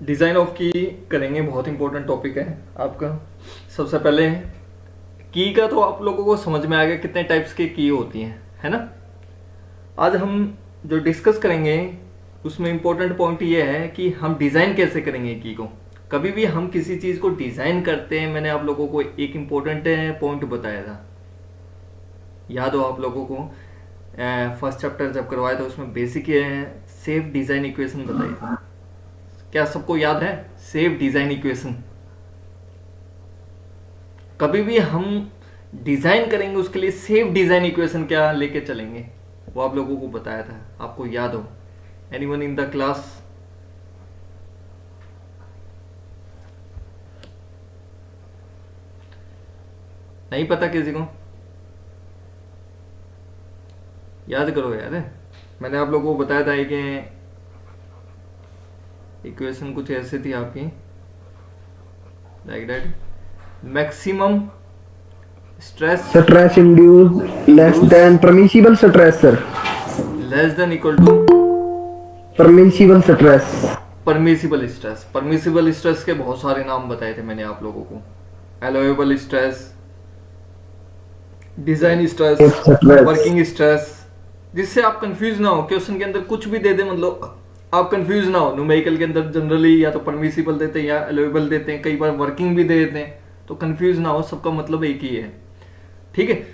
Design of की करेंगे, बहुत इंपॉर्टेंट टॉपिक है आपका। सबसे पहले की का तो आप लोगों को समझ में आ गया कितने टाइप्स के की होती हैं, है ना। आज हम जो डिस्कस करेंगे उसमें इंपॉर्टेंट पॉइंट ये है कि हम डिज़ाइन कैसे करेंगे की को। कभी भी हम किसी चीज़ को डिज़ाइन करते हैं, मैंने आप लोगों को एक इम्पोर्टेंट पॉइंट बताया था, याद हो आप लोगों को। फर्स्ट चैप्टर जब करवाया था उसमें बेसिक सेफ डिज़ाइन इक्वेशन बताई थी। क्या सबको याद है सेफ डिज़ाइन इक्वेशन? कभी भी हम डिज़ाइन करेंगे उसके लिए सेफ डिज़ाइन इक्वेशन क्या लेके चलेंगे, वो आप लोगों को बताया था, आपको याद हो। Anyone in the class? नहीं पता किसी को? याद करो यार, मैंने आप लोगों को बताया था कि इक्वेशन कुछ ऐसे थी आपकी, like that. Maximum stress induced less than permissible stress sir. Less than equal to permissible stress. Permissible stress. Permissible stress के बहुत सारे नाम बताए थे मैंने आप लोगों को। Allowable stress, design stress, working stress. जिससे आप कंफ्यूज ना हो, क्वेश्चन के अंदर कुछ भी दे दे, मतलब आप कंफ्यूज ना हो। न्यूमेरिकल के अंदर जनरली या तो परमिसिबल देते हैं या अलोवेबल देते हैं, कई बार वर्किंग भी दे देते हैं, तो कंफ्यूज ना हो, सबका मतलब एक ही है, ठीक है।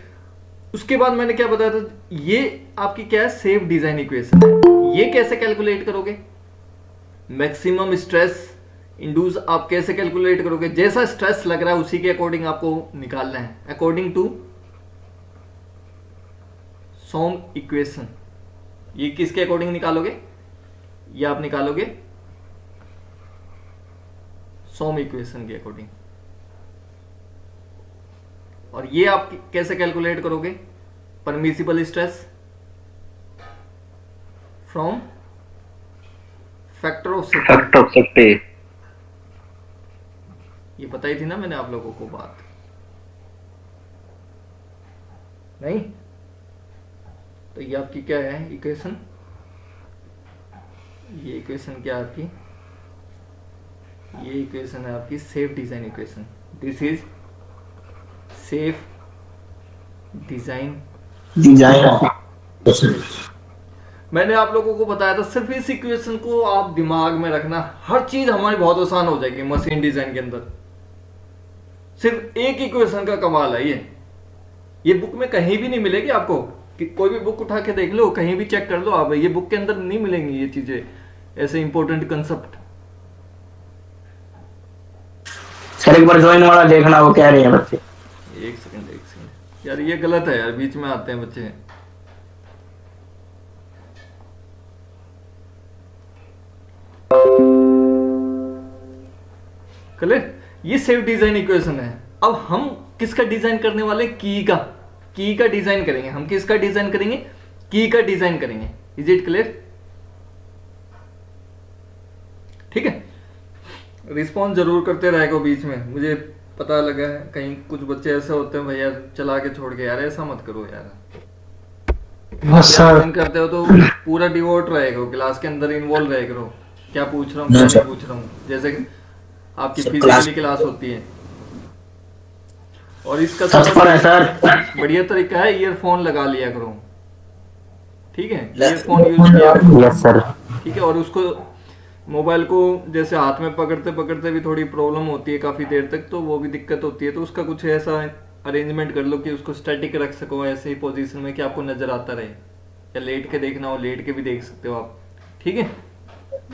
उसके बाद मैंने क्या बताया था, ये आपकी क्या है, सेफ डिजाइन इक्वेशन है। ये कैसे कैलकुलेट करोगे? मैक्सिमम स्ट्रेस इंड्यूस आप कैसे कैलकुलेट करोगे? जैसा स्ट्रेस लग रहा है उसी के अकॉर्डिंग आपको निकालना है, अकॉर्डिंग टू सोम इक्वेशन। ये किसके अकॉर्डिंग निकालोगे? ये आप निकालोगे सोम इक्वेशन के अकॉर्डिंग। और ये आप कैसे कैलकुलेट करोगे? Permissible stress from factor of safety. ये बताई थी ना मैंने आप लोगों को बात, नहीं? तो ये आपकी क्या है इक्वेशन? ये इक्वेशन क्या है आपकी? ये इक्वेशन है आपकी safe design equation. This is safe design. मैंने आप लोगों को बताया था, सिर्फ इस इक्वेशन को आप दिमाग में रखना, हर चीज हमारी बहुत आसान हो जाएगी मशीन डिजाइन के अंदर। सिर्फ एक इक्वेशन का कमाल है ये बुक में कहीं भी नहीं मिलेगी आपको। कि कोई भी बुक उठा के देख लो, कहीं भी चेक कर लो आप, ये बुक के अंदर नहीं मिलेंगी ये चीजें, ऐसे इंपॉर्टेंट कंसेप्ट। सर एक बार ज्वाइन वाला देखना, वो कह रहे हैं बच्चे। एक सेकंड यार, ये गलत है यार, बीच में आते हैं बच्चे। क्लियर? ये सेफ डिजाइन इक्वेशन है। अब हम किसका डिजाइन करने वाले? की का डिजाइन करेंगे हम। किसका डिजाइन करेंगे? की का डिजाइन करेंगे। Is it clear? ठीक है, रिस्पॉन्स जरूर करते रहेगा बीच में। मुझे पता लगा है कहीं कुछ बच्चे ऐसे होते हैं, भैया चला के छोड़ के, यार ऐसा मत करो यार। आप करते हो तो पूरा डिवोट रहेगा, क्लास के अंदर इन्वॉल्व रहे करो। क्या पूछ रहा हूँ क्या नहीं पूछ रहा हूँ, जैसे आपकी फिजिकली क्लास होती है। और इसका बढ़िया तरीका है, ईयरफोन लगा लिया करो, ठीक है। ईयरफोन यूज किया करो, ठीक है। और उसको मोबाइल को जैसे हाथ में पकड़ते पकड़ते भी थोड़ी प्रॉब्लम होती है काफी देर तक, तो वो भी दिक्कत होती है। तो उसका कुछ ऐसा अरेंजमेंट कर लो कि उसको स्टैटिक रख सको, ऐसे ही पोजीशन में कि आपको नजर आता रहे। या लेट के देखना हो, लेट के भी देख सकते हो आप, ठीक है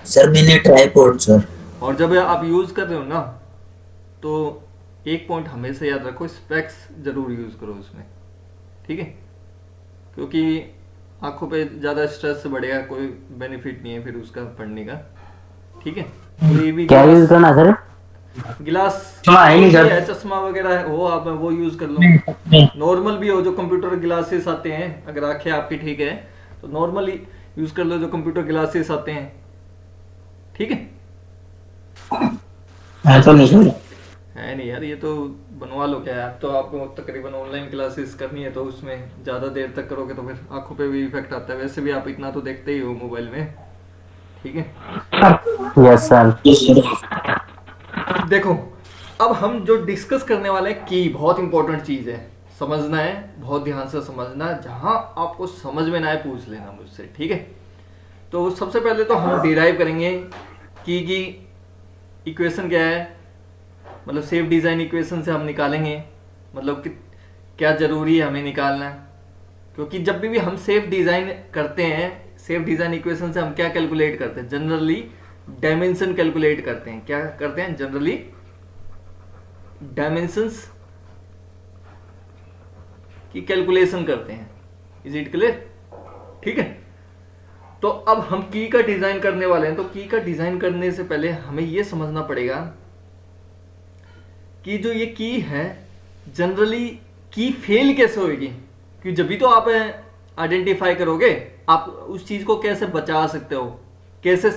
सर। मैंने ट्राइपॉड सर। और जब आप यूज कर रहे हो ना, तो एक पॉइंट हमेशा याद रखो, स्पेक्स जरूर यूज करो उसमें, ठीक है। क्योंकि आंखों पे ज्यादा स्ट्रेस बढ़ेगा, कोई बेनिफिट नहीं है फिर उसका पढ़ने का, ठीक है। कोई भी क्या यूज करना सर? गिलास है, चश्मा वगैरह हो, आप वो यूज कर लो। नॉर्मल भी हो, जो कंप्यूटर ग्लासेस आते हैं, अगर आंखें आपकी ठीक है तो नॉर्मल यूज कर लो, जो कंप्यूटर ग्लासेस आते हैं, ठीक है। ऐसा नहीं है नहीं यार, ये तो बनवा लो क्या है। तो आपको तकरीबन ऑनलाइन क्लासेस करनी है, तो उसमें ज़्यादा देर तक करोगे तो फिर आंखों पे भी इफेक्ट आता है। वैसे भी आप इतना तो देखते ही हो मोबाइल में, ठीक है। Yes sir. देखो अब हम जो डिस्कस करने वाले हैं की बहुत इंपॉर्टेंट चीज है, समझना है, बहुत ध्यान से समझना, जहां आपको समझ में ना आए पूछ लेना मुझसे, ठीक है। तो सबसे पहले तो हम डिराइव करेंगे की इक्वेशन क्या है, मतलब सेफ डिजाइन इक्वेशन से हम निकालेंगे, मतलब कि क्या जरूरी है हमें निकालना, क्योंकि जब भी हम सेफ डिजाइन करते हैं, सेफ डिजाइन इक्वेशन से हम क्या कैलकुलेट करते हैं, जनरली डायमेंशन कैलकुलेट करते हैं। क्या करते हैं? जनरली डायमेंशंस की कैलकुलेशन करते हैं। Is it clear? ठीक है। तो अब हम की का डिजाइन करने वाले हैं, तो की का डिजाइन करने से पहले हमें यह समझना पड़ेगा कि जो ये की है जनरली की फेल कैसे होगी, क्योंकि जब भी तो आप आइडेंटिफाई करोगे, आप उस चीज को कैसे बचा सकते हो, कैसे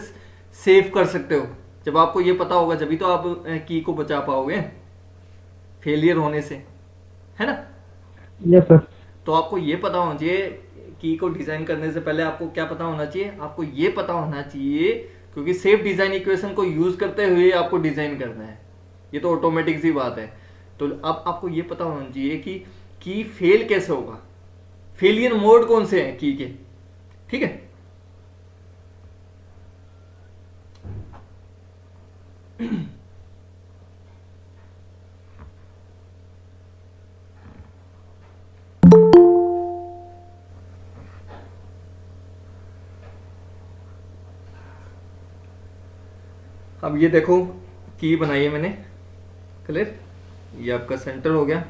सेव कर सकते हो, जब आपको ये पता होगा जब भी तो आप की को बचा पाओगे फेलियर होने से, है ना। Yes sir. तो आपको ये पता होना चाहिए, की को डिजाइन करने से पहले आपको क्या पता होना चाहिए, आपको ये पता होना चाहिए, क्योंकि सेफ डिजाइन इक्वेशन को यूज करते हुए आपको डिजाइन करना है, ये तो ऑटोमेटिक सी बात है। तो अब आपको ये पता होना चाहिए कि की फेल कैसे होगा, फेलियर मोड कौन से हैं की के, ठीक है। अब ये देखो की बनाई है मैंने, क्लियर। ये आपका सेंटर हो गया,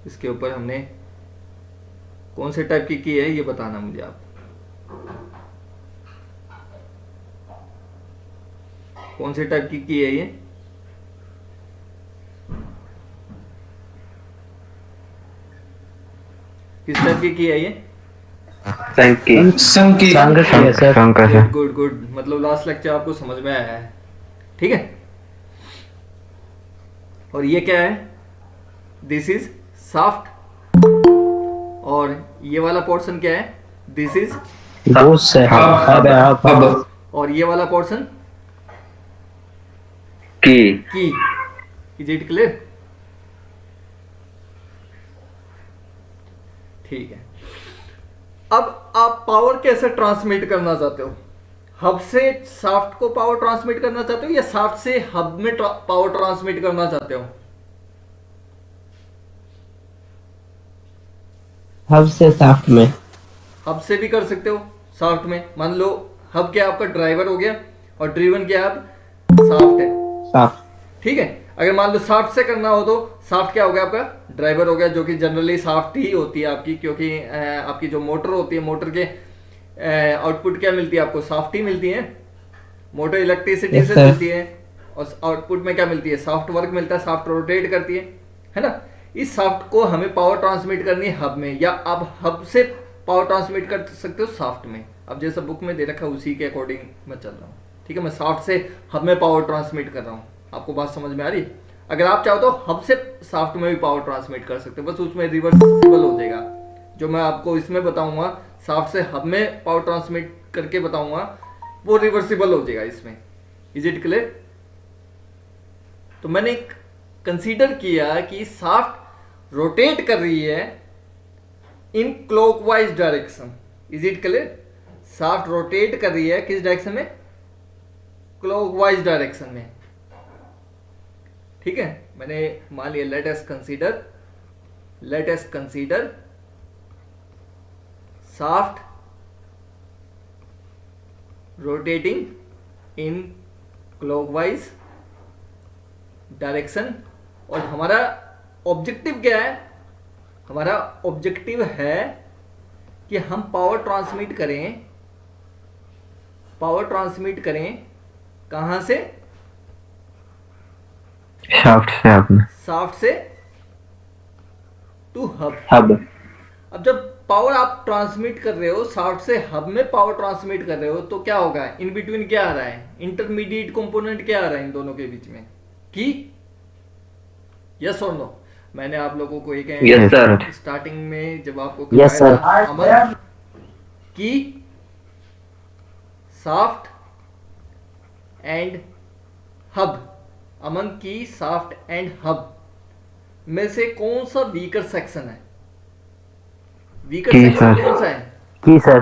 इसके ऊपर हमने कौन से टाइप की है ये बताना मुझे आप, कौन से टाइप की है ये, किस टाइप की है ये? गुड गुड, मतलब लास्ट लेक्चर आपको समझ में आया है, ठीक है। और ये क्या है? दिस इज शाफ्ट, और ये वाला पोर्शन क्या है? This is hub. और ये वाला पोर्शन की। Is it clear? ठीक है। अब आप पावर कैसे ट्रांसमिट करना चाहते हो? हब से शाफ्ट को पावर ट्रांसमिट करना चाहते हो या शाफ्ट से हब में पावर ट्रांसमिट करना चाहते हो? हब से शाफ्ट में। हब से भी कर सकते हो, शाफ्ट में। मान लो हब क्या आपका ड्राइवर हो गया और ड्रिवन क्या अब शाफ्ट है, शाफ्ट। ठीक है। अगर मान लो शाफ्ट से करना हो तो शाफ्ट क्या हो गया आपका? ड्राइवर हो गया, जो कि जनरली शाफ्ट ही होती है आपकी, क्योंकि आपकी जो मोटर होती है, मोटर के आउटपुट क्या मिलती है आपको? शाफ्ट ही मिलती है। मोटर इलेक्ट्रिसिटी से चलती है और आउटपुट में क्या मिलती है? शाफ्ट वर्क मिलता है, शाफ्ट रोटेट करती है ना। इस शाफ्ट को हमें पावर ट्रांसमिट करनी है हब में, या आप हब से पावर ट्रांसमिट कर सकते हो शाफ्ट में। अब जैसा बुक में दे रखा है उसी के अकॉर्डिंग मैं चल रहा हूँ, ठीक है। मैं शाफ्ट से हब में पावर ट्रांसमिट कर रहा हूँ, आपको बात समझ में आ रही? अगर आप चाहो तो हब से शाफ्ट में भी पावर ट्रांसमिट कर सकते हो, बस उसमें रिवर्सिबल हो जाएगा। जो मैं आपको इसमें बताऊंगा शाफ्ट से हब में पावर ट्रांसमिट करके बताऊंगा, वो रिवर्सिबल हो जाएगा इसमें। Is it clear? तो मैंने कंसीडर किया कि शाफ्ट रोटेट कर रही है in clockwise direction. Is it clear? Shaft rotate कर रही है किस डायरेक्शन में? क्लॉकवाइज डायरेक्शन में, ठीक है। मैंने मान लिया, let us consider shaft rotating in clockwise direction. और हमारा ऑब्जेक्टिव क्या है? हमारा ऑब्जेक्टिव है कि हम पावर ट्रांसमिट करें कहां से? शाफ्ट से टू हब। अब जब पावर आप ट्रांसमिट कर रहे हो शाफ्ट से हब में, पावर ट्रांसमिट कर रहे हो, तो क्या होगा? इन बिटवीन क्या आ रहा है? इंटरमीडिएट कंपोनेंट क्या आ रहा है इन दोनों के बीच में? की? यस और नो? मैंने आप लोगों को एक स्टार्टिंग में जब आपको अमल की शाफ्ट एंड हब, अमंग की, शाफ्ट एंड हब में से कौन सा वीकर सेक्शन है? वीकर की सेक्शन सर। कौन सा है? की सर।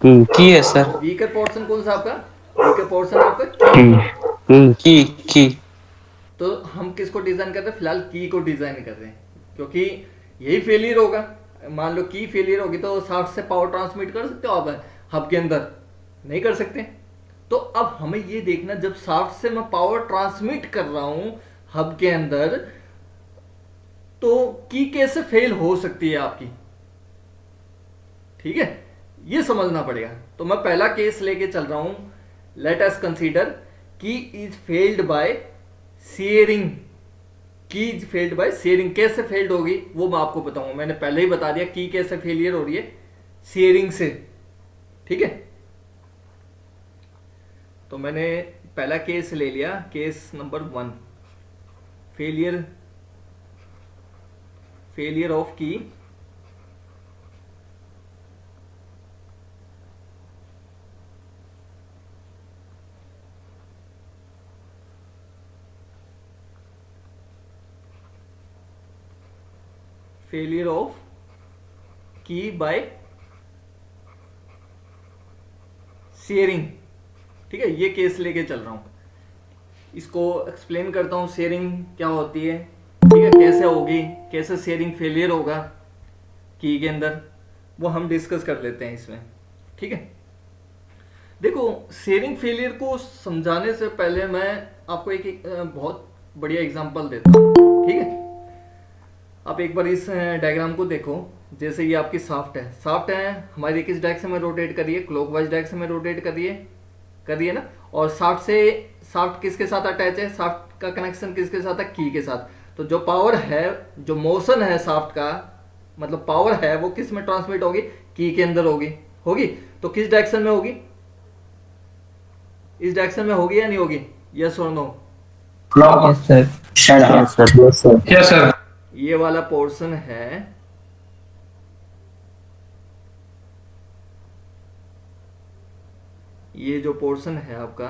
की है सर। वीकर पोर्शन कौन सा आपका? वीकर पोर्शन आपका की की की तो हम किसको डिजाइन कर रहे हैं? फिलहाल की को डिजाइन कर रहे हैं, क्योंकि यही फेलियर होगा। मान लो की फेलियर होगी तो शाफ्ट से पावर ट्रांसमिट कर सकते हो आप हब के अंदर? नहीं कर सकते। तो अब हमें ये देखना, जब शाफ्ट से मैं पावर ट्रांसमिट कर रहा हूं हब के अंदर, तो की कैसे फेल हो सकती है आपकी? ठीक है, ये समझना पड़ेगा। तो मैं पहला केस लेके चल रहा हूं। लेट अस कंसीडर की इज फेल्ड बाय शेयरिंग। की इज फेल्ड बाय शेयरिंग। कैसे फेल्ड होगी वो मैं आपको बताऊंगा। मैंने पहले ही बता दिया की कैसे फेलियर हो रही है, शेयरिंग से। ठीक है, तो मैंने पहला केस ले लिया, case number 1, failure failure of की फेलियर ऑफ की बाय शेयरिंग। ठीक है, ये केस लेके चल रहा हूं, इसको एक्सप्लेन करता हूं शेयरिंग क्या होती है। ठीक है, कैसे होगी, कैसे शेयरिंग फेलियर होगा की के अंदर, वो हम डिस्कस कर लेते हैं इसमें। ठीक है, देखो शेयरिंग फेलियर को समझाने से पहले मैं आपको एक बहुत बढ़िया एग्जांपल देता हूं। ठीक है, आप एक बार इस डायग्राम को देखो। जैसे ये आपकी शाफ्ट है, शाफ्ट है हमारी किस डायरेक्शन में रोटेट कर रही है? क्लॉकवाइज डायरेक्शन में रोटेट कर रही है ना। और शाफ्ट किसके साथ अटैच है? शाफ्ट का कनेक्शन किसके साथ है? की के साथ। तो जो पावर है, जो मोशन है शाफ्ट का, मतलब पावर है, वो किस में ट्रांसमिट होगी? की के अंदर होगी। तो किस डायरेक्शन में होगी? इस डायरेक्शन में होगी या नहीं होगी? यस और no? Yes sir. Yes sir. ये वाला पोर्शन है, ये जो पोर्शन है आपका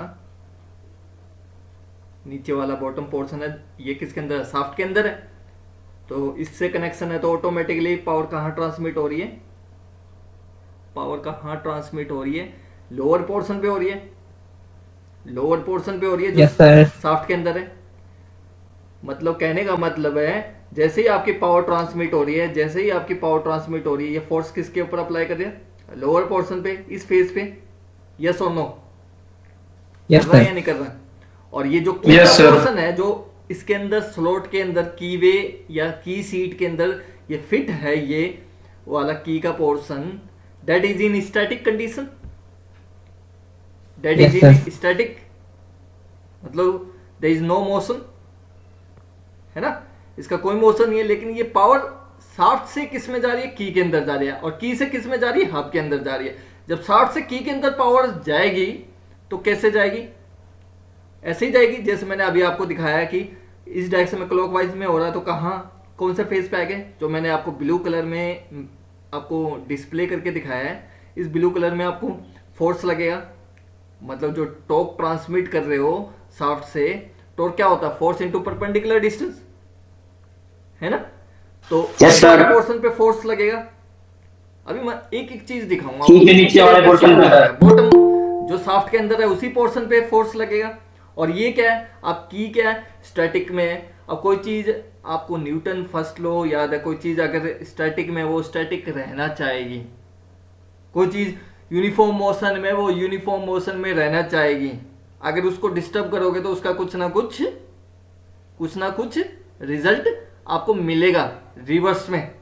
नीचे वाला बॉटम पोर्शन है, ये किसके अंदर है? शाफ्ट के अंदर है। तो इससे कनेक्शन है, तो ऑटोमेटिकली पावर कहाँ ट्रांसमिट हो रही है? पावर कहाँ ट्रांसमिट हो रही है? लोअर पोर्शन पे हो रही है। लोअर पोर्शन पे हो रही है जो यस सर। शाफ्ट के अंदर है। मतलब कहने का मतलब है, जैसे ही आपकी पावर ट्रांसमिट हो रही है, जैसे ही आपकी पावर ट्रांसमिट हो रही है, ये फोर्स किसके ऊपर अप्लाई कर रही है? लोअर पोर्शन पे, इस फेज पे। यस और नो? यस कर रहा है या सर। नहीं कर रहा? और ये जो की Yes, sir. पोर्शन है, जो इसके अंदर स्लॉट के अंदर की वे या की सीट के अंदर ये फिट है, ये वाला की का portion, that is in static condition. That is Yes, in sir. Static, मतलब देयर इज नो मोशन, है ना। इसका कोई मोशन नहीं है, लेकिन ये पावर शाफ्ट से किस में जा रही है? की के अंदर जा रही है। और की से किस में जा रही है? हब के अंदर जा रही है। जब शाफ्ट से की के अंदर पावर जाएगी तो कैसे जाएगी? ऐसे ही जाएगी जैसे मैंने अभी आपको दिखाया कि इस डायरेक्शन में क्लॉकवाइज में हो रहा है, तो कहाँ, कौन से फेज पे आ गए? जो मैंने आपको ब्लू कलर में आपको डिस्प्ले करके दिखाया है, इस ब्लू कलर में आपको फोर्स लगेगा। मतलब जो टॉर्क ट्रांसमिट कर रहे हो शाफ्ट से, टॉर्क क्या होता है? फोर्स इनटू परपेंडिकुलर डिस्टेंस, है ना। तो Yes, sir. पोर्शन पे फोर्स लगेगा। अभी मैं एक एक चीज दिखाऊंगा की के नीचे वाले portion पे। बॉटम जो शाफ्ट के अंदर है उसी पोर्शन पे फोर्स लगेगा। और ये क्या है? आप की क्या है? स्टैटिक में है। अब कोई चीज आपको न्यूटन फर्स्ट लॉ याद है, कोई चीज अगर स्टैटिक में, वो स्टैटिक रहना चाहेगी। कोई चीज यूनिफॉर्म मोशन में, वो यूनिफॉर्म मोशन में रहना चाहेगी। अगर उसको डिस्टर्ब करोगे तो उसका कुछ ना कुछ रिजल्ट आपको मिलेगा रिवर्स में।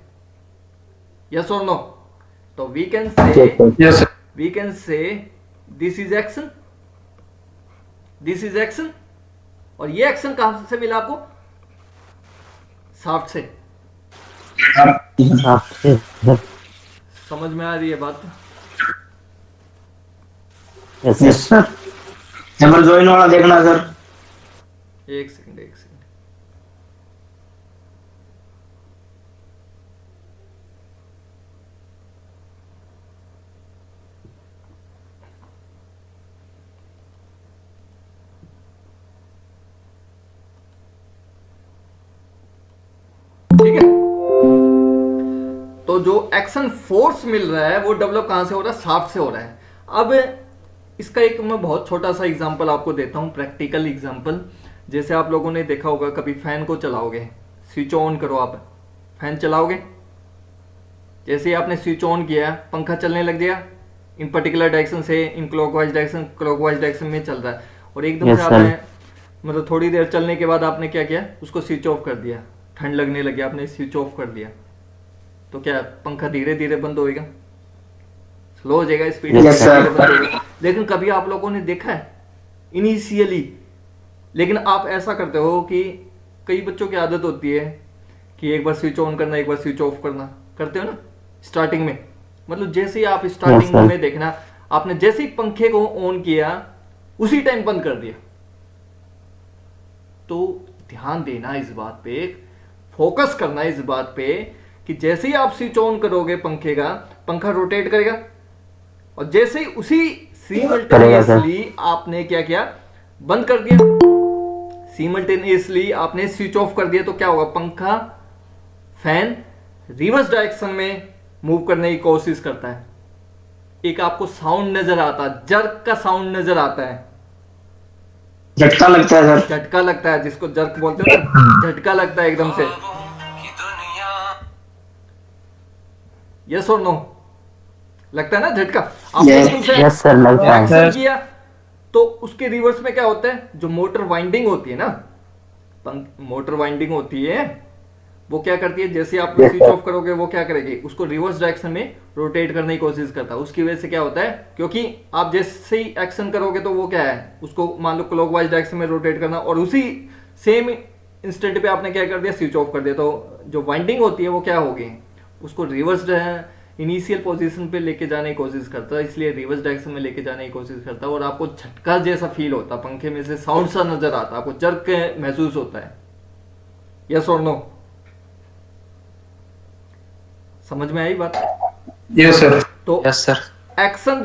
यस और नो? तो वी कैन Yes, sir. से this is action, this is action. और ये एक्शन कहां से मिला आपको? शाफ्ट से। समझ में आ रही है बात? Yes sir. नंबर ज्वाइन वाला देखना सर। एक सेकंड। ठीक है। तो जो एक्शन फोर्स मिल रहा है वो डेवलप कहां से हो रहा है? शाफ्ट से हो रहा है। अब इसका एक मैं बहुत छोटा सा एग्जांपल आपको देता हूं, प्रैक्टिकल एग्जांपल। जैसे आप लोगों ने देखा होगा, कभी फैन को चलाओगे, स्विच ऑन करो, आप फैन चलाओगे, जैसे ही आपने स्विच ऑन किया पंखा चलने लग गया, इन पर्टिकुलर डायरेक्शन से, इन क्लॉकवाइज डायरेक्शन में चल रहा है। और एकदम से आपने मतलब थोड़ी देर चलने के बाद आपने क्या किया, उसको स्विच ऑफ कर दिया, ठंड लगने लगी, आपने स्विच ऑफ कर दिया, तो क्या पंखा धीरे धीरे बंद होएगा, स्लो हो जाएगा, स्पीड Yes, sir. बंद होएगा। लेकिन कभी आप लोगों ने देखा है इनिशियली, लेकिन आप ऐसा करते हो कि कई बच्चों की आदत होती है कि एक बार स्विच ऑन करना, एक बार स्विच ऑफ करना, करते हो ना स्टार्टिंग में। मतलब जैसे ही आप स्टार्टिंग Yes, sir. में देखना, आपने जैसे ही पंखे को ऑन किया उसी टाइम बंद कर दिया। तो ध्यान देना इस बात पे, फोकस करना इस बात पे कि जैसे ही आप स्विच ऑन करोगे पंखे का, पंखा रोटेट करेगा, और जैसे ही उसी सिमल्टेनियसली आपने क्या किया, बंद कर दिया, सिमल्टेनियसली आपने स्विच ऑफ कर दिया, तो क्या होगा, पंखा, फैन रिवर्स डायरेक्शन में मूव करने की कोशिश करता है। एक आपको साउंड नजर आता है, जर्क का साउंड नजर आता है, झटका लगता है सर। झटका लगता है, जिसको जर्क बोलते हो ना, झटका लगता है एकदम से। यस और नो? लगता है ना झटका? आपने Yes. एकदम से यस सर, लगता है। एक्शन किया तो उसके रिवर्स में क्या होता है, जो मोटर वाइंडिंग होती है ना, मोटर वाइंडिंग होती है, वो क्या करती है, जैसे आप स्विच ऑफ करोगे वो क्या करेगी, उसको रिवर्स डायरेक्शन में रोटेट करने की कोशिश करता है। उसकी वजह से क्या होता है, क्योंकि आप जैसे ही एक्शन करोगे तो वो क्या है, उसको मान लो क्लॉकवाइज डायरेक्शन में रोटेट करना, और उसी सेम इंस्टेंट पे आपने क्या कर दिया, स्विच ऑफ कर दिया, तो जो वाइंडिंग होती है वो क्या होगी, उसको रिवर्स इनिशियल पोजीशन पे लेके जाने की कोशिश करता है, इसलिए रिवर्स डायरेक्शन में लेके जाने की कोशिश करता है, और आपको झटका जैसा फील होता है, पंखे में से साउंड सा नजर आता है, आपको जर्क महसूस होता है। यस और नो? समझ में आई बात? Yes sir. तो यस सर। एक्शन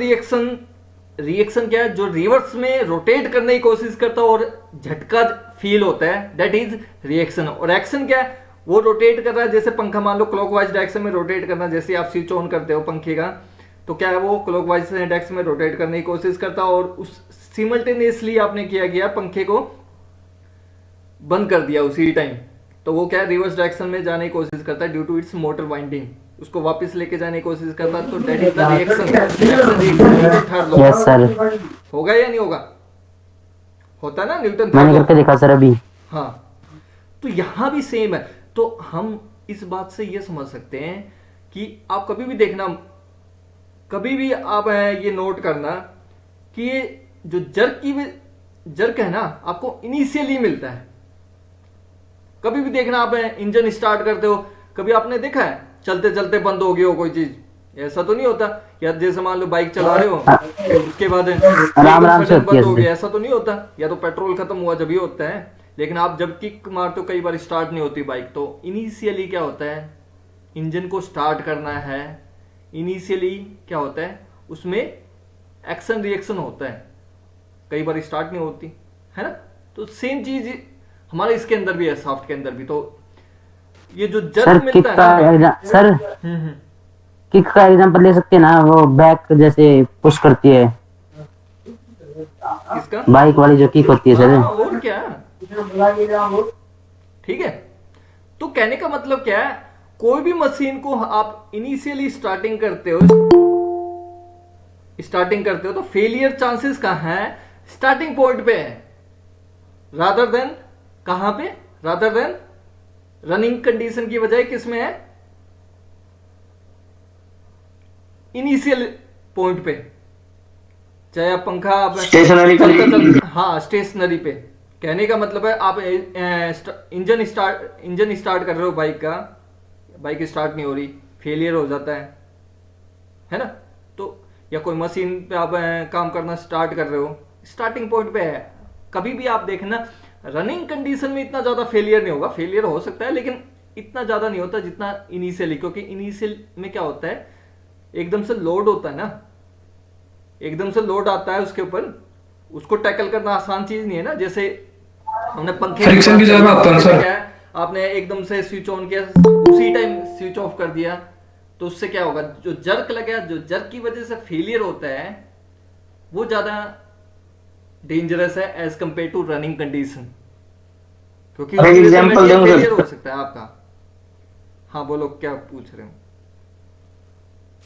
रिएक्शन क्या है, जो रिवर्स में रोटेट करने की कोशिश करता है और झटका फील होता है, दैट इज रिएक्शन। और एक्शन क्या है, वो रोटेट कर रहा है, जैसे पंखा मान लो क्लॉकवाइज डायरेक्शन में रोटेट करना, जैसे आप स्विच ऑन करते हो पंखे का, तो क्या है, वो क्लॉकवाइज डायरेक्शन में रोटेट करने की कोशिश करता है, और उस सिमल्टेनियसली आपने किया गया, पंखे को बंद कर दिया उसी टाइम, तो वो क्या है, रिवर्स डायरेक्शन में जाने की कोशिश करता है due to its motor winding, उसको वापस लेके जाने की कोशिश करता है, तो that is the reaction. Third law yes sir, होगा या नहीं होगा? होता ना न्यूटन मैंने थर्ड करके लॉ। देखा सर अभी। हाँ, तो यहां भी सेम है। तो हम इस बात से ये समझ सकते हैं कि आप कभी भी देखना, कभी भी आप ये नोट करना कि ये जो जर्क है ना, आपको इनिशियली मिलता है। कभी भी देखना, आप इंजन स्टार्ट करते हो, कभी आपने देखा है चलते चलते बंद हो गई हो कोई चीज, ऐसा तो नहीं होता। या जैसे मान लो बाइक चला रहे हो, उसके बाद आराम से होती है बंद हो इसमें। गया, ऐसा तो नहीं होता। या तो पेट्रोल खत्म हुआ जब ही होता है, लेकिन आप जब किक मारते हो कई बार स्टार्ट नहीं होती बाइक। तो इनिशियली क्या होता है, इंजन को स्टार्ट करना है, इनिशियली क्या होता है, उसमें एक्शन रिएक्शन होता है, कई बार स्टार्ट नहीं होती है ना। तो सेम चीज हमारे इसके अंदर भी है, सॉफ्ट के अंदर भी। तो ये जो सर जर्क किक मिलता का है ना, सर किक का एग्जांपल ले सकते हैं ना, वो बैक जैसे पुश करती है, इसका बाइक वाली जो किक होती है सर। हाँ, और क्या, ठीक है। तो कहने का मतलब क्या है, कोई भी मशीन को आप इनिशियली स्टार्टिंग करते हो तो फेलियर चांसेस कहां है, स्टार्टिंग पॉइंट पे है, रादर देन कहां पे, रादर देन रनिंग कंडीशन की बजाय किस में है, इनिशियल पॉइंट पे। चाहे आप पंखा आप स्टेशनरी हाँ स्टेशनरी पे। कहने का मतलब है आप इंजन स्टार्ट कर रहे हो बाइक का, बाइक स्टार्ट नहीं हो रही, फेलियर हो जाता है ना। तो या कोई मशीन पे आप काम करना स्टार्ट कर रहे हो, स्टार्टिंग पॉइंट पे है। कभी भी आप देखना रनिंग कंडीशन में इतना ज्यादा फेलियर नहीं होगा, फेलियर हो सकता है लेकिन इतना ज्यादा नहीं होता जितना इनिशियली, क्योंकि इनिशियल में क्या होता है, एकदम से लोड होता है ना, एकदम से लोड आता है उसके ऊपर, उसको टैकल करना आसान चीज नहीं है ना। जैसे हमने पंखे फ्रिक्शन की जगह आता है ना सर। क्या है, आपने एकदम से स्विच ऑन किया, उसी टाइम स्विच ऑफ कर दिया, तो उससे क्या होगा, जो जर्क लगेगा, जो जर्क की वजह से फेलियर होता है वो ज्यादा डेंजरस है as compare to running condition, क्योंकि एक एग्जांपल दूं फेलियर सर? हो सकता है आपका। हाँ बोलो, क्या पूछ रहे हो?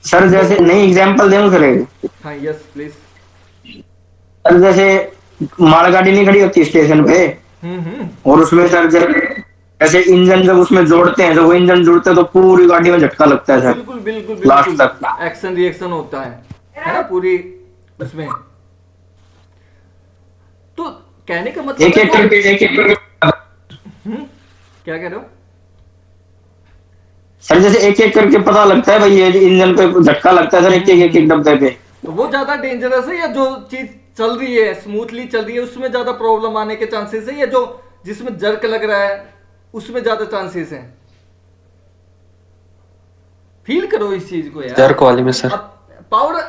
सर जैसे नहीं एग्जांपल दूं सर एक? हाँ यस प्लीज। सर जैसे मालगाड़ी नहीं खड़ी होती स्टेशन पे, और उसमें सर जब ऐसे इंजन जब उसमें जोड़ते हैं, जब वो इंजन जुड़ते हैं तो पूरी गाड़ी में झटका लगता है सर, बिल्कुल बिल्कुल लास्ट बिल्कुल, तक। एक्शन रिएक्शन होता है ना पूरी उसमें। तो कहने का मतलब एक एक करके क्या कह रहे हो? सर जैसे एक एक करके पता लगता है भाई ये इंजन पे झटका लगता है सर, एक एक डब्बे पे। तो वो ज्यादा डेंजरस है, या जो चीज चल रही है स्मूथली चल रही है उसमें ज्यादा प्रॉब्लम आने के चांसेस है, या जो जिसमें जर्क लग रहा है उसमें ज्यादा चांसेस है? फील करो इस चीज को यार। जर्क वाले में सर। अब पावर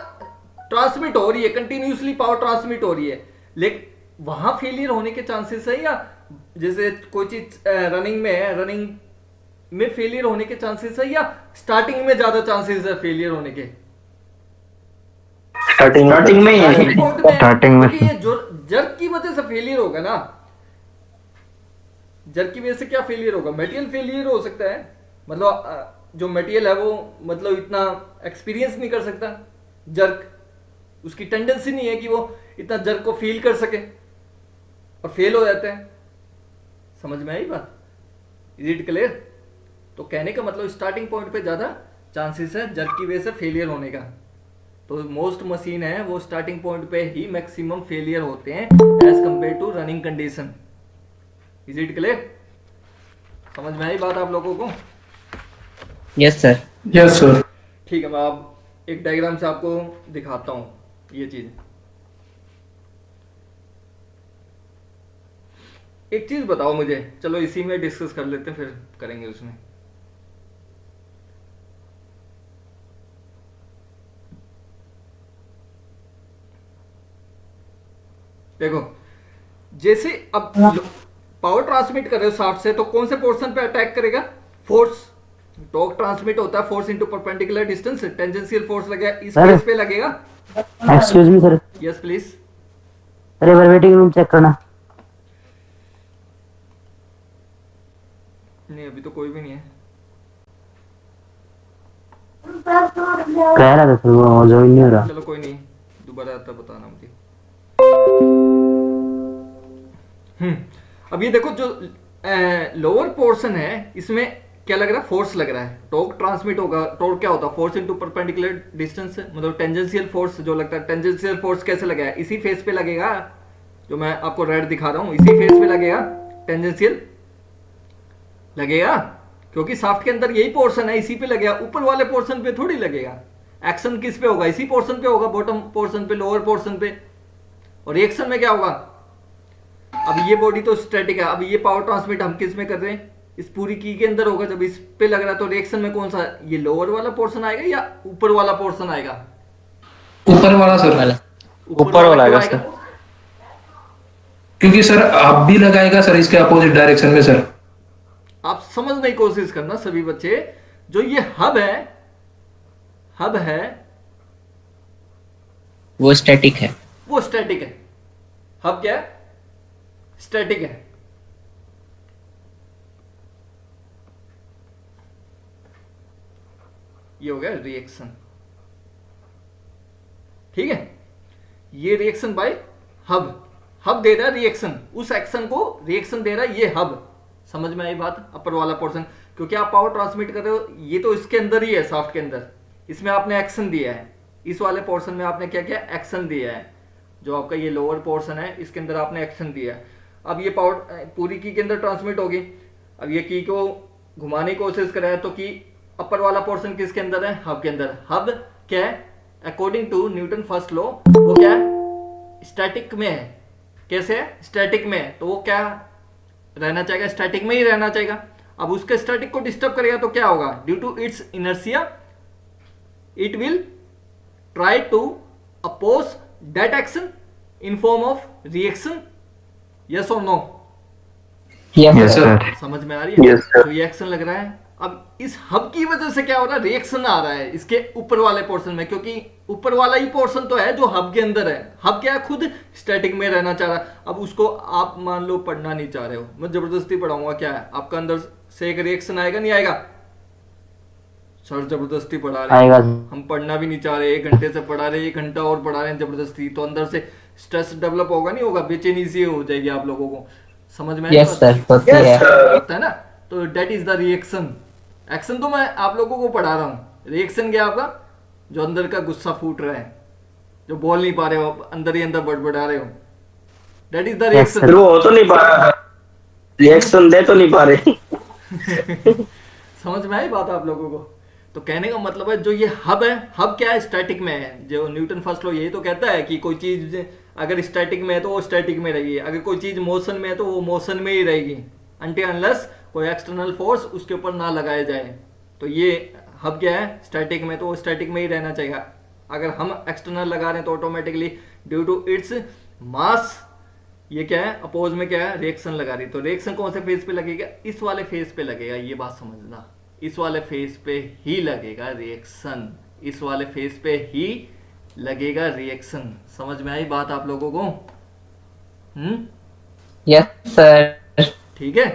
ट्रांसमिट हो रही है, कंटिन्यूसली पावर ट्रांसमिट हो रही है, लेकिन वहां फेलियर होने के चांसेस है, या जैसे कोई चीज रनिंग में है, रनिंग में फेलियर होने के चांसेस है, या स्टार्टिंग में ज्यादा चांसेस है फेलियर होने के? स्टार्टिंग में ही है। स्टार्टिंग में। क्योंकि ये जो जर्क की वजह से फेलियर होगा ना, जर्क की वजह से क्या फेलियर होगा, मटेरियल फेलियर हो सकता है, मतलब जो मटेरियल है वो मतलब इतना एक्सपीरियंस नहीं कर सकता, जर्क उसकी टेंडेंसी नहीं है कि वो इतना जर्क को फील कर सके, और फेल हो जाता है। समझ में आई बात? Is it clear? तो कहने का मतलब स्टार्टिंग पॉइंट पे ज्यादा चांसेस है जर्क की वजह से फेलियर होने का। तो मोस्ट मशीन है वो स्टार्टिंग पॉइंट पे ही मैक्सिमम फेलियर होते हैं as compare to running condition. Is it clear? समझ में आई बात आप लोगों को? Yes sir. Yes sir. ठीक है, मैं अब एक डायग्राम से आपको दिखाता हूं ये चीज। एक चीज बताओ मुझे, चलो इसी में डिस्कस कर लेते हैं, फिर करेंगे उसमें। देखो, जैसे अब पावर ट्रांसमिट कर रहे हो शाफ्ट से, तो कौन से पोर्शन पे अटैक करेगा? फोर्स। टॉर्क ट्रांसमिट होता है force into perpendicular distance, tangential force लगेगा इस सर। फेस पे लगेगा। Excuse me sir, yes please. अरे बार वेटिंग रूम चेक करना। नहीं अभी तो कोई भी नहीं है। कह रहा था सर वो ज्वाइन नहीं हो रहा। चलो कोई नहीं, दोबारा आता बताना मुझे। अब ये देखो, जो लोअर पोर्शन है इसमें क्या लग रहा है? फोर्स लग रहा है। टॉर्क ट्रांसमिट होगा। टॉर्क क्या होता है? फोर्स इनटू परपेंडिकुलर डिस्टेंस, मतलब टेंजेंशियल फोर्स जो लगता है। टेंजेंशियल फोर्स कैसे लगेगा? इसी फेस पे लगेगा, जो मैं आपको रेड दिखा रहा हूं, इसी फेस पे लगेगा टेंजेंशियल लगेगा, क्योंकि शाफ्ट के अंदर यही पोर्शन है, इसी पे लगेगा। ऊपर वाले पोर्शन पे थोड़ी लगेगा। एक्शन किस पे होगा? इसी पोर्शन पे होगा, बॉटम पोर्शन पे, लोअर पोर्शन पे। और रिएक्शन में क्या होगा? अब ये बॉडी तो स्टैटिक है, अब ये पावर ट्रांसमिट हम किस में कर रहे हैं? इस पूरी की के अंदर होगा। जब इस पे लग रहा है तो रिएक्शन में कौन सा, ये लोअर वाला पोर्शन आएगा या ऊपर वाला पोर्शन आएगा? ऊपर वाला सर। ऊपर वाला क्यों आएगा सर। क्योंकि सर आप भी लगाएगा सर इसके अपोजिट डायरेक्शन में सर। आप समझने की कोशिश करना सभी बच्चे, जो ये हब है वो स्टैटिक है। वो स्टैटिक है। हब क्या है? स्टैटिक है। ये हो गया रिएक्शन। ठीक है, ये रिएक्शन बाय हब दे रहा है रिएक्शन, उस एक्शन को रिएक्शन दे रहा है ये हब। समझ में आई बात? अपर वाला पोर्शन, क्योंकि आप पावर ट्रांसमिट कर रहे हो, ये तो इसके अंदर ही है, शाफ्ट के अंदर। इसमें आपने एक्शन दिया है, इस वाले पोर्शन में आपने क्या किया? एक्शन दिया है। जो आपका ये लोअर पोर्शन है इसके अंदर आपने एक्शन दिया है। अब ये पावर पूरी की के अंदर ट्रांसमिट होगी। अब ये की को घुमाने की कोशिश कर रहा है, तो की अपर वाला पोर्शन किसके अंदर है? हब के अंदर। हब क्या है? According to Newton first law वो क्या है? स्टैटिक में है। कैसे है? स्टैटिक में है, तो वो क्या रहना चाहेगा? स्टैटिक में ही रहना चाहेगा। अब उसके स्टैटिक को डिस्टर्ब करेगा तो क्या होगा? Due to its inertia it will try to oppose that action in form of reaction. Yes और नो? Yes sir. समझ में आ रही है? Yes, sir. तो ये एक्शन लग रहा है। अब इस हब की वजह से क्या हो रहा है, रिएक्शन आ रहा है इसके ऊपर वाले पोर्शन में, क्योंकि ऊपर वाला ही पोर्शन तो है जो हब के अंदर है। हब क्या है, खुद स्टैटिक में रहना चाह रहा है। अब उसको आप मान लो पढ़ना नहीं चाह रहे हो, मैं जबरदस्ती पढ़ाऊंगा, क्या है आपका अंदर से एक रिएक्शन आएगा नहीं आएगा? सर जबरदस्ती पढ़ा रहे आएगा। हैं, हम पढ़ना भी नहीं चाह रहे, 1 घंटे से पढ़ा रहे हैं, 1 घंटा और पढ़ा रहे हैं जबरदस्ती, तो अंदर से स्ट्रेस डेवलप होगा नहीं होगा, बेचैनी सी हो जाएगी आप लोगों को। समझ में यस सर, होती है। होता है ना? तो that is the reaction. Action तो मैं आप लोगों को पढ़ा रहा हूँ, रिएक्शन क्या आपका, जो अंदर का गुस्सा फूट रहा है, जो बोल नहीं पा रहे हो, अंदर ही अंदर बड़बड़ा रहे हो, डेट इज द रिएक्शन। फिर वो हो तो नहीं पा रहा, रिएक्शन दे तो नहीं पा रहे। समझ में आई बात आप लोगों को? तो कहने का मतलब है जो ये हब है, हब क्या है, स्टैटिक में है। जो न्यूटन फर्स्ट लॉ यही तो कहता है कि कोई चीज अगर स्टैटिक में है तो वो स्टैटिक में रहेगी, अगर कोई चीज मोशन में है तो वो मोशन में ही रहेगी, अनटिल अनलेस कोई एक्सटर्नल फोर्स उसके ऊपर ना लगाया जाए। तो ये हब क्या है, स्टैटिक में, तो वो स्टैटिक में ही रहना चाहिए। अगर हम एक्सटर्नल लगा रहे हैं तो automatically due to its mass ये क्या है, अपोज में क्या है, रिएक्शन लगा रही। तो रिएक्शन कौन से फेज पे लगेगा, इस वाले फेज पे लगेगा। ये बात समझना, इस वाले फेज पे ही लगेगा रिएक्शन, इस वाले फेज पे ही लगेगा रिएक्शन। समझ में आई बात आप लोगों को? Yes sir. ठीक है।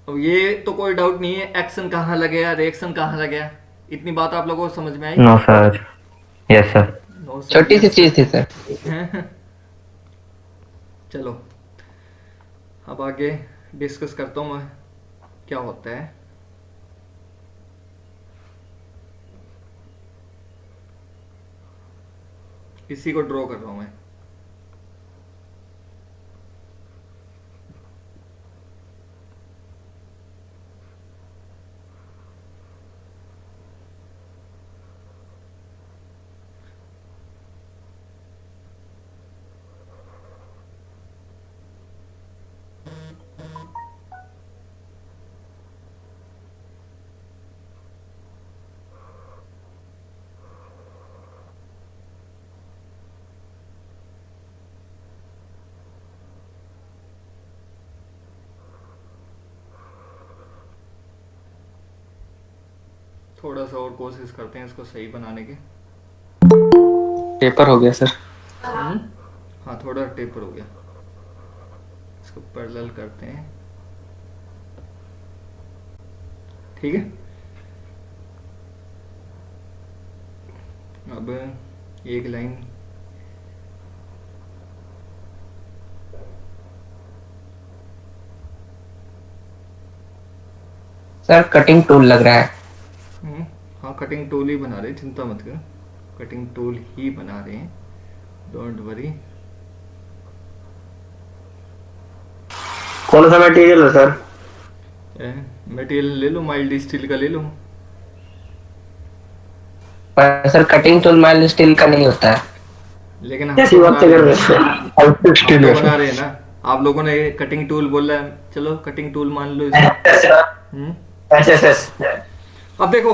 अब ये तो कोई डाउट नहीं है, एक्शन कहाँ लगेगा, रिएक्शन कहाँ लगेगा, इतनी बात आप लोगों को समझ में आई? No sir. Yes sir. No, sir, छोटी सी yes. चीज थी सर। चलो अब आगे डिस्कस करता हूँ मैं क्या होता है। इसी को ड्रॉ कर रहा हूँ मैं। थोड़ा सा और कोशिश करते हैं इसको सही बनाने की। पेपर हो गया सर। हाँ थोड़ा टेपर हो गया, इसको पैरेलल करते हैं। ठीक है। अब एक लाइन सर कटिंग टूल लग रहा है। हाँ कटिंग टूल ही बना रहे हैं, चिंता मत कर, कटिंग टूल ही बना रहे हैं, डोंट वरी। कौन सा मटेरियल है सर? मटेरियल ले लो, माइल्ड स्टील का ले लो। पर sir cutting tool mild steel का नहीं होता है। लेकिन हम कैसी तो बातें कर रहे हैं? हम तो बना रहे हैं ना, आप लोगों ने कटिंग टूल बोला है, चलो कटिंग टूल मान लो इसको। एसएसएस। अब देखो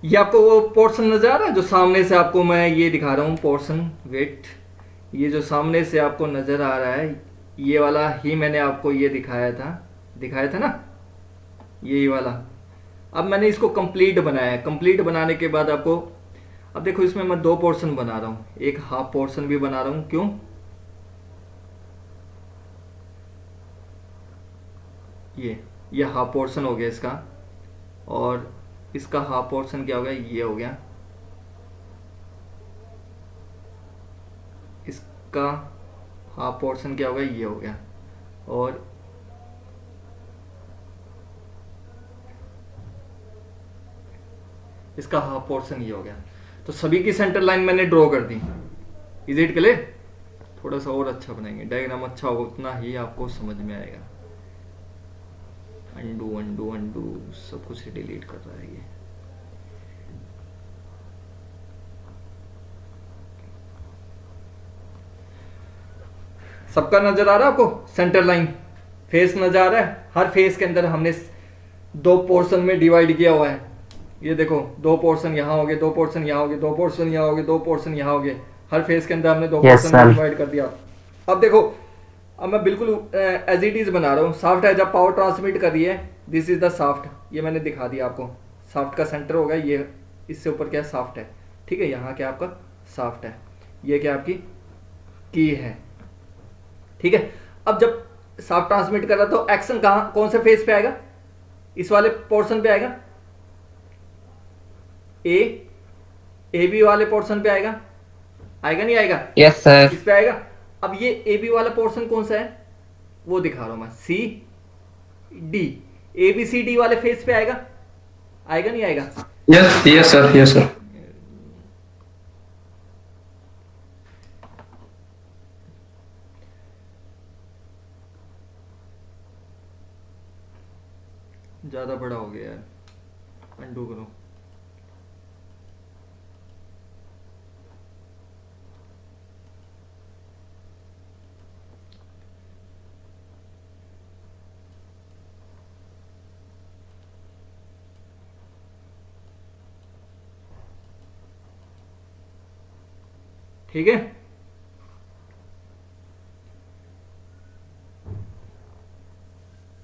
ये आपको वो पोर्शन नजर आ रहा है जो सामने से आपको मैं ये दिखा रहा हूँ पोर्शन, वेट, ये जो सामने से आपको नजर आ रहा है ये वाला ही मैंने आपको ये दिखाया था ना, यही वाला। अब मैंने इसको कंप्लीट बनाया है, कंप्लीट बनाने के बाद आपको अब देखो इसमें मैं 2 पोर्शन बना रहा हूँ, एक हाफ पोर्शन भी बना रहा हूँ। क्यों? ये हाफ पोर्शन हो गया इसका, और इसका हाफ पोर्शन क्या हो गया, ये हो गया। इसका हाफ पोर्शन क्या हो गया, ये हो गया। और इसका हाफ पोर्शन ये हो गया। तो सभी की सेंटर लाइन मैंने ड्रॉ कर दी। Is it clear? थोड़ा सा और अच्छा बनाएंगे, डायग्राम अच्छा होगा उतना ही आपको समझ में आएगा। अंडू अंडू अंडू सब कुछ ही डिलीट कर रहा है ये। सबका नजर आ रहा है आपको? सेंटर लाइन फेस नजर आ रहा है? हर फेस के अंदर हमने 2 पोर्शन में डिवाइड किया हुआ है। ये देखो 2 पोर्शन यहाँ हो गए, 2 पोर्शन यहाँ हो गए, 2 पोर्शन यहाँ हो गए, 2 पोर्शन यहाँ हो गए। हर फेस के अंदर हमने 2 पोर्शन में डिवाइड कर दिया। अब देखो अब मैं बिल्कुल एज इट इज बना रहा हूँ। शाफ्ट है जब पावर ट्रांसमिट कर रही है, दिस इज द शाफ्ट, ये मैंने दिखा दिया आपको। शाफ्ट का सेंटर होगा ये, इससे ऊपर क्या शाफ्ट है, ठीक है। यहाँ क्या आपका शाफ्ट है, ये क्या आपकी की है, ठीक है। अब जब शाफ्ट ट्रांसमिट कर रहा तो एक्शन कहाँ कौन से फेज पे आएगा, इस वाले पोर्शन पे आएगा, ए बी वाले पोर्शन पे आएगा, आएगा नहीं आएगा? Yes sir. इस पे आएगा। अब ये ए बी वाला पोर्शन कौन सा है वो दिखा रहा हूं मैं, C D, A B C D वाले फेज पे आएगा, आएगा नहीं आएगा? Yes yes sir, yes sir. ज्यादा बड़ा हो गया यार, अंडू करो। ठीक है,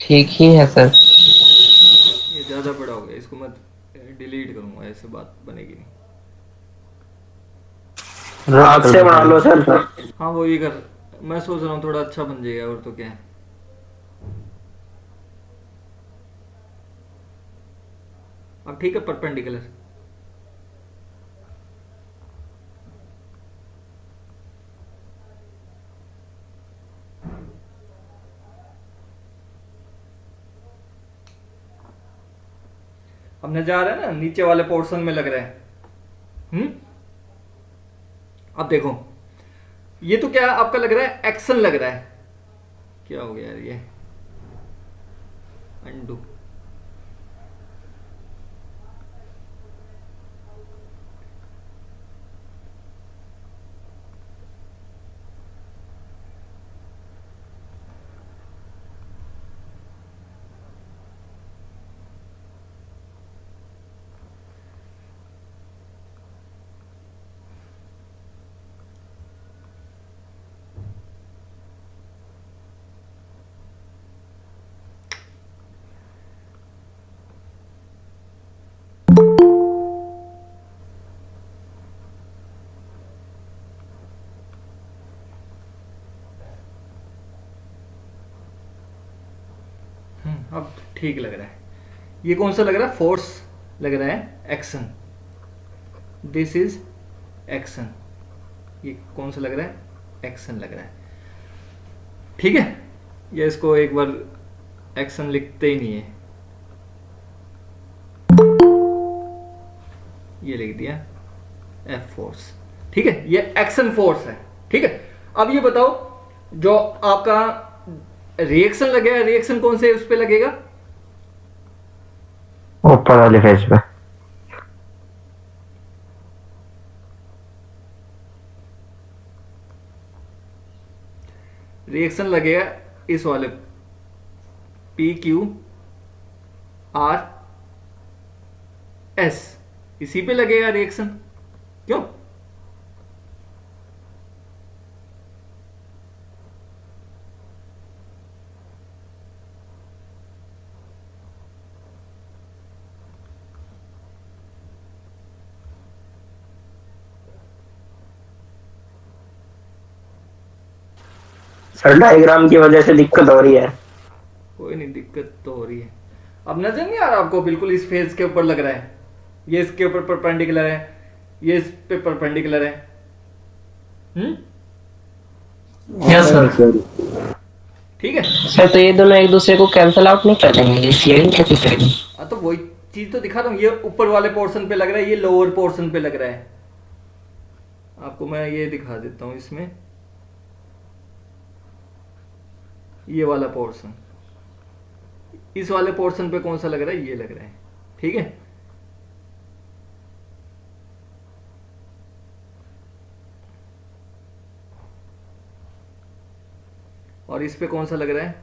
ठीक ही है सर। ये ज्यादा बड़ा हो गया, इसको मैं डिलीट करूंगा, ऐसे बात बनेगी नहीं। आपसे बना लो सर। हाँ वो ये कर, मैं सोच रहा हूँ थोड़ा अच्छा बन जाएगा, और तो क्या है। अब ठीक है, परपेंडिकुलर। अब नजर है ना, नीचे वाले पोर्शन में लग रहा है। अब देखो, ये तो क्या आपका लग रहा है, एक्शन लग रहा है। क्या हो गया यार, ये अंडू। अब ठीक लग रहा है। ये कौन सा लग रहा है, फोर्स लग रहा है, एक्शन। This is action. ये कौन सा लग रहा है, एक्शन लग रहा है, ठीक है। ये इसको एक बार एक्शन लिखते ही नहीं है, ये लिख दिया एफ फोर्स, ठीक है। ये एक्शन फोर्स है, ठीक है। अब ये बताओ, जो आपका रिएक्शन लगेगा, रिएक्शन कौन से उस पे लगेगा, ऊपर वाले फेस पे। रिएक्शन लगेगा इस वाले पी क्यू आर एस, इसी पे लगेगा रिएक्शन। क्यों? सर डायग्राम की वजह से दिक्कत हो रही है। कोई नहीं, दिक्कत तो हो रही है। अब नजर नहीं आ रहा आपको, बिल्कुल इस फेज के ऊपर लग रहा है, ये इसके ऊपर परपेंडिकुलर है, ये इस पे परपेंडिकुलर है। Yes sir. ठीक है। सर तो ये दोनों एक दूसरे को कैंसिल आउट नहीं कर देंगे, शेयरिंग कैसे करेंगे? तो वही चीज तो दिखा रहा हूँ, ये ऊपर वाले पोर्शन पे लग रहा है, ये लोअर पोर्शन पे लग रहा है। आपको मैं ये दिखा देता हूँ, इसमें ये वाला पोर्शन, इस वाले पोर्शन पे कौन सा लग रहा है, ये लग रहा है, ठीक है। और इस पे कौन सा लग रहा है,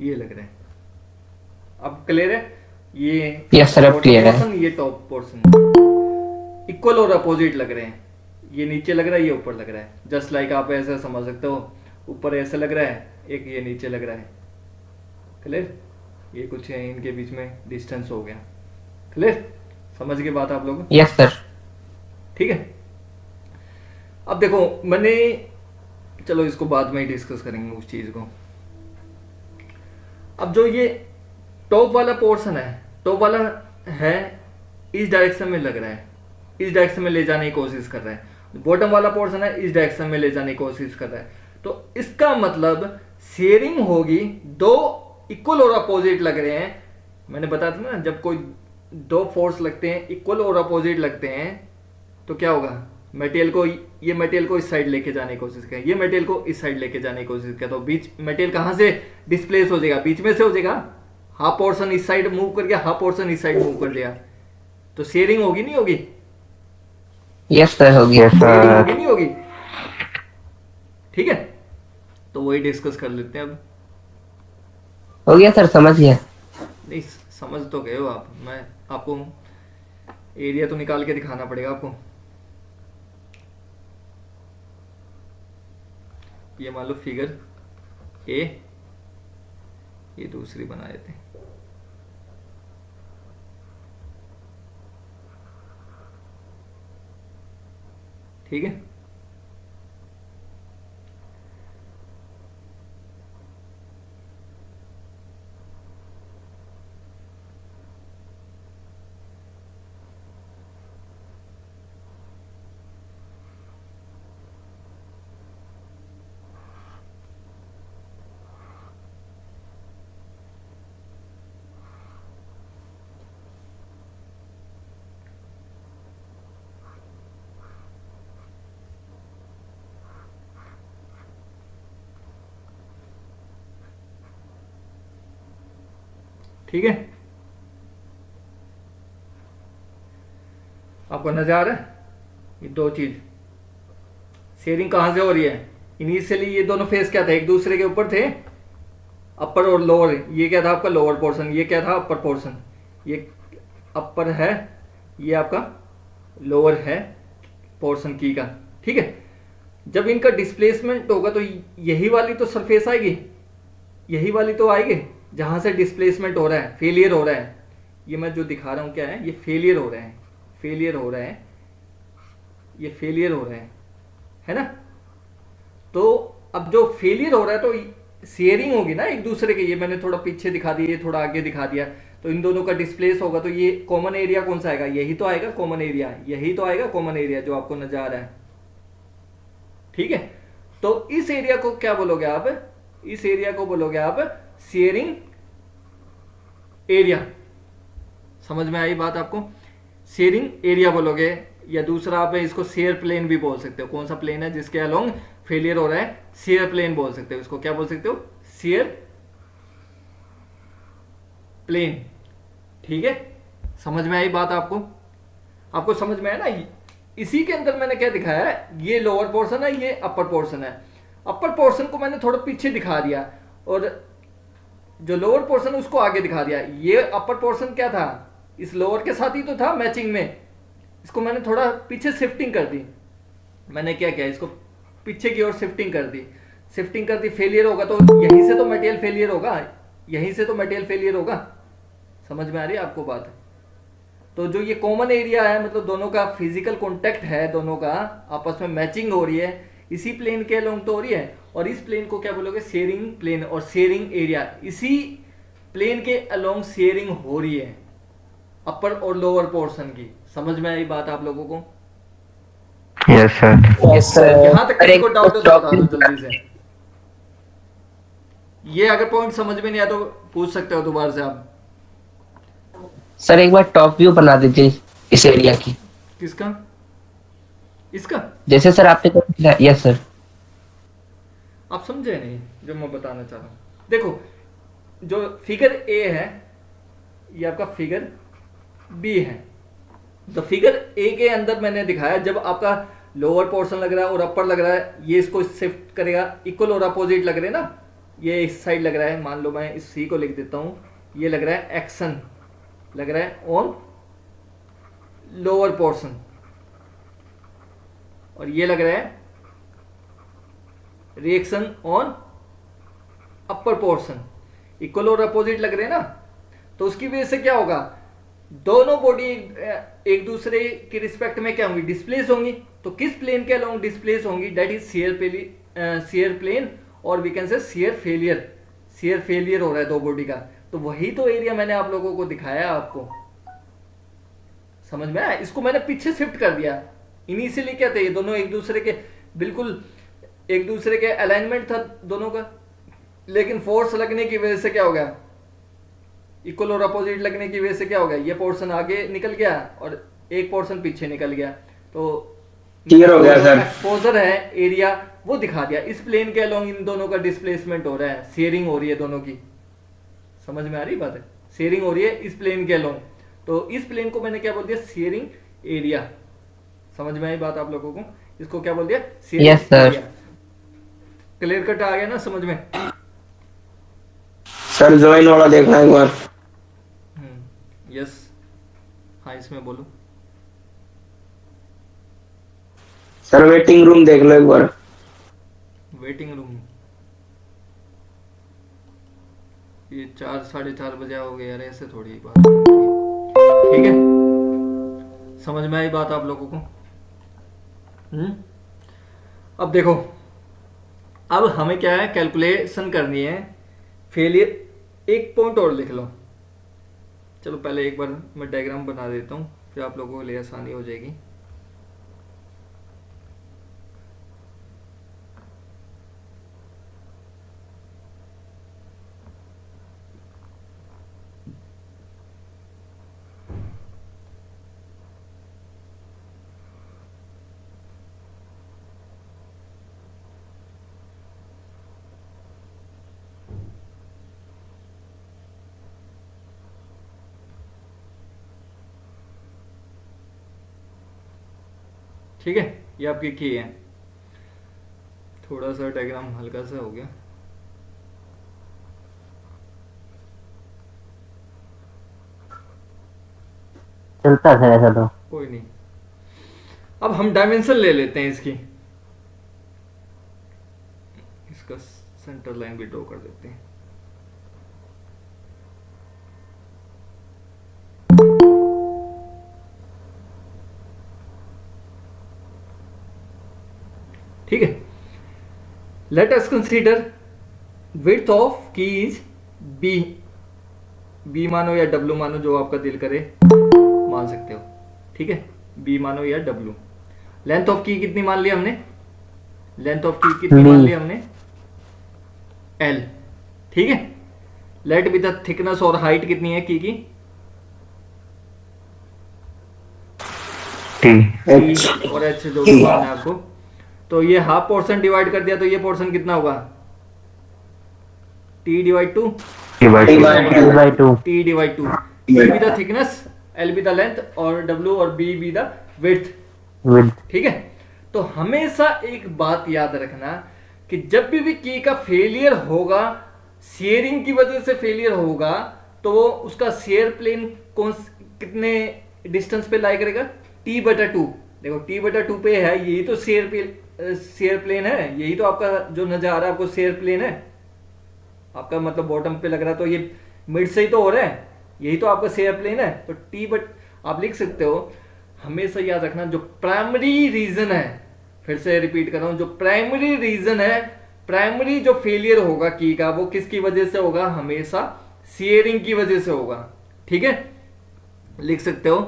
ये लग रहा है। अब क्लियर है? ये यस सर, अब क्लियर है। ये टॉप पोर्शन इक्वल और अपोजिट लग रहे हैं। ये नीचे लग रहा है, ये ऊपर लग रहा है, जस्ट लाइक आप ऐसे समझ सकते हो, ऊपर ऐसे लग रहा है, एक ये नीचे लग रहा है। क्लियर? ये कुछ है इनके बीच में डिस्टेंस हो गया। क्लियर? समझ गए बात आप लोग? Yes sir. ठीक है। अब देखो मैंने, चलो इसको बाद में ही डिस्कस करेंगे उस चीज को। अब जो ये टॉप वाला पोर्शन है, टॉप वाला है इस डायरेक्शन में लग रहा है, इस डायरेक्शन में ले जाने की कोशिश कर रहा है। बॉटम वाला पोर्शन है इस डायरेक्शन में ले जाने की कोशिश कर रहा है। तो इसका मतलब शेयरिंग होगी, दो इक्वल और अपोजिट लग रहे हैं। मैंने बताया था ना, जब कोई दो फोर्स लगते हैं, इक्वल और अपोजिट लगते हैं, तो क्या होगा, मटेरियल को, ये मटेरियल को इस साइड लेके जाने की कोशिश करें, ये मटेरियल को इस साइड लेके जाने की कोशिश करें, तो बीच मटेरियल कहां से डिस्प्लेस हो जाएगा, बीच में से हो जाएगा। हाफ पोर्शन इस साइड मूव कर गया, हाफ पोर्शन इस साइड मूव कर लिया, तो शेयरिंग होगी नहीं होगी? यस सर, होगी। शेयरिंग होगी नहीं होगी? ठीक है, तो वही डिस्कस कर लेते हैं अब। हो गया सर, समझ गया। नहीं समझ तो गए हो आप, मैं आपको एरिया तो निकाल के दिखाना पड़ेगा आपको। ये मान लो फिगर ए, ये दूसरी बना देते हैं। ठीक है, ठीक है, आपको नजर आ रहा है? ये दो चीज शेयरिंग कहां से हो रही है? इनिशियली ये दोनों फेस क्या थे, एक दूसरे के ऊपर थे, अपर और लोअर। ये क्या था आपका लोअर पोर्शन, ये क्या था अपर पोर्शन। ये अपर है, ये आपका लोअर है पोर्शन की का। ठीक है, जब इनका डिस्प्लेसमेंट होगा तो यही वाली तो सरफेस आएगी, यही वाली तो आएगी जहां से डिस्प्लेसमेंट हो रहा है, फेलियर हो रहा है। ये मैं जो दिखा रहा हूं क्या है, ये फेलियर हो रहा है, फेलियर हो रहा है, ये फेलियर हो रहा है ना? तो अब जो फेलियर हो रहा है तो शेयरिंग होगी ना एक दूसरे के। ये मैंने थोड़ा पीछे दिखा दिया, ये थोड़ा आगे दिखा दिया, तो इन दोनों का डिस्प्लेस होगा, तो ये कॉमन एरिया कौन सा आएगा? यही तो आएगा कॉमन एरिया, यही तो आएगा कॉमन एरिया जो आपको नजर आ रहा है। ठीक है, तो इस एरिया को क्या बोलोगे आप? इस एरिया को बोलोगे आप शेयरिंग एरिया। समझ में आई बात आपको? शेयरिंग एरिया बोलोगे, या दूसरा आप इसको शेयर प्लेन भी बोल सकते हो। कौन सा प्लेन है जिसके अलोंग फेलियर हो रहा है? शेयर प्लेन बोल सकते हो इसको। क्या बोल सकते हो? Shear plane. ठीक है, समझ में आई बात आपको? आपको समझ में आया ना? इसी के अंदर मैंने क्या दिखाया है, ये लोअर पोर्शन है, ये अपर पोर्शन है। अपर पोर्शन को मैंने थोड़ा पीछे दिखा दिया और जो लोअर पोर्शन है उसको आगे दिखा दिया। ये अपर पोर्शन क्या था, इस लोअर के साथ ही तो था मैचिंग में, इसको मैंने थोड़ा पीछे शिफ्टिंग कर दी। मैंने क्या किया, इसको पीछे की ओर शिफ्टिंग कर दी, शिफ्टिंग कर दी। फेलियर होगा तो यहीं से तो मटेरियल फेलियर होगा, यहीं से तो मटेरियल फेलियर होगा। समझ में आ रही है आपको बात? तो जो ये कॉमन एरिया है, मतलब दोनों का फिजिकल कॉन्टेक्ट है, दोनों का आपस में मैचिंग हो रही है, इसी प्लेन के अलोंग तो हो रही है। और इस प्लेन को क्या बोलोगे? शेयरिंग प्लेन और शेयरिंग एरिया। इसी प्लेन के अलोंग शेयरिंग हो रही है अपर और लोअर पोर्शन की। समझ में आई बात आप लोगों को? Yes sir. Yes sir. यहां तक किसी को डाउट हो तो बता दो जल्दी से। ये अगर पॉइंट समझ में नहीं आया तो पूछ सकते हो दोबारा से आप। सर एक बार टॉप व्यू बना दीजिए इस एरिया की। किसका? इसका? जैसे सर आपने कहा। Yes sir. आप समझे नहीं जो मैं बताना चाह रहा हूं? देखो, जो फिगर ए है ये आपका फिगर बी है। तो फिगर ए के अंदर मैंने दिखाया, जब आपका लोअर पोर्शन लग रहा है और अपर लग रहा है, ये इसको शिफ्ट करेगा, इक्वल और अपोजिट लग रहे हैं ना। ये इस साइड लग रहा है, मान लो मैं इस सी को लिख देता हूं, ये लग रहा है एक्शन लग रहा है ऑन लोअर पोर्शन, और ये लग रहा है reaction on upper portion, equal और अपोजिट लग रहे हैं ना, तो उसकी वजह से क्या होगा, दोनों बॉडी एक दूसरे के रिस्पेक्ट में क्या होंगी, डिस्प्लेस होंगी। तो किस प्लेन के अलोंग डिस्प्लेस होंगी, दैट इज शियर प्लेन, और we can say shear failure हो रहा है दो बॉडी का। तो वही तो एरिया मैंने आप लोगों को दिखाया, आपको समझ में आया। इसको मैंने पीछे शिफ्ट कर दिया। इनिशियली क्या थे, ये दोनों एक दूसरे के बिल्कुल एक दूसरे के अलाइनमेंट था दोनों का, लेकिन फोर्स लगने की वजह से क्या हो गया, इक्वल और अपोजिट लगने की वजह से क्या हो गया, ये पोर्शन आगे निकल गया और एक पोर्शन पीछे निकल गया। तो क्लियर हो गया सर। एक्सपोजर है एरिया वो दिखा दिया। इस प्लेन के अलोंग इन दोनों का डिस्प्लेसमेंट हो रहा है, शेयरिंग हो रही है दोनों की। समझ में आ रही बात है, शेयरिंग हो रही है इस प्लेन के अलोंग। तो इस प्लेन को मैंने क्या बोल दिया, शेयरिंग एरिया। समझ में आई बात आप लोगों को, इसको क्या बोल दिया, sharing Yes, sir. Area. Clear cut आ गया ना समझ में। सर ज्वाइन वाला देखना एक बार। यस, हाँ इसमें बोलो। सर वेटिंग रूम देख लो एक बार। वेटिंग रूम, ये 4 साढ़े 4 बजे आओगे यार, ऐसे थोड़ी बात है। ठीक है, समझ में आई बात आप लोगों को। अब देखो, अब हमें क्या है, कैलकुलेशन करनी है फेलियर। एक पॉइंट और लिख लो, चलो पहले एक बार मैं डायग्राम बना देता हूँ, फिर आप लोगों के लिए आसानी हो जाएगी। ठीक है, ये आपकी की है। थोड़ा सा डायग्राम हल्का सा हो गया। चलता है सर ऐसा तो। कोई नहीं, अब हम डायमेंशन ले लेते हैं इसकी। इसका सेंटर लाइन भी ड्रॉ कर देते हैं। ठीक है, let us consider width of की इज बी मानो या डब्ल्यू मानो, जो आपका दिल करे मान सकते हो। ठीक है, बी मानो या डब्ल्यू। लेंथ ऑफ की कितनी मान ली हमने, लेंथ ऑफ की कितनी मान ली हमने, एल। ठीक है, लेट बी द थिकनेस और हाइट कितनी है की T और एच जो भी मानना है आपको। तो ये हाफ पोर्शन डिवाइड कर दिया, तो ये पोर्शन कितना होगा, T divide two T divide two. E be the thickness, L be the length, और W और B बी द विड्थ। ठीक है, तो हमेशा एक बात याद रखना कि जब भी की का फेलियर होगा, शेयरिंग की वजह से फेलियर होगा, तो वो उसका शेयर प्लेन कितने डिस्टेंस पे लाई करेगा, T/2। देखो T/2 पे है, यही तो शेयर प्लेन है, यही तो आपका जो नजर आ रहा है आपको शेयर प्लेन है आपका, मतलब बॉटम पे लग रहा है, तो ये मिड से ही तो हो रहा है, यही तो आपका शेयर प्लेन है। तो आप लिख सकते हो। हमेशा याद रखना, जो प्राइमरी रीजन है, फिर से रिपीट कर रहा हूं, जो प्राइमरी रीजन है, प्राइमरी जो फेलियर होगा की का, वो किसकी वजह से होगा, हमेशा शेयरिंग की वजह से होगा। ठीक है, लिख सकते हो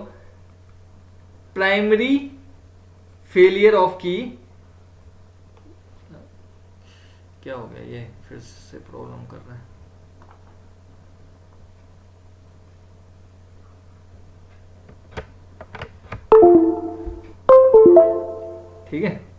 प्राइमरी फेलियर ऑफ की। क्या हो गया, ये फिर से प्रॉब्लम कर रहा है। ठीक है,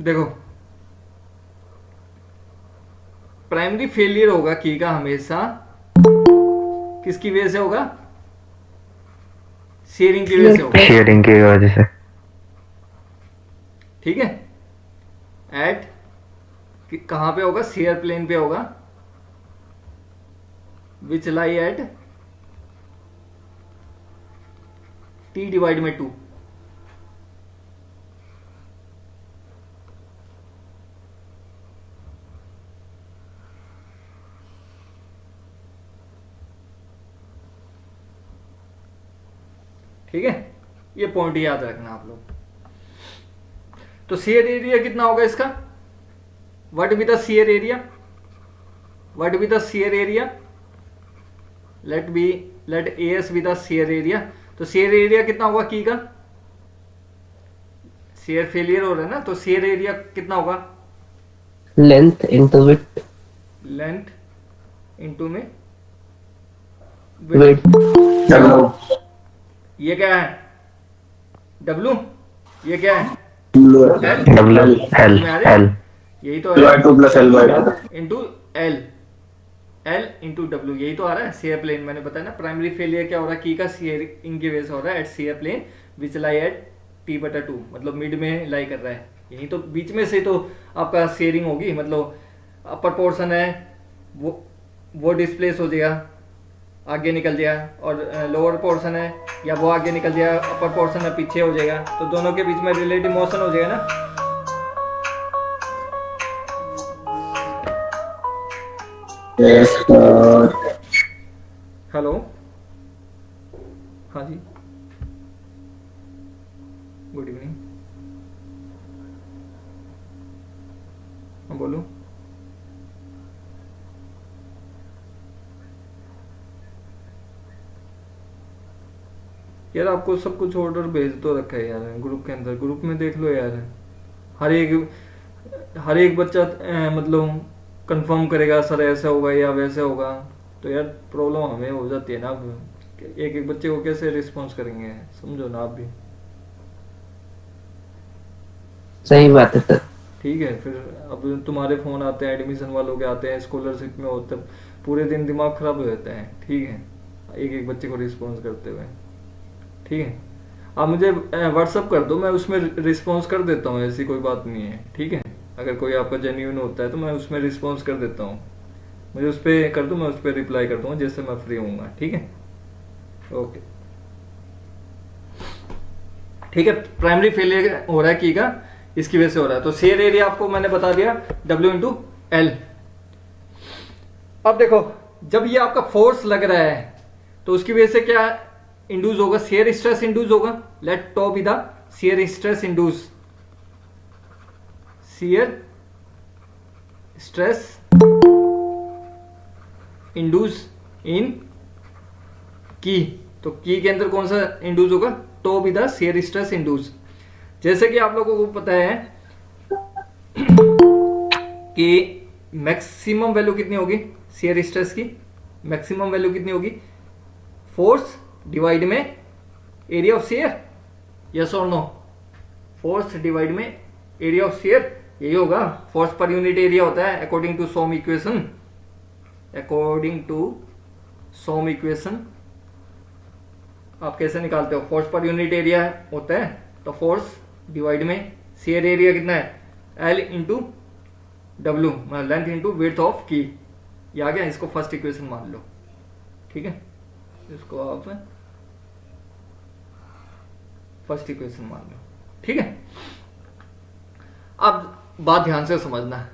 देखो प्राइमरी फेलियर होगा की का हमेशा किसकी वजह से होगा? शेयरिंग की वजह से होगा। शेयरिंग की वजह से। ठीक है, एट कहां पे होगा? शेयर प्लेन पे होगा, विच लाई एट t/2। ठीक है, ये पॉइंट याद रखना आप लोग। तो शेयर एरिया कितना होगा इसका? What be the shear area? What be the shear area? Let S be the shear area. तो शेयर एरिया कितना होगा की का? शेयर फेलियर हो रहा है ना, तो शेयर एरिया कितना होगा? Length into width. Length into में विड्थ। ये क्या है? W। ये क्या है? डब्ल्यू एल एल यही तो है, L/2 + L/2। Into L, L into W, यही तो आ रहा है। शेयर प्लेन मैंने बताया ना, प्राइमरी फेलियर क्या हो रहा है की का? शेयर इनके वजह से हो रहा है at shear plane which lie at t/2, मतलब मिड में लाई कर रहा है। यही तो बीच में से तो आपका शेयरिंग होगी, मतलब अपर पोर्शन है वो डिस्प्लेस हो जाएगा, आगे निकल जाएगा, और लोअर पोर्शन है या वो आगे निकल जाएगा, अपर पोर्शन है पीछे हो जाएगा, तो दोनों के बीच में रिलेटिव मोशन हो जाएगा ना। हेलो, हाँ जी, गुड इवनिंग, हाँ बोलो। यार आपको सब कुछ ऑर्डर भेज तो रखा है यार ग्रुप के अंदर, ग्रुप में देख लो यार। हर एक बच्चा मतलब कंफर्म करेगा सर ऐसा होगा या वैसा होगा, तो यार प्रॉब्लम हमें हो जाती है ना। अब एक एक बच्चे को कैसे रिस्पॉन्स करेंगे, समझो ना आप भी। सही बात है सर। ठीक है, फिर अब तुम्हारे फोन आते हैं, एडमिशन वालों के आते हैं, स्कॉलरशिप में होते, पूरे दिन दिमाग खराब हो जाता है। ठीक है, एक एक बच्चे को रिस्पॉन्स करते हुए। ठीक है, आप मुझे व्हाट्सअप कर दो, मैं उसमें रिस्पॉन्स कर देता हूँ, ऐसी कोई बात नहीं है। ठीक है, अगर कोई आपका जेन्युइन होता है तो मैं उसमें रिस्पॉन्स कर देता हूँ, मुझे उस पर कर दो, मैं उस पर रिप्लाई कर दूंगा जैसे मैं फ्री होऊंगा। ठीक है, ओके। ठीक है, प्राइमरी फेलियर हो रहा है की का, इसकी वजह से हो रहा है। तो शेयर एरिया आपको मैंने बता दिया W/L। अब देखो, जब ये आपका फोर्स लग रहा है तो उसकी वजह से क्या इंड्यूस होगा? शेयर स्ट्रेस इंड्यूस होगा। Let tau be the shear stress induce, shear stress induce in key. तो की के अंदर कौन सा इंड्यूस होगा? Tau be the shear stress induce. जैसे कि आप लोगों को पता है कि मैक्सिमम वैल्यू कितनी होगी शेयर स्ट्रेस की? मैक्सिमम वैल्यू कितनी होगी? फोर्स डिवाइड में एरिया ऑफ शेयर, यस और नो? फोर्स डिवाइड में एरिया ऑफ शेयर, यही होगा। फोर्स पर यूनिट एरिया होता है according to some equation, according to some equation. आप कैसे निकालते हो? फोर्स पर यूनिट एरिया होता है, तो फोर्स डिवाइड में शेयर एरिया कितना है? L into W, length into width of की। ये आ गया, इसको फर्स्ट इक्वेशन मान लो। ठीक है, इसको आप फर्स्ट इक्वेशन मान लो। ठीक है, अब बात ध्यान से समझना।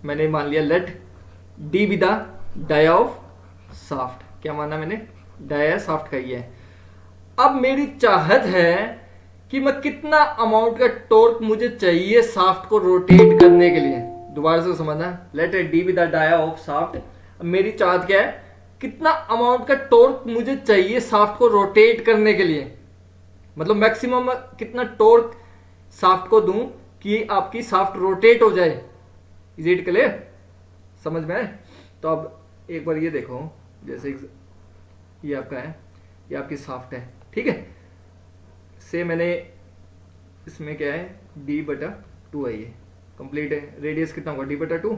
मैंने मान लिया let D be the dia of shaft. क्या माना मैंने? डाया शाफ्ट का ही है। अब मेरी चाहत है कि मैं कितना अमाउंट का टॉर्क मुझे चाहिए शाफ्ट को रोटेट करने के लिए। दोबारा से समझना, let D be the dia of shaft. अब मेरी चाहत क्या है? कितना अमाउंट का टॉर्क मुझे चाहिए शाफ्ट को रोटेट करने के लिए, मतलब मैक्सिमम कितना टॉर्क शाफ्ट को दूं कि आपकी शाफ्ट रोटेट हो जाए। Is it clear? समझ में आए? तो अब एक बार ये देखो, जैसे ये आपका है, ये आपकी शाफ्ट है। ठीक है, से मैंने इसमें क्या है D/2 है ये। कंप्लीट है। रेडियस कितना होगा d/2।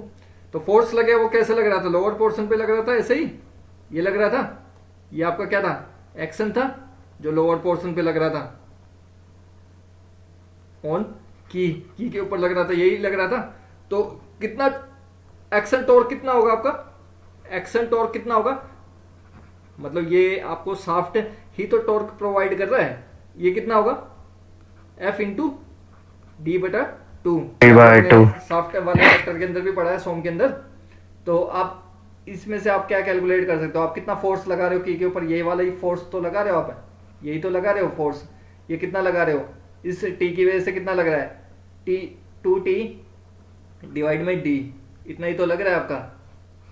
तो फोर्स लगे वो कैसे लग रहा था, लोअर पोर्शन पे लग रहा था, ऐसे ही ये लग रहा था, ये आपका क्या था, एक्शन था जो लोअर पोर्शन पे लग रहा था, ऑन की के ऊपर लग रहा था, यही लग रहा था। तो कितना एक्शन टॉर्क कितना होगा आपका, एक्शन टॉर्क कितना होगा, मतलब ये आपको शाफ्ट ही तो टॉर्क प्रोवाइड कर रहा है, ये कितना होगा F इंटू d/2। शाफ्ट वाले चैप्टर के अंदर भी पढ़ा है, सोम के अंदर। तो आप इसमें से आप क्या कैलकुलेट कर सकते हो, आप कितना फोर्स लगा रहे हो की के ऊपर, यही वाला ही फोर्स तो लगा रहे हो आप, यही तो लगा रहे हो फोर्स, ये कितना लगा रहे हो, इस टी की वजह से कितना लग रहा है, T डिवाइड में d, इतना ही तो लग रहा है आपका।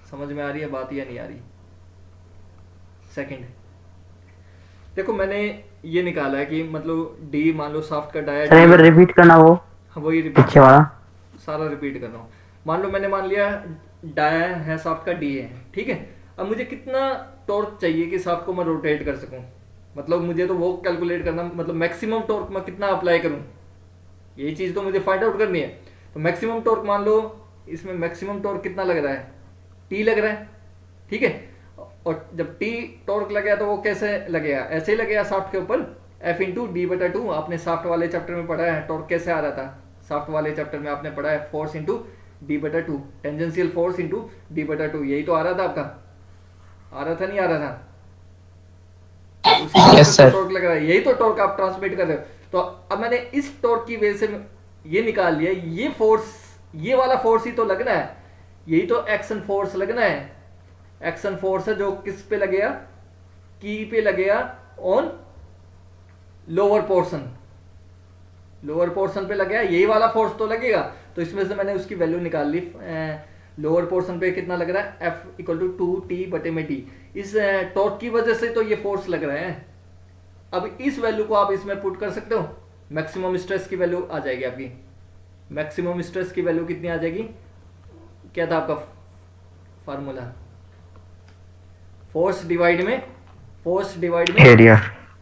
समझ में आ रही है बात या नहीं आ रही। सेकंड देखो मैंने ये निकाला है कि मतलब d मान लो शाफ्ट का डाया, सर एक बार रिपीट करना वो वही रिपीट पीछे वाला। सारा रिपीट कर रहा हूँ। मान लो मैंने मान लिया डाया है शाफ्ट का d है, ठीक है। अब मुझे कितना टॉर्क चाहिए कि शाफ्ट को मैं रोटेट कर सकूं, मतलब मुझे तो वो कैलकुलेट करना, मतलब मैक्सिमम टॉर्क मैं कितना अप्लाई करूं, यही चीज तो मुझे फाइंड आउट करनी है। तो मैक्सिमम टॉर्क मान लो इसमें मैक्सिमम टॉर्क कितना लग रहा है, t लग रहा है, ठीक है। और जब t टॉर्क लगेगा तो वो कैसे लगेगा, ऐसे ही लगेगा शाफ्ट के ऊपर, F इंटू d/2। आपने शाफ्ट वाले चैप्टर में पढ़ा है टॉर्क कैसे आ रहा था, शाफ्ट वाले चैप्टर में आपने पढ़ा है force into d/2, tangential force into d/2, यही तो आ रहा था आपका, आ रहा था नहीं आ रहा था, उसी Yes, sir. टॉर्क लग रहा है, यही तो टॉर्क आप ट्रांसमिट कर रहे हो। तो अब मैंने इस टॉर्क की वजह से ये निकाल लिया, ये फोर्स, ये वाला फोर्स ही तो लगना है, यही तो एक्शन फोर्स लगना है। एक्शन फोर्स है जो किस पे लगेगा, की पे लगेगा on lower portion, lower portion पे लगेगा, यही वाला फोर्स तो लगेगा। तो इसमें से मैंने उसकी वैल्यू निकाल ली, लोअर पोर्शन पे कितना लग रहा है, F = 2T/d। इस टॉर्क की वजह से तो ये फोर्स लग रहा है। अब इस वैल्यू को आप इसमें पुट कर सकते हो, मैक्सिमम स्ट्रेस की वैल्यू आ जाएगी आपकी। मैक्सिमम स्ट्रेस की वैल्यू कितनी आ जाएगी, क्या था आपका फार्मूला, फोर्स डिवाइड में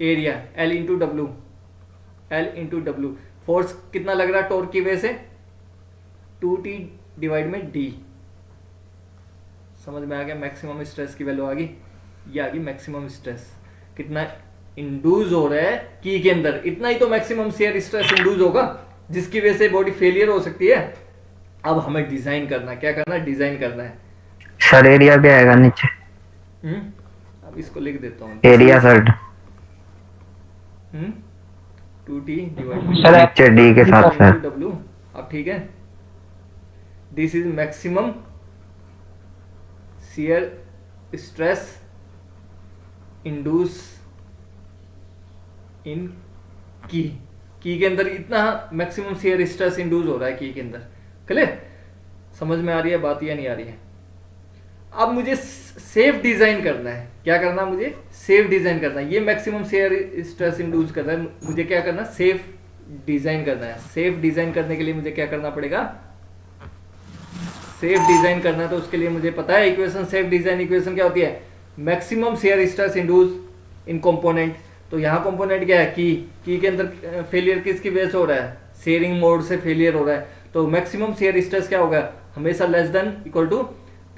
area L into W. Force कितना लग रहा है टॉर्क की वजह से, 2T डिवाइड में d। समझ में आ गया, मैक्सिमम स्ट्रेस की वैल्यू आ गई, ये आ गई मैक्सिमम स्ट्रेस, कितना इंड्यूस हो रहा है की के अंदर, इतना ही तो मैक्सिमम शियर स्ट्रेस इंड्यूस होगा, जिसकी वजह से बॉडी फेलियर हो सकती है। अब हमें डिजाइन करना, क्या करना है, डिजाइन करना है। सर एरिया भी आएगा नीचे, अब इसको लिख देता हूँ, area sir 2T divide sir नीचे डी के साथ सर। W। अब ठीक है, this is maximum shear stress induce in की के अंदर, इतना मैक्सिमम शियर स्ट्रेस इंड्यूस हो रहा है की के अंदर। क्लियर, समझ में आ रही है बात या नहीं आ रही है। अब मुझे सेफ डिजाइन करना है, क्या करना है, मुझे सेफ डिजाइन करना है। ये मैक्सिमम शियर स्ट्रेस इंड्यूस कर रहा है, मुझे क्या करना है, सेफ डिजाइन करना है। सेफ डिजाइन करने के लिए मुझे क्या करना पड़ेगा, सेफ डिजाइन करना है, तो उसके लिए मुझे पता है इक्वेशन, सेफ डिजाइन इक्वेशन क्या होती है, मैक्सिमम शियर स्ट्रेस इंड्यूस इन कंपोनेंट। तो यहाँ कंपोनेंट क्या है, की के अंदर फेलियर किसकी वजह से हो रहा है, शेयरिंग मोड से फेलियर हो रहा है। तो मैक्सिमम शियर स्ट्रेस क्या होगा, हमेशा less than equal to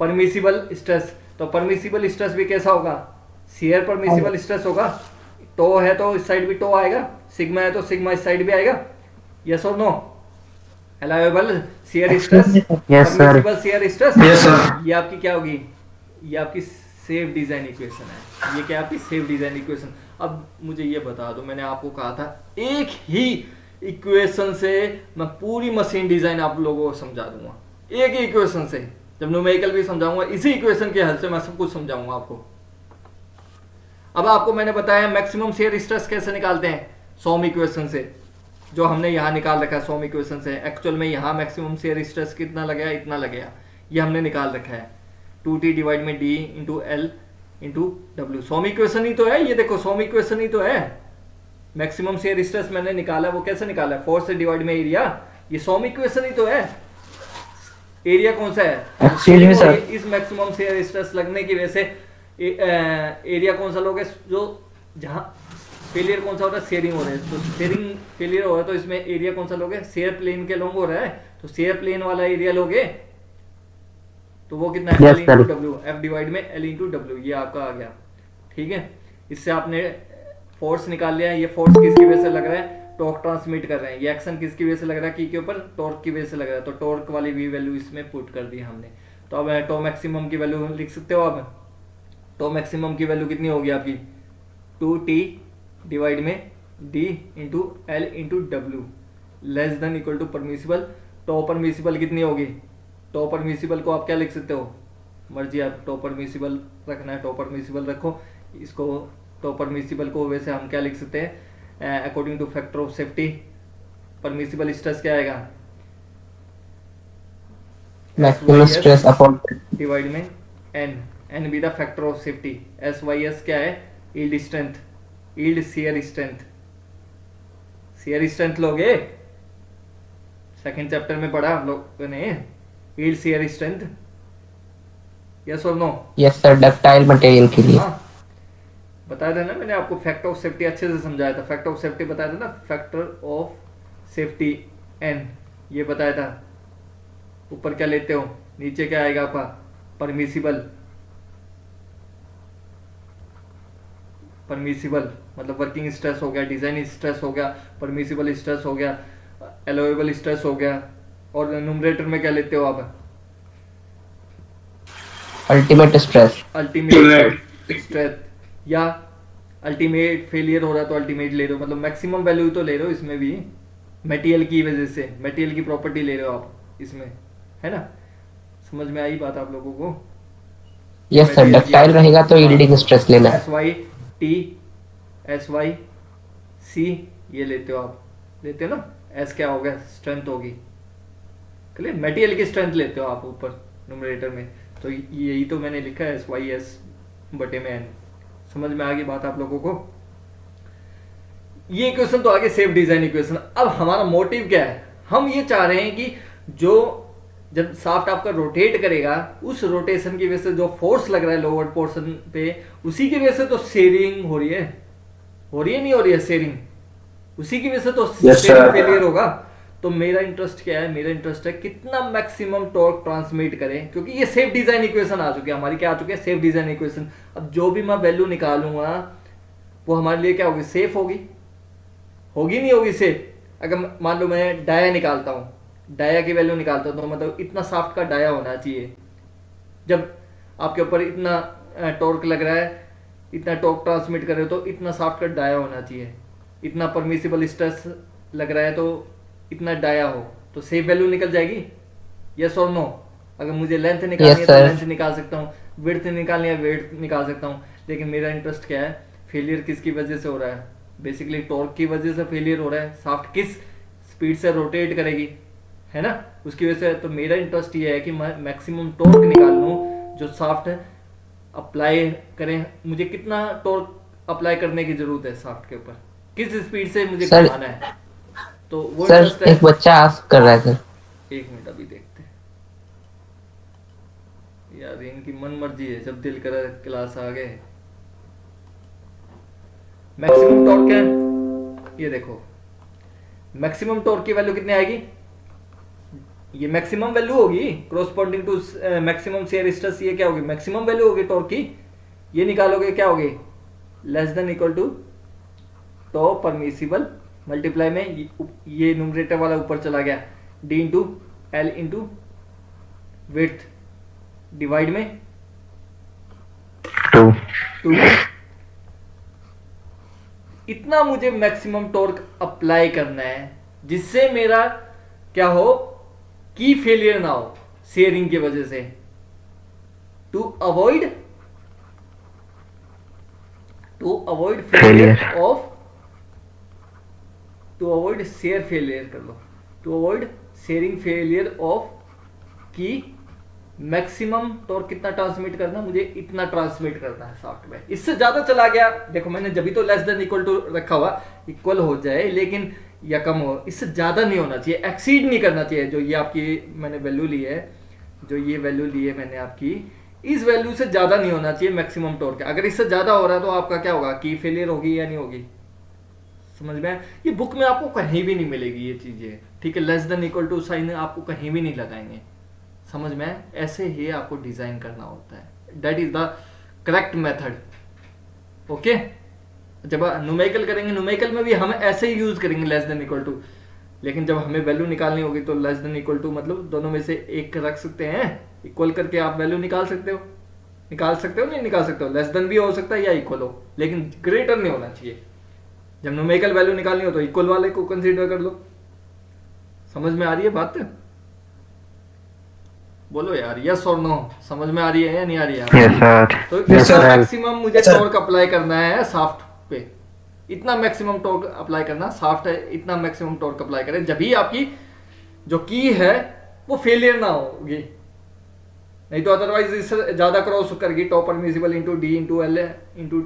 permissible stress. तो परमिसिबल स्ट्रेस भी कैसा होगा, शियर परमिसिबल स्ट्रेस होगा। टो है तो इस साइड भी टो आएगा, सिग्मा है तो सिग्मा इस साइड भी आएगा, यस और no. Allowable shear stress, Yes, sir. Permissible shear stress, Yes, sir. ये आपकी क्या होगी, ये आपकी सेफ डिजाइन इक्वेशन है। ये क्या आपकी सेफ डिजाइन इक्वेशन। अब मुझे ये बता दो, मैंने आपको कहा था एक ही इक्वेशन से मैं पूरी मशीन डिजाइन आप लोगों को समझा दूंगा, एक ही इक्वेशन से। जब न्यूमेरिकल भी समझाऊंगा इसी इक्वेशन के हेल्प से मैं सब कुछ समझाऊंगा आपको। अब आपको मैंने बताया मैक्सिमम शियर स्ट्रेस कैसे निकालते हैं, सोम इक्वेशन से, जो हमने यहाँ निकाल रखा है सोम इक्वेशन से। एक्चुअल में यहाँ मैक्सिमम शियर स्ट्रेस कितना लगेगा, इतना लगेगा, ये हमने निकाल रखा है 2T डिवाइड में D into L into W। सोम इक्वेशन ही तो है, ये देखो सोम इक्वेशन ही तो है। मैक्सिमम शियर स्ट्रेस मैंने निकाला, वो कैसे निकाला है, फोर्स से डिवाइड में एरिया, ये सोम इक्वेशन ही तो है। एरिया कौन सा है, Excuse me, sir. इस मैक्सिमम शियर स्ट्रेस लगने की वजह से एरिया कौन सा लोगे, जो जहां फेलियर कौन सा हो रहा है, शेयरिंग हो रहा है, तो शेयरिंग फेलियर हो रहा है तो इसमें एरिया कौन सा लोगे, शेयर प्लेन के लॉन्ग हो रहा है, तो शेयर प्लेन वाला एरिया लोगे तो वो कितना है, Yes, L into sir. W, F divide में एल इंटू डब्ल्यू, ये आपका आ गया। ठीक है, इससे आपने फोर्स निकाल लिया। ये फोर्स किसकी वजह से लग रहा है, टॉर्क ट्रांसमिट कर रहे हैं। ये एक्शन किसकी वजह से लग रहा है, की के ऊपर, टॉर्क की वजह से लग रहा है, तो टॉर्क वाली भी वैल्यू इसमें पुट कर दी हमने। तो अब टो मैक्सिमम की वैल्यू लिख सकते हो आप। टो मैक्सिमम की वैल्यू कितनी होगी आपकी, 2t डिवाइड में d into L into W less than equal to permissible. Tau permissible कितनी होगी, टो परमिसिबल को आप क्या लिख सकते हो, मर्जी आप टो परमिसिबल रखना है टो परमिसिबल रखो, इसको टो परमिसिबल को वैसे हम क्या लिख सकते हैं, according to factor of safety permissible stress क्या आएगा, मैक्सिमम स्ट्रेस अपॉन डिवाइड में n be the factor of safety. SYS क्या है, yield strength, yield shear strength. Shear strength लोगे, सेकंड चैप्टर में पढ़ा हम लोगों ने, यील्ड शियर स्ट्रेंथ, यस और no. Yes sir, ductile material के लिए। हाँ बताया था ना मैंने आपको, फैक्टर ऑफ सेफ्टी अच्छे से समझाया था। फैक्टर ऑफ सेफ्टी बताया था ना, फैक्टर ऑफ सेफ्टी n, ये बताया था। ऊपर क्या लेते हो, नीचे क्या आएगा आपका, परमिसिबल, परमिसिबल मतलब वर्किंग स्ट्रेस हो गया, डिजाइन स्ट्रेस हो गया, परमिसिबल स्ट्रेस हो गया, अलोवेबल स्ट्रेस हो गया, और न्यूमरेटर में क्या लेते हो आप, अल्टीमेट स्ट्रेस, अल्टीमेट स्ट्रेस, या अल्टीमेट फेलियर हो रहा है तो अल्टीमेट ले रहे हो, मतलब मैक्सिमम वैल्यू तो ले रहे हो इसमें भी, मटेरियल की वजह से, मटेरियल की प्रॉपर्टी ले रहे हो आप इसमें, है ना। समझ में आई बात आप लोगों को। यस सर, डक्टाइल रहेगा तो यील्डिंग स्ट्रेस लेना है। SYT SYC ये लेते हो आप, लेते हो ना, S क्या होगा, स्ट्रेंथ होगी, क्लियर, मटेरियल की स्ट्रेंथ लेते हो आप ऊपर न्यूमरेटर में, तो यही तो मैंने लिखा है SYS बटे में n। समझ में आ गई बात आप लोगों को। ये इक्वेशन तो आगे सेफ डिजाइन इक्वेशन। अब हमारा मोटिव क्या है, हम ये चाह रहे हैं कि जो जब साफ्ट आपका रोटेट करेगा, उस रोटेशन की वजह से जो फोर्स लग रहा है लोअर पोर्शन पे, उसी की वजह से तो शेयरिंग हो रही है, नहीं हो रही है शेयरिंग, उसी की वजह से तो शेयरिंग फेलियर होगा। तो मेरा इंटरेस्ट क्या है, मेरा इंटरेस्ट है कितना मैक्सिमम टॉर्क ट्रांसमिट करें, क्योंकि ये सेफ डिजाइन इक्वेशन आ चुकी है हमारी, क्या आ चुकी है, सेफ डिजाइन इक्वेशन। अब जो भी मैं वैल्यू निकालूंगा वो हमारे लिए क्या होगी, सेफ होगी, नहीं होगी सेफ। अगर मान लो मैं डाया निकालता हूं, डाया की वैल्यू निकालता हूं, तो मतलब इतना साफ्ट का डाया होना चाहिए। जब आपके ऊपर इतना टॉर्क लग रहा है, इतना टॉर्क ट्रांसमिट कर रहे हो, तो इतना साफ्ट का डाया होना चाहिए। इतना परमिसिबल स्ट्रेस लग रहा है तो इतना डाया हो, तो सेफ वैल्यू निकल जाएगी, यस और नो। अगर मुझे लेंथ निकालनी है तो लेंथ निकाल सकता हूँ, विड्थ निकालनी है विड्थ निकाल सकता हूँ। लेकिन मेरा इंटरेस्ट क्या है, फेलियर किसकी वजह से हो रहा है, बेसिकली टॉर्क की वजह से फेलियर हो रहा है। साफ्ट किस स्पीड से रोटेट करेगी, है ना, उसकी वजह से। तो मेरा इंटरेस्ट ये है कि मैं मैक्सिमम टॉर्क निकाल लूँ जो साफ्ट अप्लाई करें। मुझे कितना टॉर्क अप्लाई करने की जरूरत है साफ्ट के ऊपर, किस स्पीड से मुझे घुमाना है, तो वो सर एक बच्चा आस्क कर रहा है सर। एक मिनट अभी देखते हैं यार, इनकी मन मर्जी है, जब दिल करे क्लास आ गए। मैक्सिमम टॉर्क क्या है, ये देखो मैक्सिमम टॉर्क की वैल्यू कितनी आएगी, ये मैक्सिमम वैल्यू होगी corresponding to maximum shear stress. ये क्या होगी, मैक्सिमम वैल्यू होगी टॉर्क की। ये निकालोगे क्या होगी, less than equal to tau permissible multiply में ये न्यूमरेटर वाला ऊपर चला गया, D into L into width divide में 2। इतना मुझे मैक्सिमम टॉर्क अप्लाई करना है जिससे मेरा क्या हो, की फेलियर ना हो शेयरिंग की वजह से, to avoid failure of, to avoid shear failure कर लो, to avoid shearing failure of key maximum torque कितना ट्रांसमिट करना, मुझे इतना ट्रांसमिट करना है साफ्ट में। इससे ज्यादा चला गया, देखो मैंने जब भी तो लेस देन इक्वल टू रखा हुआ, इक्वल हो जाए लेकिन या कम हो, इससे ज्यादा नहीं होना चाहिए, एक्सीड नहीं करना चाहिए। जो ये आपकी मैंने वैल्यू ली है, जो ये वैल्यू ली है मैंने आपकी, इस वैल्यू से ज्यादा नहीं होना चाहिए मैक्सिमम टॉर्क। अगर इससे ज्यादा हो रहा है तो आपका क्या होगा, की फेलियर होगी या नहीं होगी, समझ में आया? ये बुक में आपको कहीं भी नहीं मिलेगी ये चीजें, ठीक है। Less than equal to sign आपको कहीं भी नहीं लगाएंगे, समझ में आया? ऐसे ही आपको डिजाइन करना होता है, that is the correct method, okay. जब न्यूमेरिकल करेंगे, न्यूमेरिकल में भी हम ऐसे ही यूज करेंगे लेस देन इक्वल टू, लेकिन जब हमें वैल्यू निकालनी होगी तो लेस देन इक्वल टू मतलब दोनों में से एक रख सकते हैं, इक्वल करके आप वैल्यू निकाल सकते हो, नहीं निकाल सकते हो, लेस देन भी हो सकता है या इक्वल हो, लेकिन ग्रेटर नहीं होना चाहिए। जब न्यूमेरिकल वैल्यू निकालनी हो तो इक्वल वाले को कंसीडर कर लो। समझ में आ रही है बात? बोलो यार, यस और नो, समझ में आ रही है या नहीं आ रही है? Yes sir. तो इतना मैक्सिमम मुझे टॉर्क अप्लाई करना है साफ्ट पे, इतना मैक्सिमम टॉर्क अप्लाई करना, साफ्ट है इतना मैक्सिमम टॉर्क अप्लाई करें, जब भी आपकी जो की है वो फेलियर ना होगी, नहीं तो अदरवाइज इससे ज्यादा क्रॉस करगी, top permissible into D into L into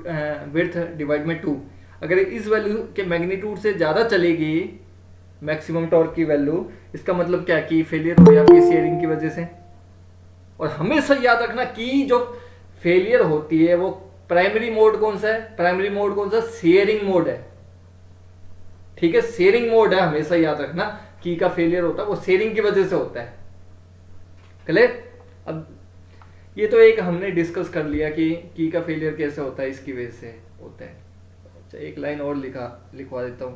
width divide में 2। अगर इस वैल्यू के मैग्नीट्यूड से ज्यादा चलेगी मैक्सिमम टॉर्क की वैल्यू, इसका मतलब क्या कि फेलियर हो गया आपकी शेयरिंग की वजह से। और हमेशा याद रखना कि जो फेलियर होती है वो प्राइमरी मोड कौन सा है, प्राइमरी मोड कौन सा, शेयरिंग मोड है, ठीक है, शेयरिंग मोड है, हमेशा याद रखना। की का फेलियर होता है वो शेयरिंग की वजह से होता है, क्लियर? अब ये तो एक हमने डिस्कस कर लिया कि की का फेलियर कैसे होता है, इसकी वजह से होता है। अच्छा, एक लाइन और लिखवा देता हूं,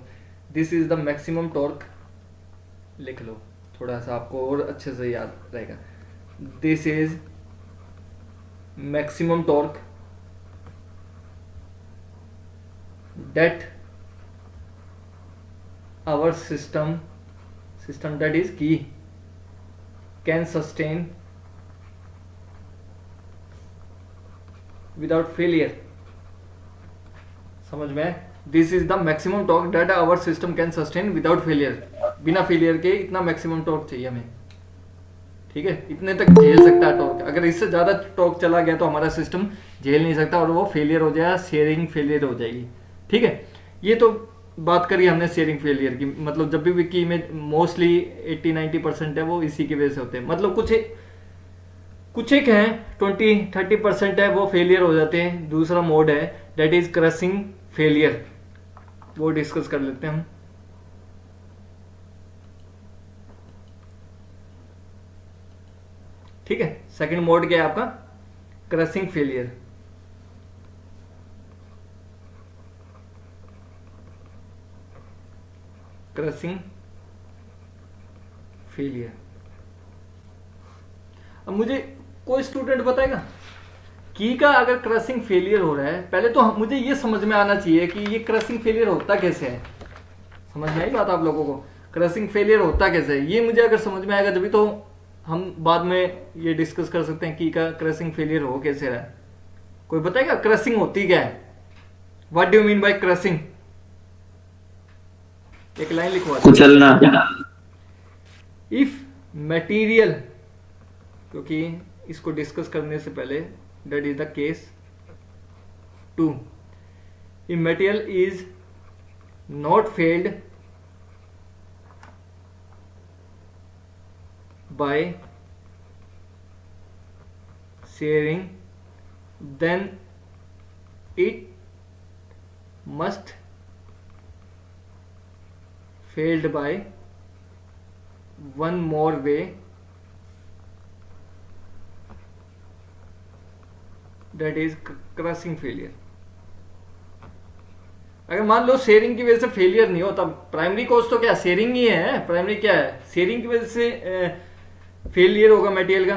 this is the maximum torque, लिख लो थोड़ा सा आपको और अच्छे से याद रहेगा। This is maximum torque that our system that is key can sustain without failure। समझ में? This is the maximum torque that our system can sustain without failure, बिना फेलियर के इतना मैक्सिमम टॉर्क चाहिए हमें, ठीक है, इतने तक झेल सकता है टॉर्क। अगर इससे ज्यादा टॉर्क चला गया तो हमारा सिस्टम झेल नहीं सकता और वो फेलियर हो जाएगा, शेयरिंग फेलियर हो जाएगी, ठीक है। ये तो बात करी हमने शेयरिंग फेलियर की, मतलब जब भी की में मोस्टली 80-90% है वो इसी की वजह से होते हैं, मतलब कुछ एक हैं 20-30% है वो फेलियर हो जाते हैं। दूसरा मोड है दैट इज क्रशिंग फेलियर, वो डिस्कस कर लेते हैं हम। ठीक है, सेकंड मोड क्या है आपका, क्रशिंग फेलियर। Crushing failure. अब मुझे कोई स्टूडेंट बताएगा की का अगर क्रशिंग फेलियर हो रहा है, पहले तो मुझे ये समझ में आना चाहिए कि ये क्रशिंग फेलियर होता कैसे है। समझ में आई बात आप लोगों को? क्रशिंग फेलियर होता कैसे है, ये मुझे अगर समझ में आएगा तभी तो हम बाद में ये डिस्कस कर सकते हैं कि का क्रशिंग फेलियर हो कैसे रहा है। कोई बताएगा क्रशिंग होती क्या है? What do you mean by crushing? एक लाइन लिखवा दो। कुचलना। इफ मटेरियल, क्योंकि इसको डिस्कस करने से पहले that is the case 2, if material is not failed by sharing, then it must failed by one more way, that is crushing failure। अगर मान लो शेयरिंग की वजह से फेलियर नहीं हो, तब प्राइमरी कॉज तो क्या शेयरिंग ही है, प्राइमरी क्या है, शेयरिंग की वजह से फेलियर होगा मटेरियल का।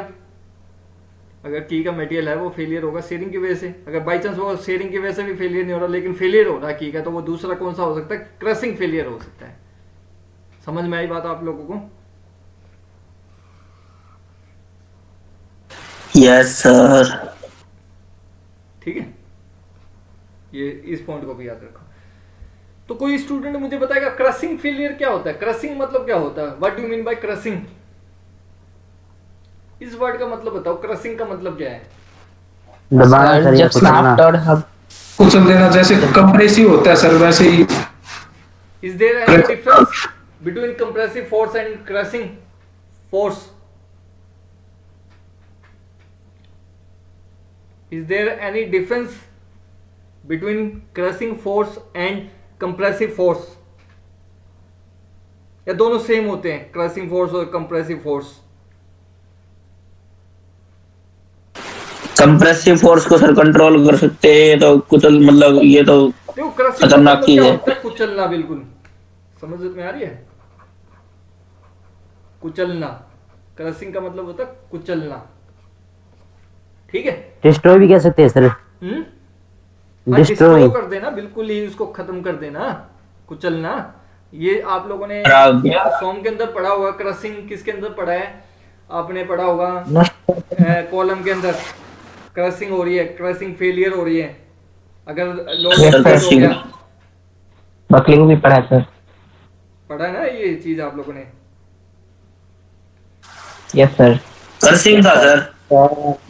अगर की का मटेरियल है वो फेलियर होगा शेयरिंग की वजह से। अगर बाई चांस वो शेयरिंग की वजह से भी फेलियर नहीं हो रहा लेकिन फेलियर हो रहा की का, तो वो दूसरा कौन सा हो सकता है, क्रशिंग फेलियर हो सकता है। समझ में आई बात आप लोगों को? Yes sir. ठीक है, ये इस पॉइंट को भी याद रखो। तो कोई स्टूडेंट मुझे बताएगा क्रशिंग फेलियर क्या होता है, क्रशिंग मतलब क्या होता है, what do you mean by crushing? इस वर्ड का मतलब बताओ, क्रशिंग का मतलब क्या है? दबाना सर सर, जब ये कुचलना। शाफ्ट और हब कुचल देना, जैसे कंप्रेसिव होता है सर वैसे ही। Is there any difference between compressive force and crushing force? Is there any difference between crushing force and compressive force, या दोनों सेम होते हैं, क्रशिंग फोर्स और कंप्रेसिव फोर्स? कंप्रेसिव फोर्स को सर कंट्रोल कर सकते हैं तो कुछ मतलब ये तो देखो क्रशिंग का खतरनाक मतलब चीज क्या है। होता है? कुचलना, बिल्कुल समझ में आ रही है? कुचलना, क्रशिंग का मतलब होता है कुचलना, ठीक है? डिस्ट्रॉय भी कह सकते हैं सर। हाँ, डिस्ट्रॉय। डिस्ट्रॉय कर देना, बिल्कुल ही उसको खत्म कर देना, कुचलना। ये आप लोगों ने खराब। सॉन्ग के अंदर पढ़ा होगा। क्रशिंग किसके अंदर पढ़ा है? आपने पढ़ा होगा कॉलम के अंदर क्रशिंग हो रही है, क्रशिंग फेलियर हो रही है अगर लोड Yes, एक्सीड हो sir. गया। बकलिंग भी पढ़ा है सर। पढ़ा है ना ये चीज आप लोगों ने? Yes sir. क्रशिंग था सर।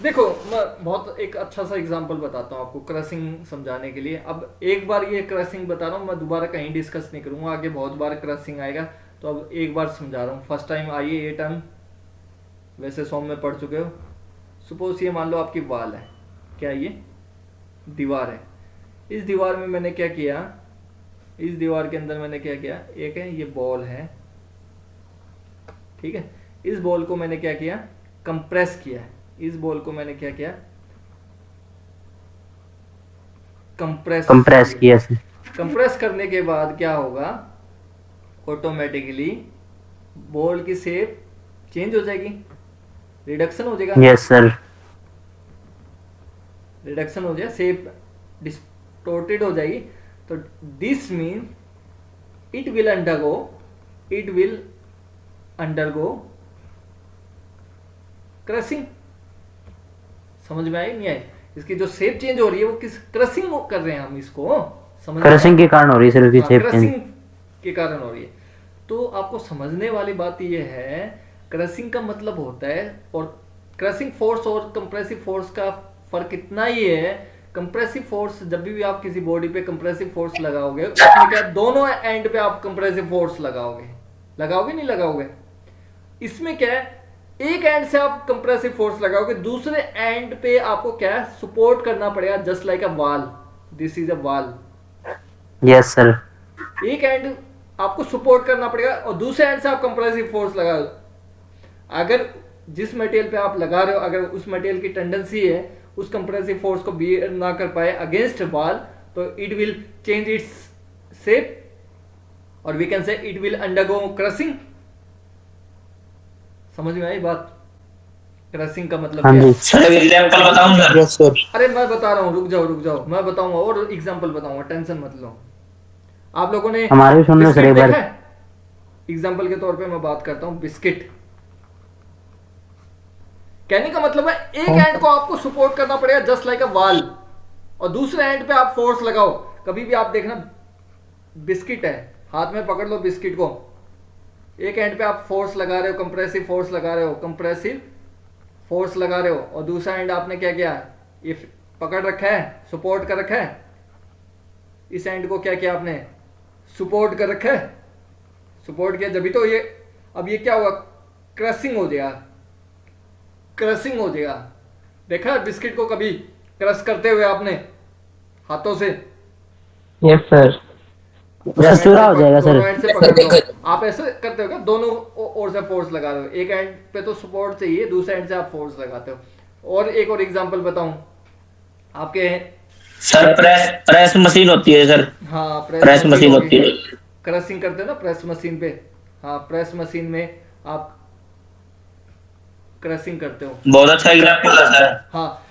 देखो मैं बहुत एक अच्छा सा एग्जांपल बताता हूँ आपको क्रशिंग समझाने के लिए। अब एक बार ये क्रशिंग बता रहा हूँ, मैं दोबारा कहीं डिस्कस नहीं करूंगा, आगे बहुत बार क्रशिंग आएगा, तो अब एक बार समझा रहा हूँ। फर्स्ट टाइम आइए, ये टर्म वैसे सॉन्ग में पढ़ चुके हो। सपोज ये मान लो आपकी वाल है, क्या ये दीवार है। इस दीवार में मैंने क्या किया, इस दीवार के अंदर मैंने क्या किया, एक है ये बॉल है, ठीक है। इस बॉल को मैंने क्या किया, कंप्रेस किया। इस बॉल को मैंने क्या किया, कंप्रेस किया सर। कंप्रेस करने के बाद क्या होगा, ऑटोमेटिकली बॉल की शेप चेंज हो जाएगी, रिडक्शन हो जाएगा। Yes sir. रिडक्शन हो जाए, शेप डिस्टोर्टेड हो जाएगी। तो this mean it will undergo crushing. समझ में आई नहीं आई? इसकी जो शेप चेंज हो रही है वो किस क्रशिंग कर रहे हैं हम इसको, समझ में क्रशिंग के कारण हो रही है सर उसकी शेप क्रशिंग चेंज। के कारण हो रही है। तो आपको समझने वाली बात यह है, क्रशिंग का मतलब होता है, और क्रशिंग फोर्स और कंप्रेसिव फोर्स का फर्क इतना ही है। कंप्रेसिव फोर्स जब भी आप किसी बॉडी पे कंप्रेसिव फोर्स लगाओगे, उसमें क्या दोनों एंड पे आप कंप्रेसिव फोर्स लगाओगे नहीं लगाओगे? इसमें क्या है, एक एंड से आप कंप्रेसिव फोर्स लगाओगे, दूसरे एंड पे आपको क्या है, सपोर्ट करना पड़ेगा, just like a wall. This is a wall. Yes sir. एक एंड आपको सपोर्ट करना पड़ेगा और दूसरे एंड से आप कंप्रेसिव फोर्स लगाओ। अगर जिस मटेरियल पे आप लगा रहे हो, अगर उस मटेरियल की टेंडेंसी है उस कंप्रेसिव फोर्स को बियर ना कर पाए अगेंस्ट वॉल, तो it will change its shape और we can say it will undergo crushing. समझ में आई बात? क्रशिंग का मतलब हाँ क्या जी। है? सर एग्जांपल बताऊं सर? Yes sir. अरे मैं बता रहा हूँ, रुक जाओ, मैं बताऊंगा और एग्जांपल बताऊंगा, टेंशन मत लो। आप लोगों ने हमारे भी सुन लो सर बिस्किट एक बार। देखा है? एग्जांपल के तौर पे मैं बात करता हूं, बिस्किट। कहने का मतलब है एक एंड को आपको सपोर्ट करना पड़ेगा जस्ट लाइक अ वॉल, और दूसरे एंड पे आप फोर्स लगाओ। कभी भी आप देखना, बिस्किट है, हाथ में पकड़ लो बिस्किट को, एक एंड पे आप फोर्स लगा रहे हो, कंप्रेसिव फोर्स लगा रहे हो, और दूसरा एंड आपने क्या किया, ये पकड़ रखा है, सपोर्ट कर रखा है। इस एंड को क्या किया आपने, सपोर्ट कर रखा है, सपोर्ट किया, जब भी तो ये, अब ये क्या होगा, क्रशिंग हो जाएगा। देखा है बिस्किट को कभी क्रश करते हुए आपने हाथों से? Yes sir. उसका चूरा हो जाएगा दोनों सर। एंड से पकड़ लो। आप ऐसे करते हो क्या, दोनों ओर से फोर्स लगा रहे हो, एक एंड पे तो सपोर्ट चाहिए, दूसरे एंड से आप फोर्स लगाते हो। और एक और एग्जांपल बताऊं आपके, सर प्रेस मशीन होती है सर। हाँ प्रेस मशीन होती है। क्रशिंग करते हो ना प्रेस मशीन पे, हाँ प्रेस मशीन में आप क्रशिंग करते हो। बहुत अच्छा एग्जांपल है सर। हाँ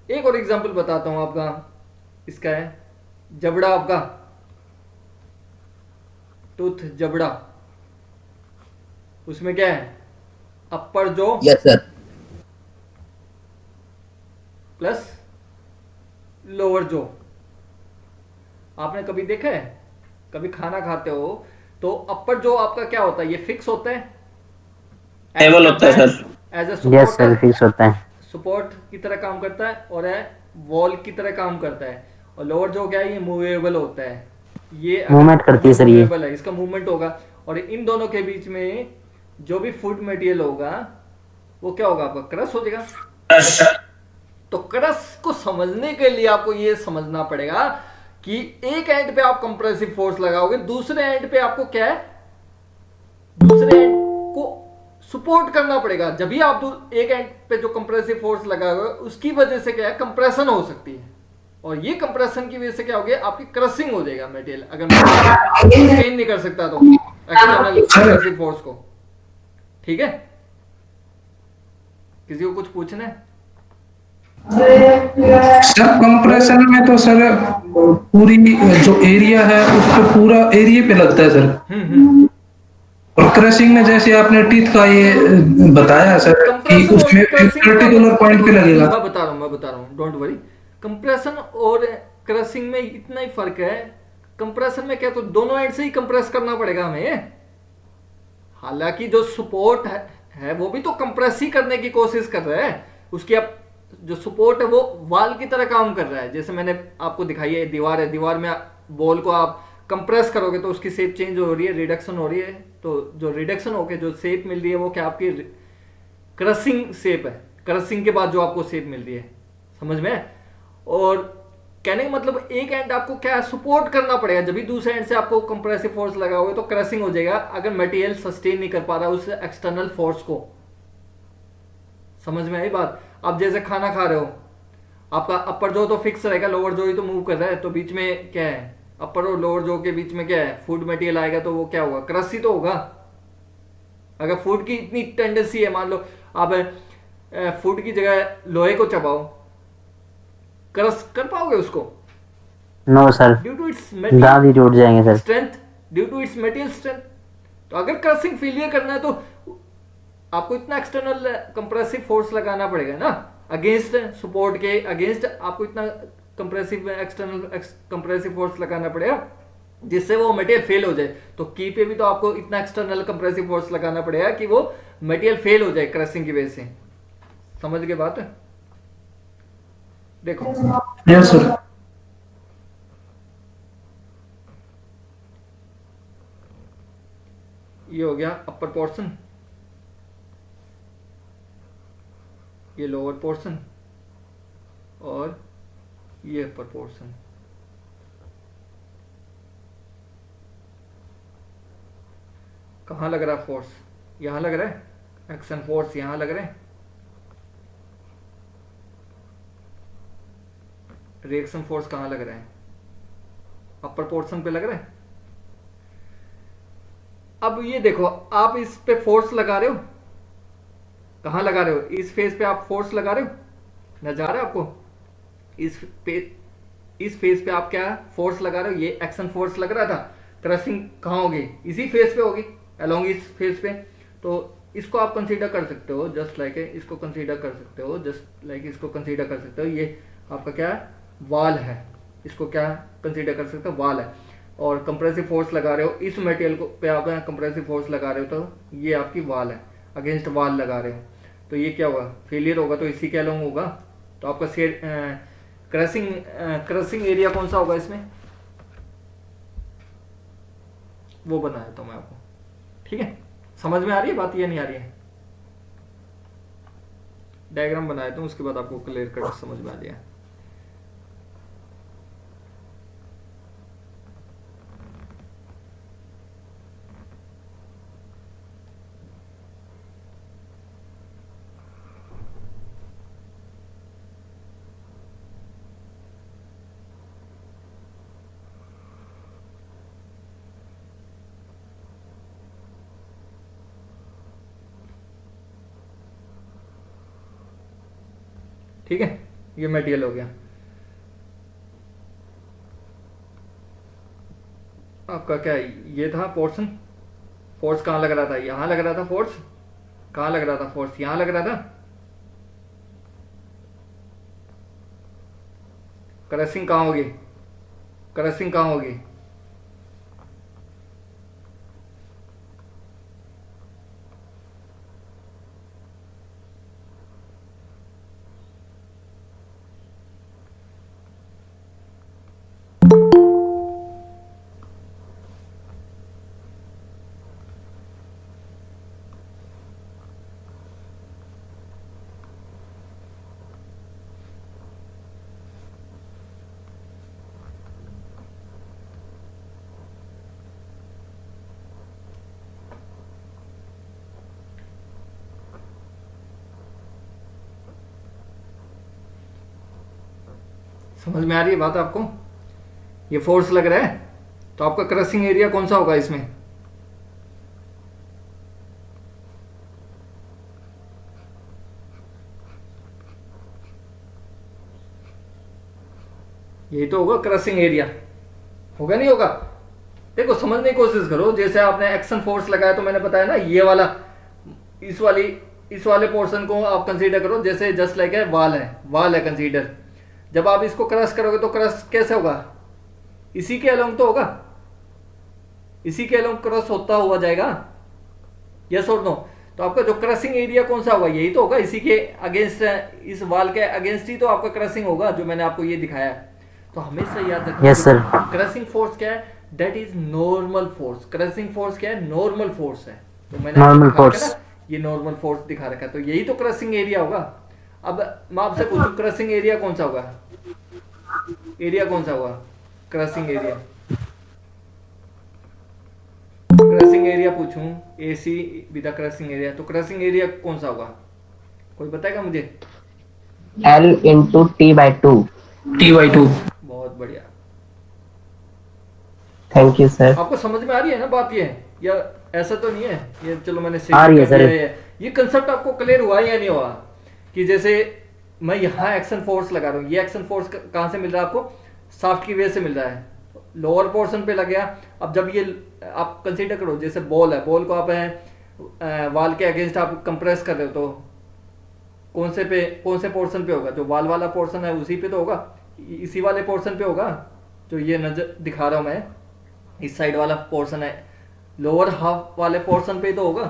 एक और एग्जांपल बताता हूं आपका, इसका है जबड़ा, आपका टूथ जबड़ा, उसमें क्या है, अपर जो यस सर। प्लस लोअर जो। आपने कभी देखा है, कभी खाना खाते हो तो अपर जो आपका क्या होता है, ये फिक्स होता है, टेबल होता है sir. As a yes sir, fix होता है। सपोर्ट की तरह काम करता है, और है वॉल की तरह काम करता है। और लोअर जो क्या है, ये मूवेबल होता है, ये मूवमेंट करती है सर ये। मूवेबल है, इसका मूवमेंट होगा। और इन दोनों के बीच में जो भी फूड मटेरियल होगा वो क्या होगा, आपका क्रश हो जाएगा। तो क्रश को समझने के लिए आपको ये समझना पड़ेगा कि एक एंड पे आप कंप्रेसिव फोर्स लगाओगे, दूसरे एंड पे आपको क्या है, दूसरे एंड को सपोर्ट करना पड़ेगा। जब भी आप एक एंड पे जो कंप्रेसिव फोर्स लगाओगे उसकी वजह से क्या है, कंप्रेशन हो सकती है, और ये कंप्रेशन की वजह से क्या होगी, आपकी क्रशिंग हो जाएगा मटेरियल, अगर सस्टेन नहीं कर सकता तो एक्सटर्नल कंप्रेसिव फोर्स को। ठीक है, किसी को कुछ पूछना है? सर कंप्रेशन में तो सर पूरी जो एरिया है उस पर पूरा एरिया पे लगता है सर। और क्रशिंग में जैसे आपने टीथ का ये बताया सर कि कंप्रेशन और उसमें क्रशिंग का पर्टिकुलर पॉइंट पे लगेगा। मैं बता रहा हूँ, डोंट वरी। कंप्रेशन और क्रशिंग में इतना ही फर्क है। कंप्रेशन में क्या, तो दोनों एंड से ही कंप्रेस करना पड़ेगा हमें। हालांकि जो सपोर्ट है वो भी तो कंप्रेस ही करने की कोशिश कर रहा है, उसकी अब जो सपोर्ट है वो वाल की तरह काम कर रहा है। जैसे मैंने आपको दिखाई है, दीवार है, दीवार में बॉल को आप कंप्रेस करोगे तो उसकी शेप चेंज हो रही है, रिडक्शन हो रही है। तो जो रिडक्शन होके जो शेप मिल रही है वो क्या, आपकी क्रशिंग शेप है। क्रशिंग के बाद जो आपको शेप मिल रही है, समझ में? और कहने का मतलब एक एंड आपको क्या सपोर्ट करना पड़ेगा, जब भी दूसरे एंड से आपको कंप्रेसिव फोर्स लगाओगे तो क्रशिंग हो जाएगा, अगर मटेरियल सस्टेन नहीं कर पा रहा उस एक्सटर्नल फोर्स को। समझ में आई बात? आप जैसे खाना खा रहे हो, आपका अपर जो तो फिक्स रहेगा, लोअर जो ही तो मूव कर रहा है, तो बीच में क्या है, अपर और लोअर जो के बीच में क्या है, फूड मटेरियल आएगा, तो वो क्या होगा, क्रश ही तो होगा। अगर फूड की इतनी टेंडेंसी है, मान लो आप फूड की जगह लोहे को चबाओ, क्रश कर पाओगे उसको? No sir, due to its दांत ही टूट जाएंगे sir. Strength, due to its material strength. तो अगर क्रशिंग फेलियर करना है तो आपको इतना एक्सटर्नल कंप्रेसिव फोर्स लगाना पड़ेगा ना, अगेंस्ट सपोर्ट के अगेंस्ट आपको इतना कंप्रेसिव एक्सटर्नल कंप्रेसिव फोर्स लगाना पड़ेगा जिससे वो मटेरियल फेल हो जाए। तो की पे भी तो आपको इतना एक्सटर्नल कंप्रेसिव फोर्स लगाना पड़ेगा कि वो मटेरियल फेल हो जाए क्रशिंग की वजह से। समझ गए बात है? देखो यस सर। ये हो गया अपर पोर्शन, ये लोअर पोर्शन, और ये अपर पोर्शन। कहाँ लग रहा है फोर्स? यहां लग रहा है, एक्शन फोर्स यहां लग रहा है, रिएक्शन फोर्स कहाँ लग रहा है? अपर पोर्शन पे लग रहा है। अब ये देखो, आप इस पे फोर्स लगा रहे हो, कहाँ लगा रहे हो? इस फेस पे आप फोर्स लगा रहे हो, नजर आ रहा है आपको? इस फेस पे आप क्या फोर्स लगा रहे हो? ये एक्शन फोर्स लग रहा था। क्रशिंग कहाँ होगी? इसी फेस पे होगी, अलोंग इस फेस पे। तो इसको आप कंसीडर कर सकते हो, जस्ट लाइक इसको कंसीडर कर सकते हो, जस्ट लाइक इसको कंसीडर कर सकते हो। ये आपका क्या है, वाल है, इसको क्या कंसीडर कर सकते हो, वाल है। और कंप्रेसिव फोर्स लगा रहे हो इस मटेरियल को पे, आप कंप्रेसिव फोर्स लगा रहे हो, तो ये आपकी वाल है, अगेंस्ट वाल लगा रहे हो, तो ये क्या होगा, फेलियर होगा, तो इसी के अलोंग होगा। तो आपका क्रशिंग एरिया कौन सा होगा इसमें, वो बना देता हूं मैं आपको। ठीक है, समझ में आ रही है बात या नहीं आ रही है? डायग्राम बना देता हूं, उसके बाद आपको क्लियर कट समझ में आ जाएगा। ठीक है, ये मटेरियल हो गया आपका। क्या ये था पोर्शन, फोर्स कहाँ लग रहा था, यहां लग रहा था फोर्स, कहाँ लग रहा था फोर्स, यहां लग रहा था। क्रशिंग कहाँ होगी, क्रशिंग कहाँ होगी, समझ में आ रही है बात आपको? ये फोर्स लग रहा है, तो आपका क्रशिंग एरिया कौन सा होगा इसमें? यही तो होगा क्रशिंग एरिया, होगा नहीं होगा? देखो समझने की कोशिश करो। जैसे आपने एक्शन फोर्स लगाया, तो मैंने बताया ना, ये वाला इस वाले पोर्शन को आप कंसीडर करो जैसे जस्ट लाइक है वाल है कंसीडर। जब आप इसको क्रश करोगे तो क्रश कैसे होगा? इसी के अलोंग तो होगा, इसी के अलोंग क्रश होता हुआ जाएगा, यस और नो? तो आपका जो क्रशिंग एरिया कौन सा होगा? यही तो होगा, इसी के अगेंस्ट, इस वाल के अगेंस्ट ही तो आपका क्रशिंग होगा, जो मैंने आपको ये दिखाया है। तो हमेशा याद रखना, यस सर। क्रशिंग फोर्स क्या है? That is normal force. Crushing force क्या है? नॉर्मल फोर्स है। तो मैंने Normal दिखा रखा force। ना, ये नॉर्मल फोर्स दिखा रखा है, तो यही तो क्रशिंग एरिया होगा। अब मैं आपसे पूछूं, क्रशिंग एरिया कौन सा होगा? एरिया कौन सा होगा क्रशिंग एरिया? क्रशिंग एरिया पूछूं, AC विद क्रशिंग एरिया, तो क्रशिंग एरिया कौन सा होगा? कोई बताएगा मुझे? L into T/2। T/2। बहुत बढ़िया। Thank you sir. आपको समझ में आ रही है ना बात? ये या ऐसा तो नहीं है ये, चलो मैंने आ रही है कर दिया सर। ये कंसेप्ट आपको क्लियर हुआ या नहीं हुआ? कि जैसे मैं यहाँ एक्शन फोर्स लगा रहा हूँ, ये एक्शन फोर्स कहाँ से मिल रहा है आपको? शाफ्ट की वजह से मिल रहा है, लोअर पोर्शन पे लग गया। अब जब ये आप कंसीडर करो, जैसे बॉल है, बॉल को आप वाल के अगेंस्ट आप कंप्रेस कर रहे हो, तो कौन से पोर्शन पे होगा? जो वाल वाला पोर्शन है उसी पे तो होगा, इसी वाले पोर्शन पे होगा। जो ये नजर दिखा रहा हूँ मैं, इस साइड वाला पोर्शन है, लोअर हाफ वाले पोर्शन पे तो होगा।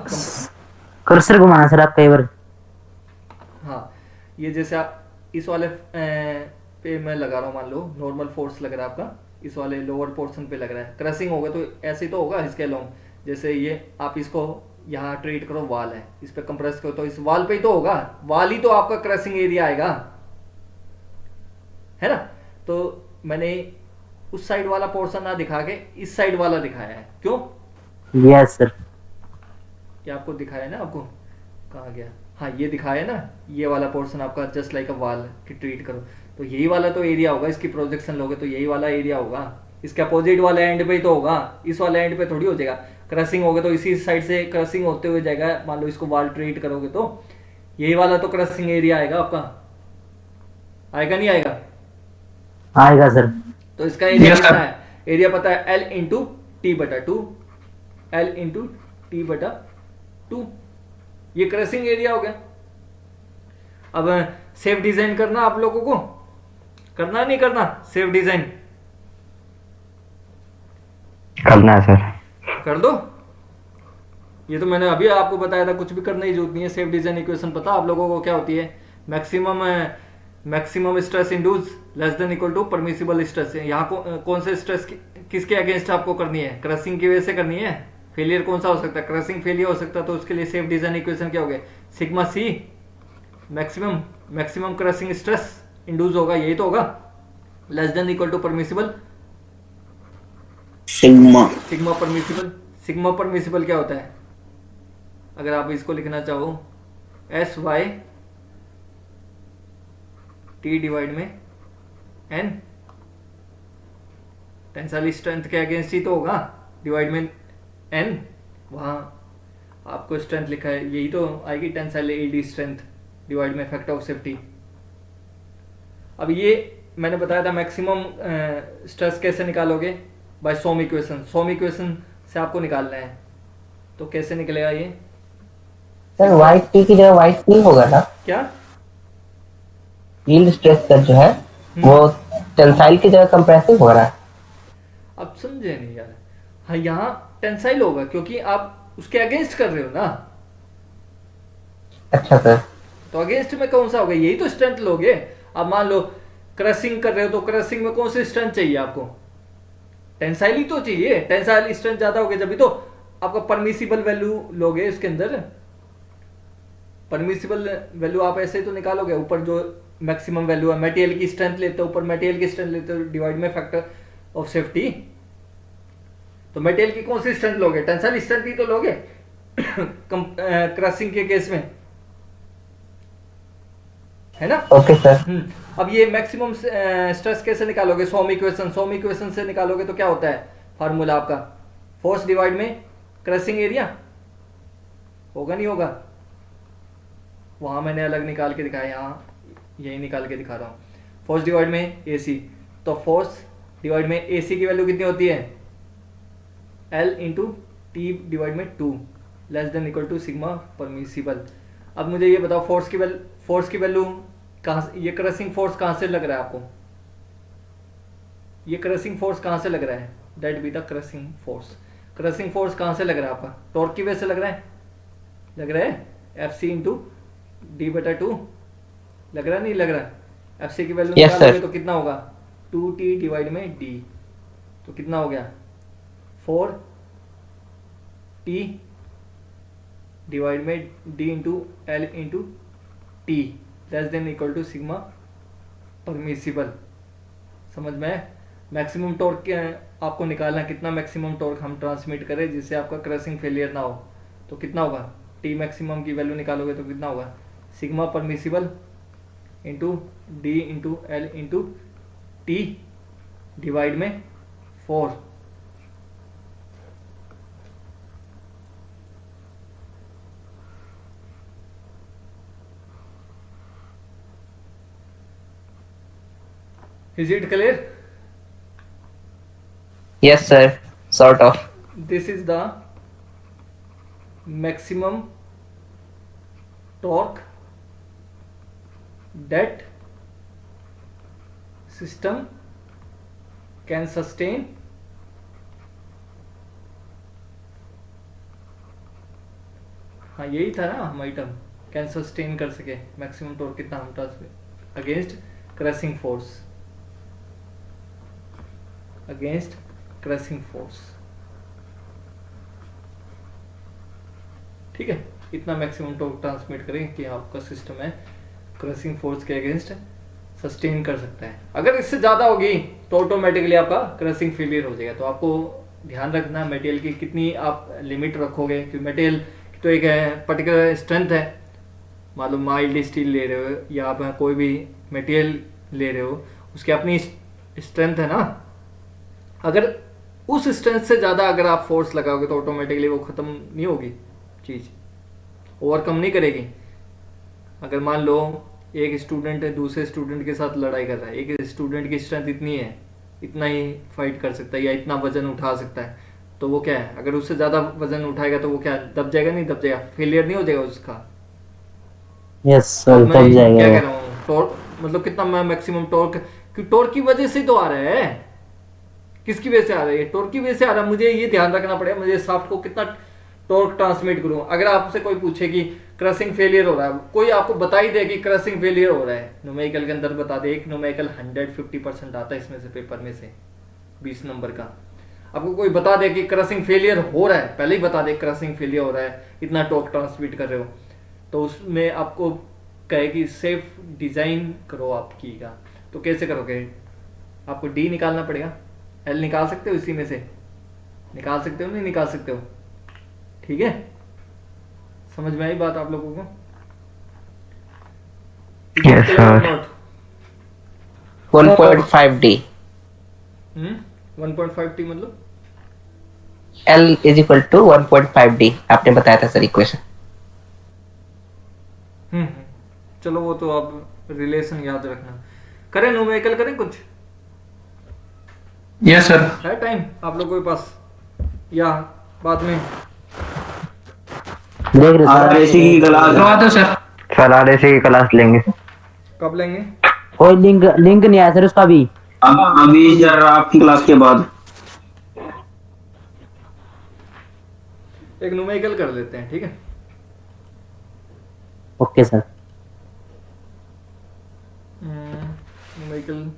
कर्सर घुमाना सर आप कई बार। हाँ, ये जैसे आप इस वाले पे मैं लगा रहा हूँ, मान लो नॉर्मल फोर्स लग रहा है आपका, इस वाले लोअर पोर्शन पे लग रहा है। क्रशिंग होगा तो ऐसे ही तो होगा इसके अलोंग। जैसे ये आप इसको यहाँ ट्रीट करो, वाल है, इस पे कंप्रेस करो, तो इस वाल पे ही तो होगा, वाल ही तो आपका क्रशिंग एरिया आएगा, है ना? तो मैंने उस साइड वाला पोर्शन ना दिखा के इस साइड वाला दिखाया है। क्यों? Yes sir. क्या आपको दिखाया ना? आपको कहाँ गया? हाँ, ये दिखाया ना, ये वाला पोर्शन आपका जस्ट लाइक अ वाल की ट्रीट करो, तो यही वाला तो एरिया होगा। इसकी प्रोजेक्शन लोगे तो यही वाला एरिया होगा। इसके अपोजिट वाले एंड पे ही तो होगा, इस वाले एंड पे थोड़ी हो जाएगा। क्रशिंग होगा तो इसी साइड से क्रशिंग होते हुए जाएगा। मान लो इसको वाल ट्रीट करोगे तो यही वाला तो क्रशिंग एरिया आएगा आपका, आएगा नहीं आएगा? आएगा सर। तो इसका एरिया Yes, कितना sir। है? एरिया पता है, L into T/2, L into T/2, ये क्रशिंग एरिया हो गया। अब सेफ डिजाइन करना आप लोगों को, करना नहीं करना सेफ डिजाइन? करना है सर। कर दो। ये तो मैंने अभी आपको बताया था, कुछ भी करने की जरूरत नहीं है। सेफ डिजाइन इक्वेशन पता आप लोगों को क्या होती है? Maximum stress induced less than equal to permissible stress. यहाँ कौन से स्ट्रेस किसके अगेंस्ट आपको करनी है? क्रशिंग की वजह से करनी है। फेलियर कौन सा हो सकता है? क्रशिंग फेलियर हो सकता है, तो उसके लिए सेफ डिजाइन इक्वेशन क्या हो गया? Sigma C maximum crushing stress induce होगा, यही तो होगा, less than equal to permissible sigma permissible क्या होता है? अगर आप इसको लिखना चाहो, SY T डिवाइड में N, टेंसाइल स्ट्रेंथ के अगेंस्ट ही तो होगा, डिवाइड में N, वहाँ आपको स्ट्रेंथ लिखा है, यही तो आएगी टेंसाइल AD स्ट्रेंथ डिवाइड में फैक्टर ऑफ सेफ्टी। अब ये मैंने बताया था मैक्सिमम स्ट्रेस कैसे निकालोगे? बाय सोम इक्वेशन से आपको निकालना है। तो कैसे निकलेगा ये? सर वाइट टी की जगह वाइट टी होगा ना? क्या? यील्ड स्ट्रेस सर जो है वो टेंसाइल की जगह कंप्रेसिव हो रहा है। अब समझे नहीं यार। हाँ, यहाँ टेंसाइल होगा क्योंकि आप उसके अगेंस्ट कर रहे हो ना। अच्छा सर। तो अगेंस्ट में कौन सा होगा? यही तो स्ट्रेंथ लोगे। अब मान लो क्रशिंग कर रहे हो, तो क्रशिंग में कौन सी स्ट्रेंथ चाहिए आपको? टेंसाइल ही तो चाहिए। टेंसाइल स्ट्रेंथ ज्यादा होगी जब भी तो आपका परमिसिबल वैल्यू लोगे। इसके अंदर परमिसिबल वैल्यू आप ऐसे ही तो निकालोगे। ऊपर जो मैक्सिमम वैल्यू है, मटेरियल की स्ट्रेंथ लेते हो, ऊपर मटेरियल की स्ट्रेंथ लेते हो, डिवाइड में फैक्टर ऑफ सेफ्टी। तो मटेरियल की कौन सी स्ट्रेंथ लोगे? टेंसाइल स्ट्रेंथ ही तो लोगे क्रशिंग के केस में। है ना। Okay sir. अब ये मैक्सिमम स्ट्रेस कैसे निकालोगे, सोम इक्वेशन से निकालोगे तो क्या होता है फार्मूला आपका, फोर्स डिवाइड में क्रशिंग एरिया, होगा नहीं होगा, वहां मैंने अलग निकाल के दिखाया, यहाँ यही निकाल के दिखा रहा हूँ, फोर्स डिवाइड में एसी, तो फोर्स डिवाइड में एसी की वैल्यू कितनी होती है, एल इंटू टी डिवाइड में 2 less than equal to sigma permissible. अब मुझे ये बताओ फोर्स की वैल्यू कहाँ से, ये क्रशिंग फोर्स कहाँ से लग रहा है आपको, ये क्रशिंग फोर्स कहाँ से लग रहा है, that be the crushing force कहाँ से लग रहा है आपका, टॉर्क की वजह से लग रहा है एफ सी इंटू डी बटा 2, लग रहा है नहीं लग रहा, एफ सी की वैल्यू Yes, निकालोगे sir. तो कितना होगा 2t डिवाइड में डी, तो कितना हो गया 4t डिवाइड में D into L into T less than equal to sigma permissible. समझ में, मैक्सिमम टॉर्क आपको निकालना है, कितना मैक्सिमम टॉर्क हम ट्रांसमिट करें जिससे आपका क्रशिंग फेलियर ना हो, तो कितना होगा, टी मैक्सिमम की वैल्यू निकालोगे तो कितना होगा, sigma permissible into D into L into T divide में 4। Is it clear? Yes sir, sort of. This is the maximum torque that system can sustain हाँ यही था ना हम आइटम, कैन सस्टेन कर सके मैक्सिमम टॉर्क कितना हम ट्रांसफर अगेंस्ट क्रशिंग फोर्स, ठीक है, इतना मैक्सिमम टॉर्क ट्रांसमिट करें कि आपका सिस्टम है क्रशिंग फोर्स के अगेंस्ट सस्टेन कर सकता है। अगर इससे ज़्यादा होगी तो ऑटोमेटिकली आपका क्रशिंग फेलियर हो जाएगा। तो आपको ध्यान रखना मटेरियल की कितनी आप लिमिट रखोगे, क्योंकि मटेरियल तो एक पर्टिकुलर स्ट्रेंथ है, मालूम माइल्ड स्टील ले रहे हो या आप कोई भी मटेरियल ले रहे हो, उसकी अपनी स्ट्रेंथ है ना। अगर उस स्ट्रेंथ से ज़्यादा अगर आप फोर्स लगाओगे तो ऑटोमेटिकली वो ख़त्म नहीं होगी, चीज़ ओवरकम नहीं करेगी। अगर मान लो एक स्टूडेंट दूसरे स्टूडेंट के साथ लड़ाई कर रहा है, एक स्टूडेंट की स्ट्रेंथ इतनी है, इतना ही फाइट कर सकता है या इतना वजन उठा सकता है, तो वो क्या है, अगर उससे ज़्यादा वजन उठाएगा तो वो क्या दब जाएगा, नहीं दब जाएगा, फेलियर नहीं हो जाएगा उसका। यस सर, मैं तब क्या जाएगा। कह रहा हूँ, टॉर्क मतलब कितना मैक्सिमम टॉर्क, कि टॉर्क की वजह से तो आ रहा है, किसकी वजह से आ रहा है, टॉर्क की वजह से आ रहा है। मुझे ये ध्यान रखना पड़ेगा, मुझे शाफ्ट को कितना टॉर्क ट्रांसमिट करूं। अगर आपसे कोई पूछे कि क्रशिंग फेलियर हो रहा है, कोई आपको बता ही दे कि क्रशिंग फेलियर हो रहा है, न्यूमेरिकल के अंदर बता दे, एक न्यूमेरिकल 150% आता है इसमें से, पेपर में से 20 नंबर का, आपको कोई बता दे कि क्रशिंग फेलियर हो रहा है, पहले ही बता दे क्रशिंग फेलियर हो रहा है, इतना टॉर्क ट्रांसमिट कर रहे हो, तो उसमें आपको कहे कि सेफ डिजाइन करो आपकी का, तो कैसे करोगे, आपको डी निकालना पड़ेगा, एल निकाल सकते हो, इसी में से निकाल सकते हो, नहीं निकाल सकते हो, ठीक है। समझ में आई बात आप लोगों को? Yes, sir. 1.5D 1.5t मतलब L is equal to 1.5D आपने बताया था सर इक्वेशन। चलो वो तो आप रिलेशन याद रखना। करें न्यूमेरिकल करें कुछ, यस सर। है टाइम आप लोगों के पास या बाद में? देख रहे आरएसी की क्लास करवा दो सर। सर आरएसी की क्लास लेंगे। कब लेंगे? कोई लिंक नहीं आया सर उसका भी। अभी जरा आपकी क्लास के बाद एक न्यूमेरिकल कर लेते हैं, ठीक है। Okay sir. न्यूमेरिकल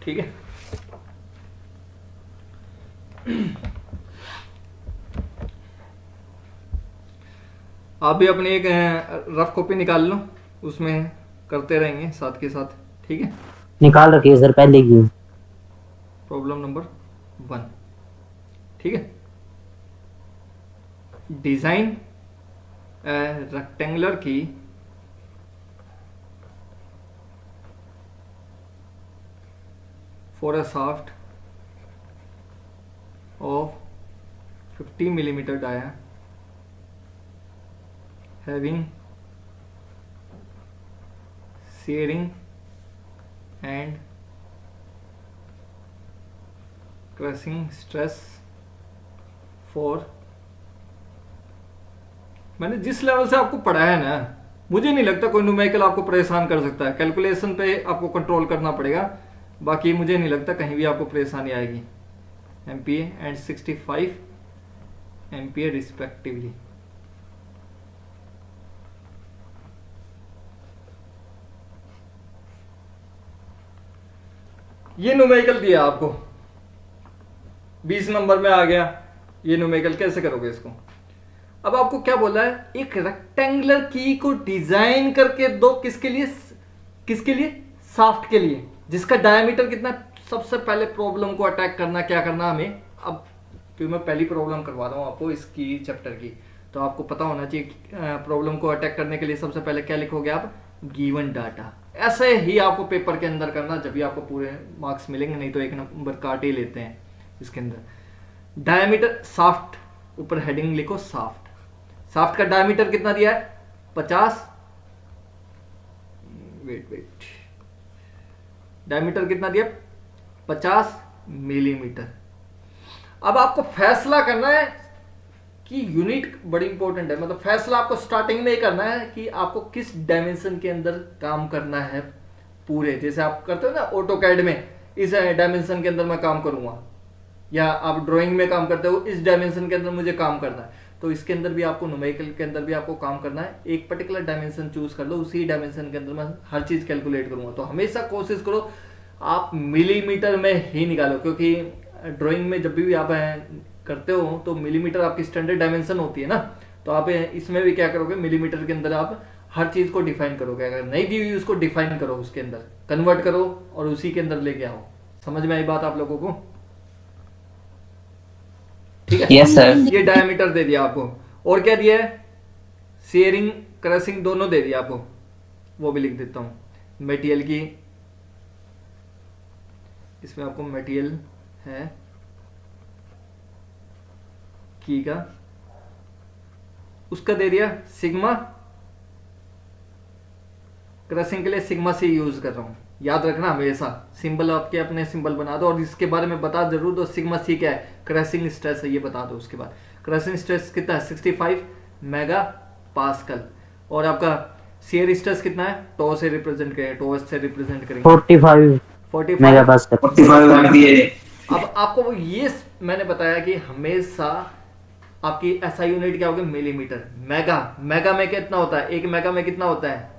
ठीक है। आप भी अपनी एक रफ कॉपी निकाल लो, उसमें करते रहेंगे साथ के साथ, ठीक है। निकाल रखिए सर पहले की। प्रॉब्लम नंबर 1, ठीक है। डिजाइन रेक्टेंगुलर की for a shaft of 50 millimeter dia having shearing and crushing stress for, मैंने जिस लेवल से आपको पढ़ाया है ना, मुझे नहीं लगता कोई न्यूमेरिकल आपको परेशान कर सकता है। कैलकुलेशन पे आपको कंट्रोल करना पड़ेगा, बाकी मुझे नहीं लगता कहीं भी आपको परेशानी आएगी। MPa and 65 MPa respectively. ये न्यूमेरिकल दिया आपको, 20 नंबर में आ गया। ये न्यूमेरिकल कैसे करोगे इसको? अब आपको क्या बोला है, एक रेक्टेंगुलर की को डिजाइन करके दो, किसके लिए? किसके लिए? शाफ्ट के लिए, जिसका डायमीटर कितना। सबसे पहले प्रॉब्लम को अटैक करना, क्या करना हमें। अब क्योंकि मैं पहली प्रॉब्लम करवा रहा हूं आपको इसकी चैप्टर की, तो आपको पता होना चाहिए प्रॉब्लम को अटैक करने के लिए सबसे पहले क्या लिखोगे आप, गिवन डाटा। ऐसे ही आपको पेपर के अंदर करना, जब भी आपको पूरे मार्क्स मिलेंगे, नहीं तो एक नंबर काट ही लेते हैं इसके अंदर। डायमीटर शाफ्ट, ऊपर हेडिंग लिखो शाफ्ट। शाफ्ट का डायमीटर कितना दिया है, 50। वेट, डायमीटर कितना दिया, 50 मिलीमीटर। अब आपको फैसला करना है कि यूनिट बड़ी इंपॉर्टेंट है, मतलब फैसला आपको स्टार्टिंग में ही करना है कि आपको किस डायमेंशन के अंदर काम करना है पूरे। जैसे आप करते हो ना ऑटो कैड में, इस डायमेंशन के अंदर मैं काम करूंगा, या आप ड्राइंग में काम करते हो, इस डायमेंशन के अंदर मुझे काम करना है। तो इसके अंदर भी आपको, न्यूमेरिकल के अंदर भी आपको काम करना है। एक पर्टिकुलर डायमेंशन चूज कर लो, उसी डायमेंशन के अंदर मैं हर चीज कैलकुलेट करूंगा। तो हमेशा कोशिश करो आप मिलीमीटर में ही निकालो, क्योंकि ड्राइंग में जब भी आप करते हो तो मिलीमीटर आपकी स्टैंडर्ड डायमेंशन होती है ना। तो आप इसमें भी क्या करोगे, मिलीमीटर के अंदर आप हर चीज को डिफाइन करोगे। अगर नहीं दी हुई उसको डिफाइन करो, उसके अंदर कन्वर्ट करो और उसी के अंदर लेके आओ। समझ में आई बात आप लोगों को? ठीक है, यस सर। ये डायमीटर दे दिया आपको, और क्या दिया है, शेयरिंग क्रशिंग दोनों दे दिया आपको, वो भी लिख देता हूं। मटेरियल की, इसमें आपको मटेरियल है की का, उसका दे दिया सिग्मा। क्रशिंग के लिए सिग्मा सी यूज कर रहा हूं, याद रखना हमेशा। सिंबल आपके अपने सिंबल बना दो, और इसके बारे में बता जरूर दो सिग्मा सी क्या है, क्रशिंग स्ट्रेस है, ये बता दो। उसके बाद क्रशिंग स्ट्रेस कितना है, 65 मेगा पास्कल। और आपका शेयर स्ट्रेस कितना है, टो से रिप्रेजेंट करेंगे, टो से रिप्रेजेंट करेंगे 45 मेगापास्कल। 45 अब आपको ये मैंने बताया कि हमेशा आपकी ऐसा यूनिट क्या होगी, मिलीमीटर। मेगा, मेगा में कितना होता है, एक मेगा में कितना होता है,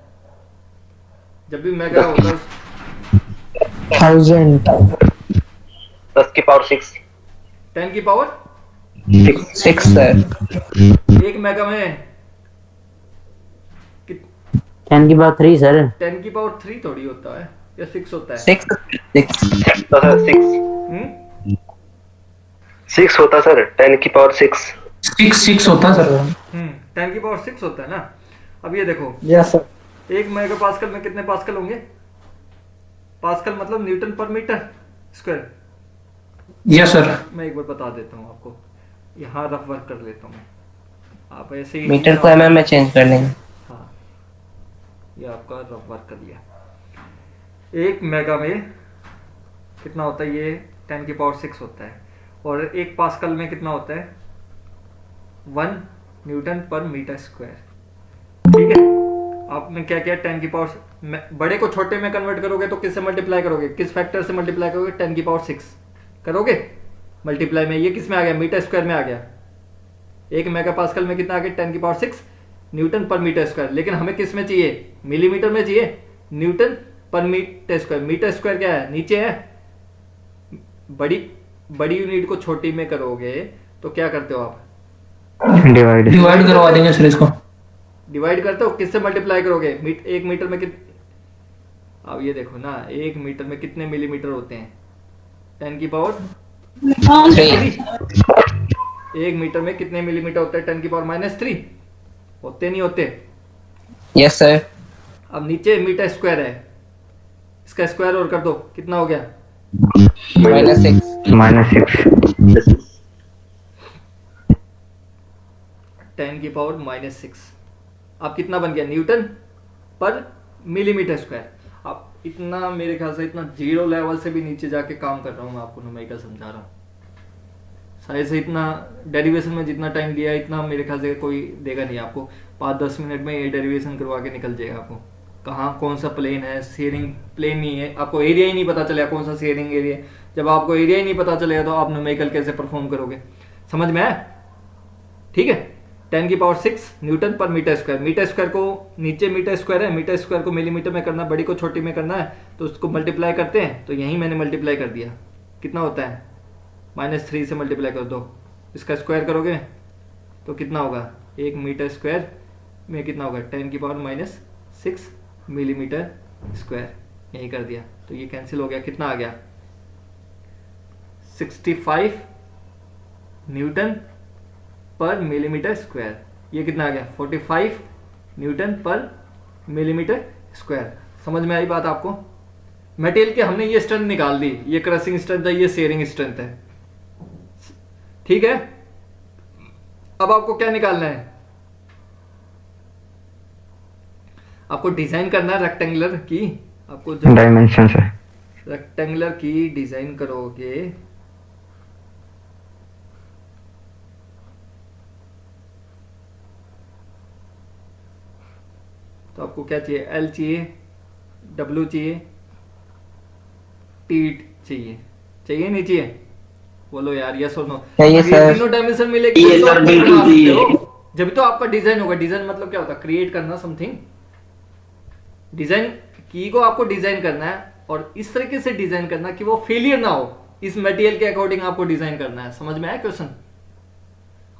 जब भी मेगा होता है 1000 10 की पावर 6 10 की पावर 6 सर। एक मेगा में 10 की पावर 3 सर। 10 की पावर 3 थोड़ी होता है, या 6 होता है। 6 तो सर 6 हम्म 6 होता सर, 10 की पावर 6 6 होता सर। 10 की पावर 6 होता है ना। अब ये देखो, यस सर। एक मेगा पास्कल में कितने पास्कल होंगे, पास्कल मतलब न्यूटन पर मीटर स्क्वायर। Yes sir. मैं एक बार बता देता हूँ आपको, यहाँ रफ वर्क कर लेता हूँ मैं, आप ऐसे ही मीटर को एमएम में चेंज कर लेंगे। हाँ, ये आपका रफ वर्क कर लिया। एक मेगा में कितना होता है, ये 10 की पावर 6 होता है। और एक पास्कल में कितना होता है, 1 न्यूटन पर मीटर स्क्वायर। ठीक है, आपने क्या किया, 10 की पावर, बड़े को छोटे में कन्वर्ट करोगे तो किससे मल्टीप्लाई करोगे, किस फैक्टर से मल्टीप्लाई करोगे, 10 की पावर 6 करोगे मल्टीप्लाई में। ये किस में आ गया, मीटर स्क्वायर में आ गया। एक मेगा पास्कल में कितना आ गया, 10 की पावर 6 न्यूटन पर मीटर स्क्वायर। लेकिन हमें किस में चाहिए, मिलीमीटर में चाहिए, न्यूटन पर मीटर स्क्वायर। मीटर स्क्वायर क्या है, नीचे है, बड़ी बड़ी यूनिट को छोटी में करोगे तो क्या करते हो आप? डिवाइड करवा देंगे सर इसको। डिवाइड करते हो, किससे मल्टीप्लाई करोगे? एक मीटर में अब ये देखो ना, 1 मीटर में कितने मिलीमीटर होते हैं? 10 की पावर 3। 1 मीटर में कितने मिलीमीटर होते हैं? 10 की पावर -3 होते नहीं होते? Yes sir. अब नीचे मीटर स्क्वायर है, इसका स्क्वायर और कर दो, कितना हो गया? -6 10 की पावर -6। अब कितना बन गया? न्यूटन पर मिलीमीटर स्क्वायर। अब इतना मेरे ख्याल से इतना जीरो लेवल से भी नीचे जाके काम कर रहा हूँ मैं, आपको न्यूमेरिकल समझा रहा हूँ। शायद से इतना डेरिवेशन में जितना टाइम दिया है इतना मेरे ख्याल से कोई देगा नहीं आपको। 5-10 मिनट में ये डेरिवेशन करवा के निकल जाएगा आपको। कहाँ कौन सा प्लेन है, शेयरिंग प्लेन नहीं है, आपको एरिया ही नहीं पता चलेगा कौन सा शेयरिंग एरिया है। जब आपको एरिया ही नहीं पता चलेगा तो आप न्यूमेरिकल कैसे परफॉर्म करोगे? समझ में आया? ठीक है। 10 की पावर 6 न्यूटन पर मीटर स्क्वायर। मीटर स्क्वायर को नीचे मीटर स्क्वायर है, मीटर स्क्वायर को मिलीमीटर में करना, बड़ी को छोटी में करना है तो उसको मल्टीप्लाई करते हैं। तो यहीं मैंने मल्टीप्लाई कर दिया। कितना होता है? -3 से मल्टीप्लाई कर दो, इसका स्क्वायर करोगे तो कितना होगा? 1 मीटर स्क्वायर में कितना होगा? 10 की पावर -6 मिलीमीटर स्क्वायर। यही कर दिया तो ये कैंसिल हो गया। कितना आ गया? 65 न्यूटन पर मिलीमीटर स्क्वायर। ये कितना आ गया? 45 न्यूटन पर मिलीमीटर स्क्वायर। समझ में आई बात आपको? मटेरियल के हमने ये स्ट्रेंथ निकाल दी, ये क्रशिंग स्ट्रेंथ है, ये शेयरिंग स्ट्रेंथ है। ठीक है। अब आपको क्या निकालना है? आपको डिजाइन करना है रेक्टेंगुलर की। आपको डायमेंशन है। रेक्टेंगुलर की डिजाइन करोगे तो आपको क्या चाहिए? एल चाहिए, डब्ल्यू चाहिए, टी चाहिए। चाहिए नहीं चाहिए? बोलो यार, यस और नो। चाहिए सर। तीनों डायमेंशन मिलेगी ये तो सर आप बिल्कुल बना सकते चाहिए। हो। जब तो आपका डिजाइन होगा। डिजाइन मतलब क्या होता है? क्रिएट करना समथिंग। डिजाइन की को आपको डिजाइन करना है और इस तरीके से डिजाइन करना कि वो फेलियर ना हो। इस मटेरियल के अकॉर्डिंग आपको डिजाइन करना है। समझ में आया क्वेश्चन?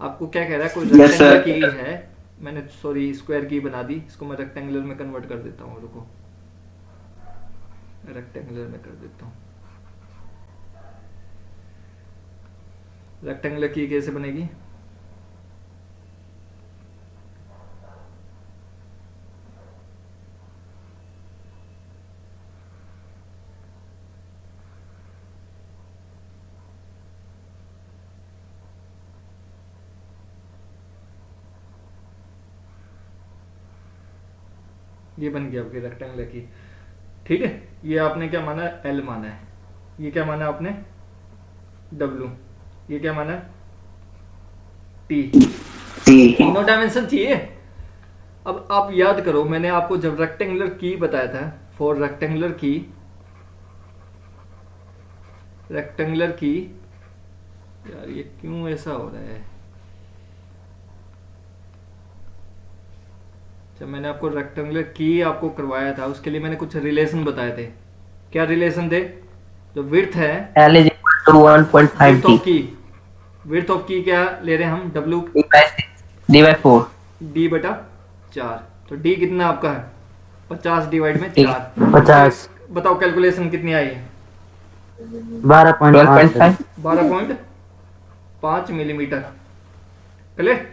आपको क्या कह रहा है? कोई Yes, sir. रेक्टेंगुलर की है, मैंने सॉरी स्क्वायर की बना दी, इसको मैं रेक्टेंगुलर में कन्वर्ट कर देता हूँ। रुको, रेक्टेंगुलर में कर देता हूँ। रेक्टेंगुलर की कैसे बनेगी? ये बन गया आपकी रेक्टेंगुलर की। ठीक है। ये आपने क्या माना है? एल माना है। ये क्या माना आपने? डब्ल्यू। ये क्या माना है? टी। तीनों डायमेंशन चाहिए। अब आप याद करो, मैंने आपको जब रेक्टेंगुलर की बताया था, फॉर रेक्टेंगुलर की, रेक्टेंगुलर की, यार ये क्यों ऐसा हो रहा है? जब मैंने आपको रेक्टेंगुलर की आपको करवाया था उसके लिए मैंने कुछ रिलेशन बताए थे। क्या रिलेशन थे? जो विड्थ है, L is equal to 1.5 width D of की, विड्थ ऑफ की क्या ले रहे हैं हम? W D/4 D/4। तो D कितना आपका है? 50 डिवाइड में 4। 50 बताओ कैलकुलेशन कितनी आई है? 12.5 सर। 12.5 मिलीमीटर। क्लियर?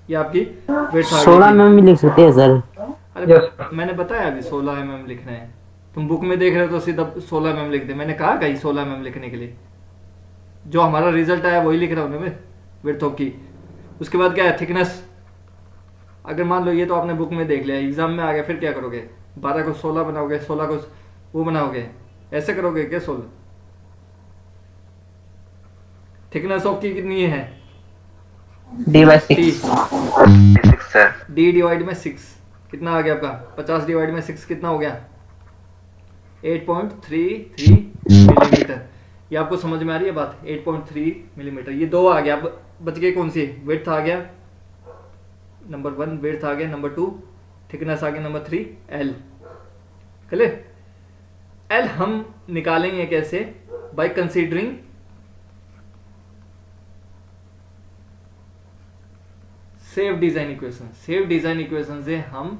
ये आपकी विड्थ आ 16 गई। में भी लिख सकते हैं सर। अरे मैंने बताया अभी 16 mm लिखना है। तुम बुक में देख रहे हो तो सीधा 16 mm लिख दे। मैंने कहा कहीं 16 mm लिखने के लिए? जो हमारा रिजल्ट आया वही लिख रहा हूँ मैं, विड्थ ऑफ की। उसके बाद क्या है? थिकनेस। अगर मान लो ये तो आपने बुक में देख लिया, एग्जाम में आ गया, फिर क्या करोगे? 12 को 16 बनाओगे, 16 को वो बनाओगे, ऐसे करोगे क्या? 16। थिकनेस ऑफ की कितनी है? D/6 6 sir. D डिवाइड में 6 कितना आ गया आपका? 50 डिवाइड में 6 कितना हो गया? 8.33 मिलीमीटर। ये आपको समझ में आ रही है बात? 8.3 मिलीमीटर। ये दो आ गया। अब बच गए कौन सी? विड्थ आ गया नंबर 1, विड्थ आ गया नंबर 2, थिकनेस आ गया नंबर 3, L। क्लियर? L हम निकालेंगे कैसे? By considering safe design equation. Safe design equation से हम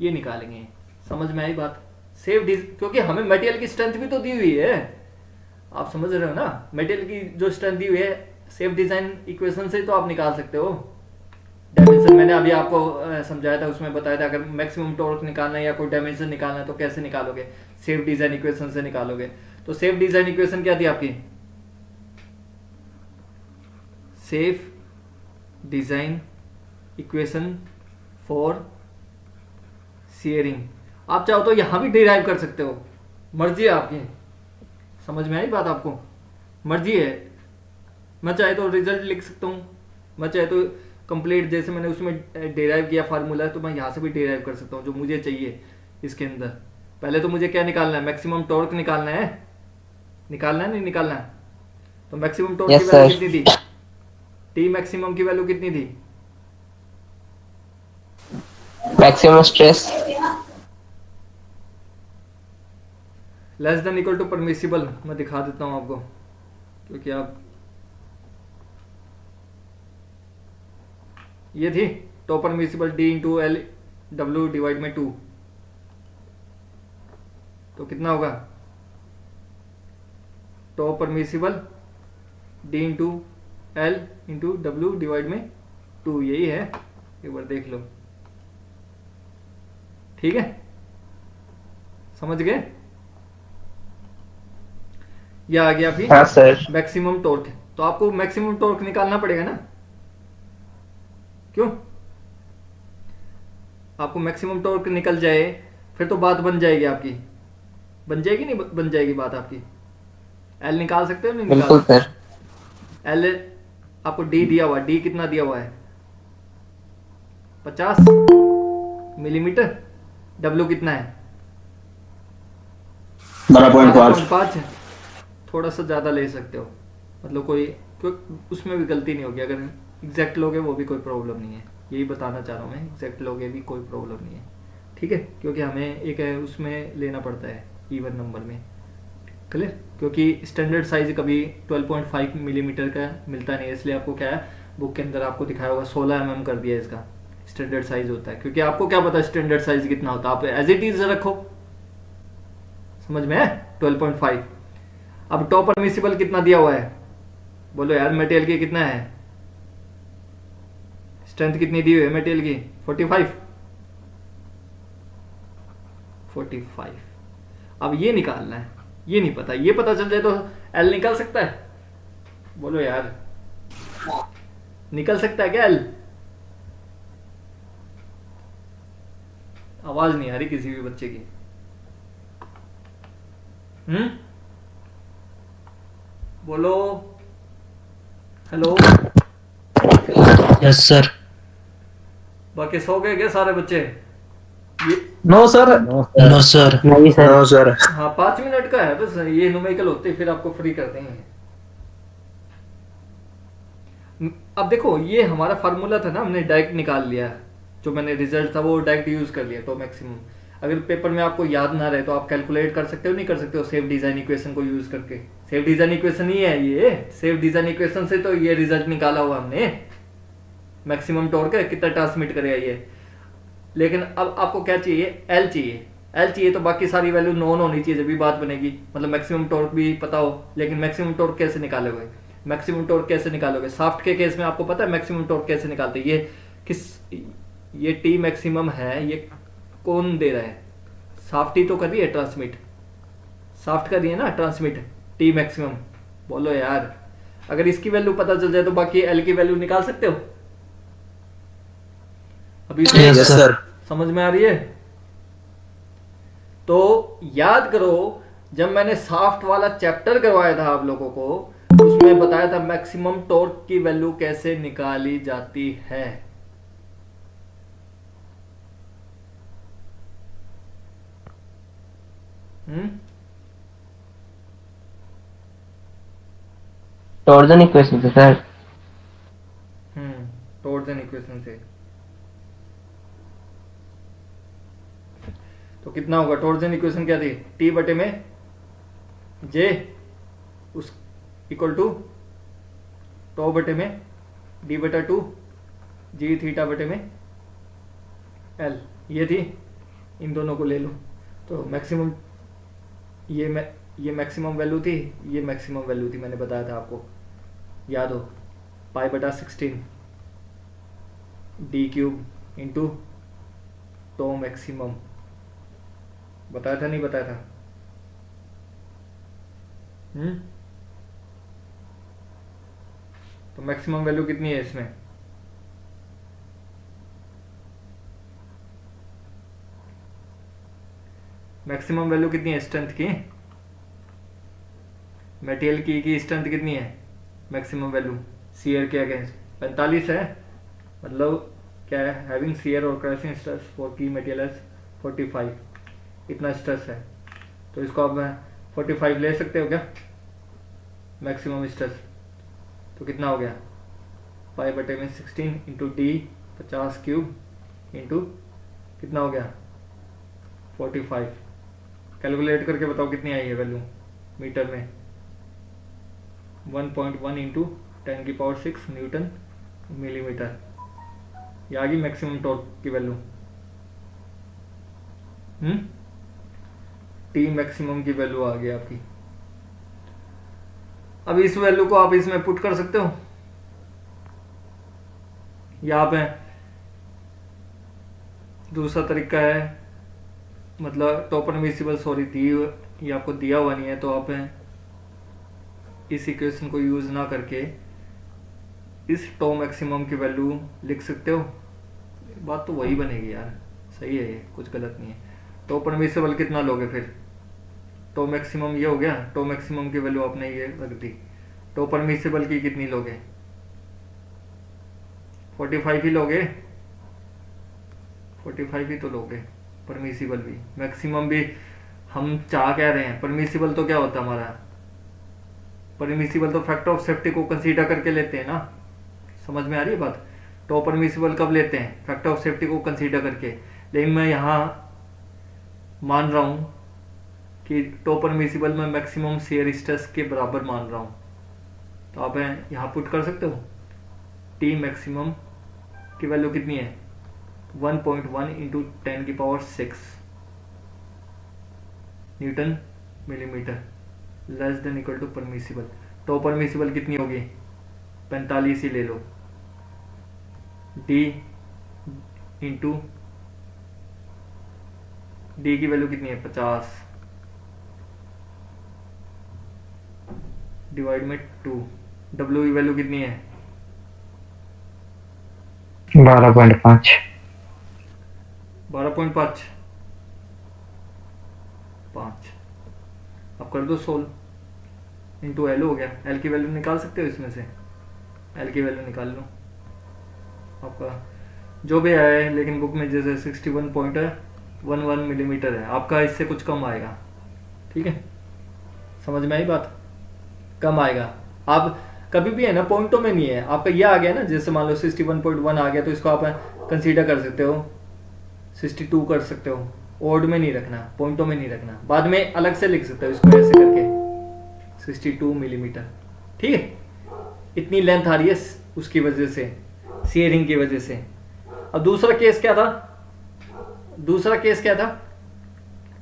ये निकालेंगे। समझ में आई बात? क्योंकि हमें मटेरियल की स्ट्रेंथ भी तो दी हुई है, आप समझ रहे हो ना। मटेरियल की जो स्ट्रेंथ दी हुई है सेफ डिजाइन इक्वेशन से तो आप निकाल सकते हो। डायमेंशन मैंने अभी आपको समझाया था, उसमें बताया था अगर मैक्सिमम टॉर्क निकालना है या कोई डायमेंशन निकालना है तो कैसे निकालोगे, सेफ डिजाइन इक्वेशन से निकालोगे। तो सेफ डिजाइन इक्वेशन क्या थी आपकी? Safe design equation for sharing. आप चाहो तो यहां भी डिराइव कर सकते हो, मर्जी है आपकी। समझ में आई बात आपको? मर्जी है, मैं चाहे तो रिजल्ट लिख सकता हूं, मैं चाहे तो कंप्लीट जैसे मैंने उसमें डिराइव किया फार्मूला तो मैं यहां से भी डिराइव कर सकता हूं जो मुझे चाहिए इसके अंदर। पहले तो मुझे क्या निकालना है? मैक्सिमम टॉर्क निकालना है। निकालना है नहीं निकालना है? तो मैक्सिमम टॉर्क की वैल्यू कितनी थी? टी मैक्सिमम की वैल्यू कितनी थी? Maximum stress less than equal to permissible. मैं दिखा देता हूं आपको क्योंकि आप ये थी tau permissible D into L W divide में 2, तो कितना होगा? Tau permissible D into L into W divide में 2, यही है। एक बार देख लो, ठीक है? समझ गए? यह आ गया अभी हाँ सर। Maximum torque. तो आपको मैक्सिमम टॉर्क निकालना पड़ेगा ना, क्यों? आपको मैक्सिमम टॉर्क निकल जाए फिर तो बात बन जाएगी आपकी। बन जाएगी नहीं बन जाएगी बात आपकी? एल निकाल सकते हो नहीं निकाल? बिल्कुल सर। एल आपको डी दिया हुआ, डी कितना दिया हुआ है? 50 मिलीमीटर। डब्ल्यू कितना है? 12.5। थोड़ा सा ज़्यादा ले सकते हो, मतलब कोई उसमें भी गलती नहीं होगी। अगर एग्जैक्ट लोगे वो भी कोई प्रॉब्लम नहीं है, यही बताना चाह रहा हूँ मैं। एग्जैक्ट लोगे भी कोई प्रॉब्लम नहीं है, ठीक है? क्योंकि हमें एक उसमें लेना पड़ता है इवन नंबर में, क्लियर? क्योंकि स्टैंडर्ड साइज कभी 12.5 मिलीमीटर का मिलता नहीं है, इसलिए आपको क्या है बुक के अंदर आपको दिखाया होगा 16 mm कर दिया इसका स्टैंडर्ड साइज होता है। क्योंकि आपको क्या पता स्टैंडर्ड साइज कितना होता है, आप एज इट इज रखो। समझ में है? 12.5। अब टॉप परमिसिबल कितना दिया हुआ है? बोलो यार, मटेरियल की कितना है स्ट्रेंथ? कितनी दी हुई है मटेरियल की? 45। अब ये निकालना है, ये नहीं पता। ये पता चल जाए तो एल निकल सकता है? बोलो यार, निकल सकता है क्या एल? आवाज नहीं आ रही किसी भी बच्चे की। बोलो, हेलो। Yes sir. बाकी सो गए क्या सारे बच्चे? ये नो सर। No sir. नहीं सर। No sir. हाँ 5 मिनट का है बस, ये न्यूमेरिकल होते ही फिर आपको फ्री कर देंगे। अब देखो ये हमारा फार्मूला था ना, हमने डायरेक्ट निकाल लिया। जो मैंने रिजल्ट था वो डायरेक्ट यूज कर लिया। तो मैक्सिमम अगर पेपर में आपको याद ना रहे तो आप कैलकुलेट कर सकते हो, नहीं कर सकते हो सेफ डिजाइन इक्वेशन को यूज करके। सेफ डिजाइन इक्वेशन ही है ये। सेफ डिजाइन इक्वेशन से तो ये रिजल्ट निकाला हुआ हमने। मैक्सिमम टॉर्क है कितना ट्रांसमिट करेगा ये। लेकिन अब आपको क्या चाहिए? एल चाहिए। एल चाहिए तो बाकी सारी वैल्यू नॉन होनी चाहिए, जब भी बात बनेगी। मतलब मैक्सिमम टॉर्क भी पता हो, लेकिन मैक्सिमम टॉर्क कैसे निकालोगे? मैक्सिमम टॉर्क कैसे निकालोगे? शाफ्ट के केस में आपको पता है मैक्सिमम टॉर्क कैसे निकालते हैं? ये टी मैक्सिमम है, ये कौन दे रहा है? शाफ्ट ही तो कर रही है ट्रांसमिट। शाफ्ट कर रही है ना ट्रांसमिट टी मैक्सिमम। बोलो यार, अगर इसकी वैल्यू पता चल जाए तो बाकी एल की वैल्यू निकाल सकते हो। अभी यस सर। समझ में आ रही है? तो याद करो, जब मैंने शाफ्ट वाला चैप्टर करवाया था आप लोगों को, उसमें बताया था मैक्सिमम टॉर्क की वैल्यू कैसे निकाली जाती है। टॉर्जन इक्वेशन से सर। टॉर्जन इक्वेशन से। तो कितना होगा? टॉर्जन इक्वेशन क्या थी? टी बटे में जे उस इक्वल टू टो बटे में डी बटा 2 जी थीटा बटे में एल, ये थी। इन दोनों को ले लो तो मैक्सिमम ये मैक्सिमम वैल्यू थी, ये मैक्सिमम वैल्यू थी, मैंने बताया था आपको, याद हो। पाई बटा 16 D cube into tau maximum, बताया था नहीं बताया था? तो मैक्सिमम वैल्यू कितनी है इसमें? मैक्सिमम वैल्यू कितनी है स्ट्रेंथ की? मटेरियल की स्ट्रेंथ कितनी है? मैक्सिमम वैल्यू शियर के अगेंस्ट 45 है, मतलब क्या है, हैविंग शियर और क्रशिंग स्ट्रेस फॉर की मटेरियल 45, इतना स्ट्रेस है। तो इसको आप 45 ले सकते हो क्या मैक्सिमम स्ट्रेस? तो कितना हो गया? पाई बटे में 16 इंटू डी 50 क्यूब इंटू कितना हो गया 45। कैलकुलेट करके बताओ कितनी आई है वैल्यू मीटर में? 1.1 इंटू 10 की पावर 6 न्यूटन मिलीमीटर। ये आ गई मैक्सिमम टॉर्क की वैल्यू। टी मैक्सिमम की वैल्यू आ गई आपकी। अब इस वैल्यू को आप इसमें पुट कर सकते हो, यहाँ पे दूसरा तरीका है, मतलब टॉप परमिसिबल सॉरी दी ये आपको दिया हुआ नहीं है, तो आप इस इक्वेशन को यूज ना करके इस टो मैक्सिमम की वैल्यू लिख सकते हो। बात तो वही बनेगी यार, सही है, ये कुछ गलत नहीं है। टो परमिसिबल कितना लोगे फिर? टो मैक्सिमम ये हो गया, टो मैक्सिमम की वैल्यू आपने ये रख दी। टो परमिसिबल की कितनी लोगे? 45 ही लोगे, 45 ही तो लोगे। परमिसिबल भी मैक्सिमम भी हम चाह कह रहे हैं, परमिसिबल तो क्या होता है हमारा? परमिसिबल तो फैक्टर ऑफ सेफ्टी को कंसीडर करके लेते हैं ना, समझ में आ रही है बात? टो परमिसिबल कब लेते हैं? फैक्टर ऑफ सेफ्टी को कंसीडर करके। लेकिन मैं यहाँ मान रहा हूँ कि टो परमिसिबल में मैक्सिमम शियर स्ट्रेस के बराबर मान रहा हूँ, तो आप यहाँ पुट कर सकते हो। टी मैक्सिमम की वैल्यू कितनी है? 1.1 इंटू 10 की power 6 newton millimetre less than equal to permissible. तो परमिसिबल कितनी होगी? 45 ही ले लो। डी इंटू डी की वैल्यू कितनी है? 50 डिवाइड में 2। डब्ल्यू की वैल्यू कितनी है? 12.5 12.5 5। अब कर दो 16 इंटू एल हो गया। एल की वैल्यू निकाल सकते हो इसमें से, एल की वैल्यू निकाल लो आपका जो भी आया है, लेकिन बुक में जैसे 61.11 मिलीमीटर है, आपका इससे कुछ कम आएगा। ठीक है, समझ में आई बात? कम आएगा। आप कभी भी है ना पॉइंटों में नहीं है, आपका ये आ गया ना, जैसे मान लो 61.1 आ गया तो इसको आप कंसीडर कर सकते हो, 62 कर सकते हो। ओड में नहीं रखना, पॉइंटों में नहीं रखना, बाद में अलग से लिख सकते हो इसको ऐसे करके 62 मिलीमीटर। ठीक है, इतनी लेंथ आ रही है उसकी वजह से, शेयरिंग की वजह से। अब दूसरा केस क्या था? दूसरा केस क्या था?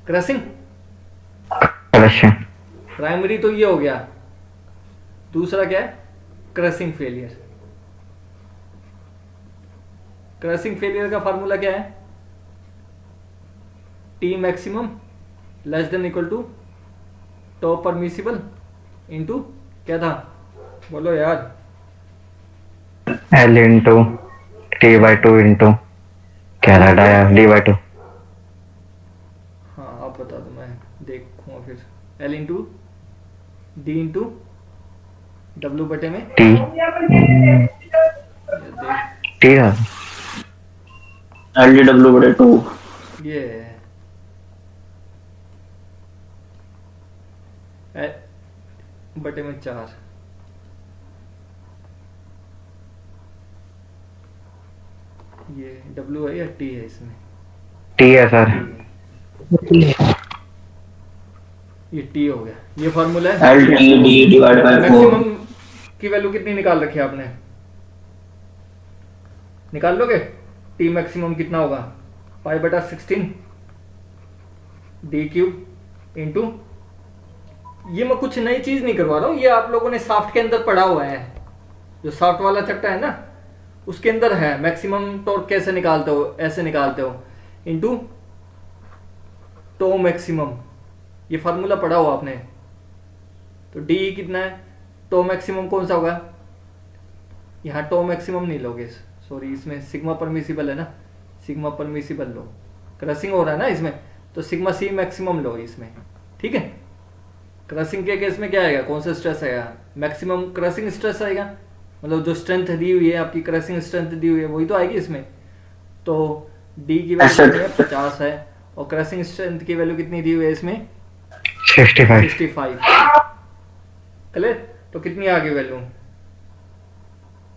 क्रशिंग। प्राइमरी तो ये हो गया, दूसरा क्या है? Crushing failure. क्रशिंग फेलियर का फार्मूला क्या है? T maximum less than equal to tau permissible into क्या था? बोलो यार। L इंटू T/2 इंटू क्या था यार? D/2। हाँ आप बता दो, मैं देखूंगा फिर। L into D into W बटे में T T LDW/2। ये बटे में 4। ये W है या T है इसमें? T है सर। ये टी हो गया, ये फार्मूला है। L T D divide by 4। Maximum की वैल्यू कितनी निकाल रखी है आपने, निकाल लोगे? टी मैक्सिमम कितना होगा, 5/16 डी क्यूब इंटू, ये मैं कुछ नई चीज नहीं करवा रहा हूं, ये आप लोगों ने साफ्ट के अंदर पढ़ा हुआ है, जो साफ्ट वाला चैप्टर है ना उसके अंदर है। मैक्सिमम टॉर्क कैसे निकालते हो, ऐसे निकालते हो, इंटू टो मैक्सिमम, ये फार्मूला पढ़ा हो आपने। तो डी कितना है, टो मैक्सिमम कौन सा होगा, यहाँ टो मैक्सिमम नहीं लोगे, सॉरी इसमें सिग्मा परमिसिबल है ना, सिग्मा परमिसिबल लो, क्रशिंग हो रहा है ना इसमें, तो सिग्मा सी मैक्सिमम लो इसमें, ठीक है। क्रशिंग के केस में क्या आएगा, कौन सा स्ट्रेस आएगा, मैक्सिमम क्रशिंग स्ट्रेस आएगा, मतलब जो स्ट्रेंथ दी हुई है आपकी, क्रशिंग स्ट्रेंथ दी हुई है वही तो आएगी इसमें। तो डी की वैल्यू 50 है और क्रशिंग स्ट्रेंथ की वैल्यू कितनी दी हुई है इसमें, 65। क्लियर? तो कितनी आ गई वैल्यू,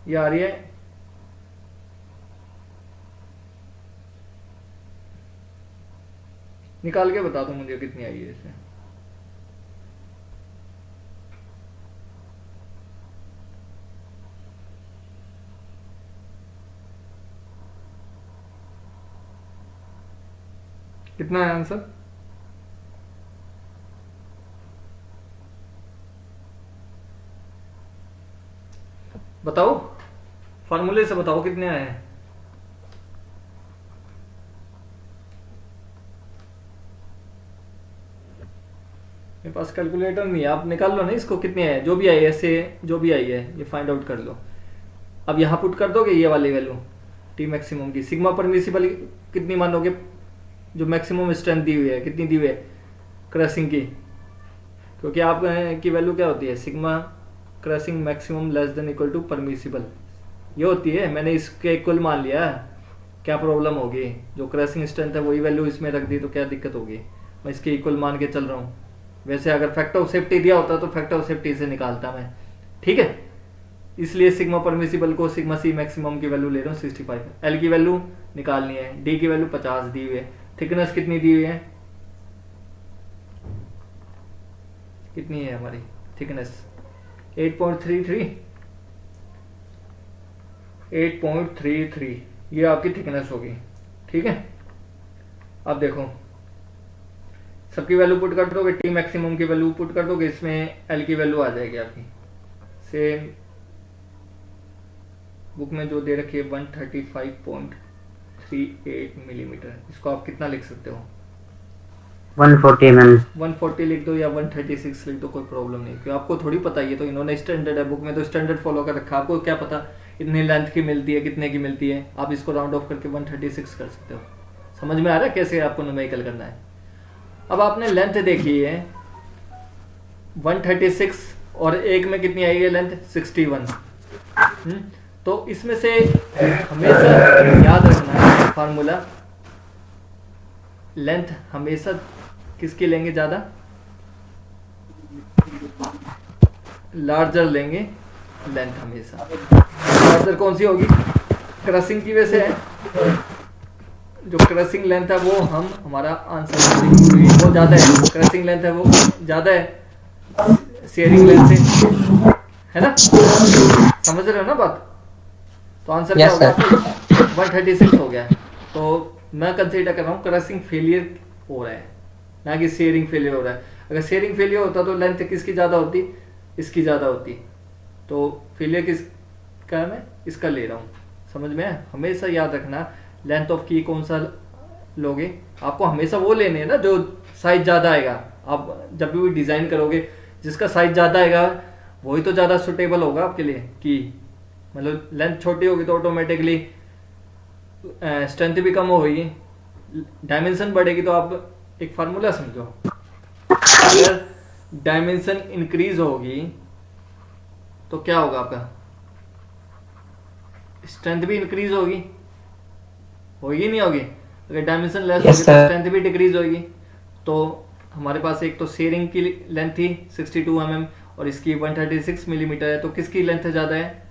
ये आ रही है निकाल के बता दो मुझे कितनी आई है इसमें। कितना है आंसर, बताओ, फार्मूले से बताओ कितने आए हैं। मेरे पास कैलकुलेटर नहीं है, आप निकाल लो ना इसको, कितने आए, जो भी आई है, ऐसे जो भी आई है ये फाइंड आउट कर लो। अब यहाँ पुट कर दोगे ये वाली वैल्यू टी मैक्सिमम की, सिग्मा परमिसिबल कितनी मानोगे, जो मैक्सिमम स्ट्रेंथ दी हुई है कितनी दी हुई है क्रशिंग की, क्योंकि आप की वैल्यू क्या होती है, sigma crushing maximum less than equal to permissible, ये होती है। मैंने इसके इक्वल मान लिया, क्या प्रॉब्लम होगी, जो क्रशिंग स्ट्रेंथ है वही वैल्यू इसमें रख दी तो क्या दिक्कत होगी, मैं इसके इक्वल मान के चल रहा हूँ। वैसे अगर फैक्टर ऑफ सेफ्टी दिया होता तो फैक्टर ऑफ सेफ्टी से निकालता मैं, ठीक है। इसलिए सिग्मा परमिसिबल को सिग्मा सी मैक्सिमम की वैल्यू ले रहा हूँ 65। एल की वैल्यू निकालनी है, डी की वैल्यू 50 दी हुई है, थिकनेस कितनी दी हुई है, कितनी है हमारी थिकनेस 8.33, ये आपकी थिकनेस होगी, ठीक है। अब देखो सबकी वैल्यू पुट कर दोगे, टी मैक्सिमम की वैल्यू पुट कर दोगे, इसमें एल की वैल्यू आ जाएगी आपकी, सेम बुक में जो दे रखी है 135.38 मिलीमीटर, इसको आप कितना लिख सकते हो, 140 mm। 140 लिख दो या 136 लिख दो, कोई प्रॉब्लम नहीं, क्योंकि आपको थोड़ी पता, ये तो इन्होंने स्टैंडर्ड है, बुक में तो स्टैंडर्ड फॉलो कर रखा है, आपको क्या पता इतनी लेंथ की मिलती है, कितने की मिलती है, आप इसको राउंड ऑफ करके 136 कर सकते हो। समझ में आ रहा है कैसे आपको न्यूमेरिकल करना है। अब आपने लेंथ देखी है 136 और एक में कितनी आई है लेंथ 61। तो इसमें से हमेशा याद रखना है फार्मूला, लेंथ हमेशा किसकी लेंगे, ज्यादा लार्जर लेंगे लेंथ हमेशा। लार्जर कौन सी होगी, क्रशिंग की वजह से है, जो क्रशिंग लेंथ है वो हमारा आंसर वो ज्यादा है, क्रशिंग लेंथ है वो ज्यादा है शेयरिंग लेंथ से, है ना, समझ रहे हो ना बात। तो आंसर क्या होगा, 136 हो गया। तो मैं कंसीडर कर रहा हूँ क्रशिंग फेलियर हो रहा है, ना कि शेयरिंग फेलियर हो रहा है। अगर शेयरिंग फेलियर होता तो लेंथ किसकी ज्यादा होती, इसकी ज्यादा होती, तो फेलियर किसका है, मैं इसका ले रहा हूँ, समझ में है। हमेशा याद रखना लेंथ ऑफ की कौन सा लोगे, आपको हमेशा वो लेने हैं ना जो साइज ज्यादा आएगा। आप जब भी डिजाइन करोगे जिसका साइज ज्यादा आएगा वही तो ज्यादा सुटेबल होगा आपके लिए, कि मतलब लेंथ छोटी होगी तो ऑटोमेटिकली स्ट्रेंथ भी कम होगी, डायमेंशन बढ़ेगी। तो आप एक फार्मूला समझो, अगर डायमेंशन इंक्रीज होगी तो क्या होगा, आपका स्ट्रेंथ भी इंक्रीज होगी नहीं होगी। अगर डायमेंशन लेस होगी तो स्ट्रेंथ भी डिक्रीज होगी। तो हमारे पास एक तो शेयरिंग की लेंथ थी 62 mm और इसकी 136 मिलीमीटर है, तो किसकी लेंथ ज्यादा है,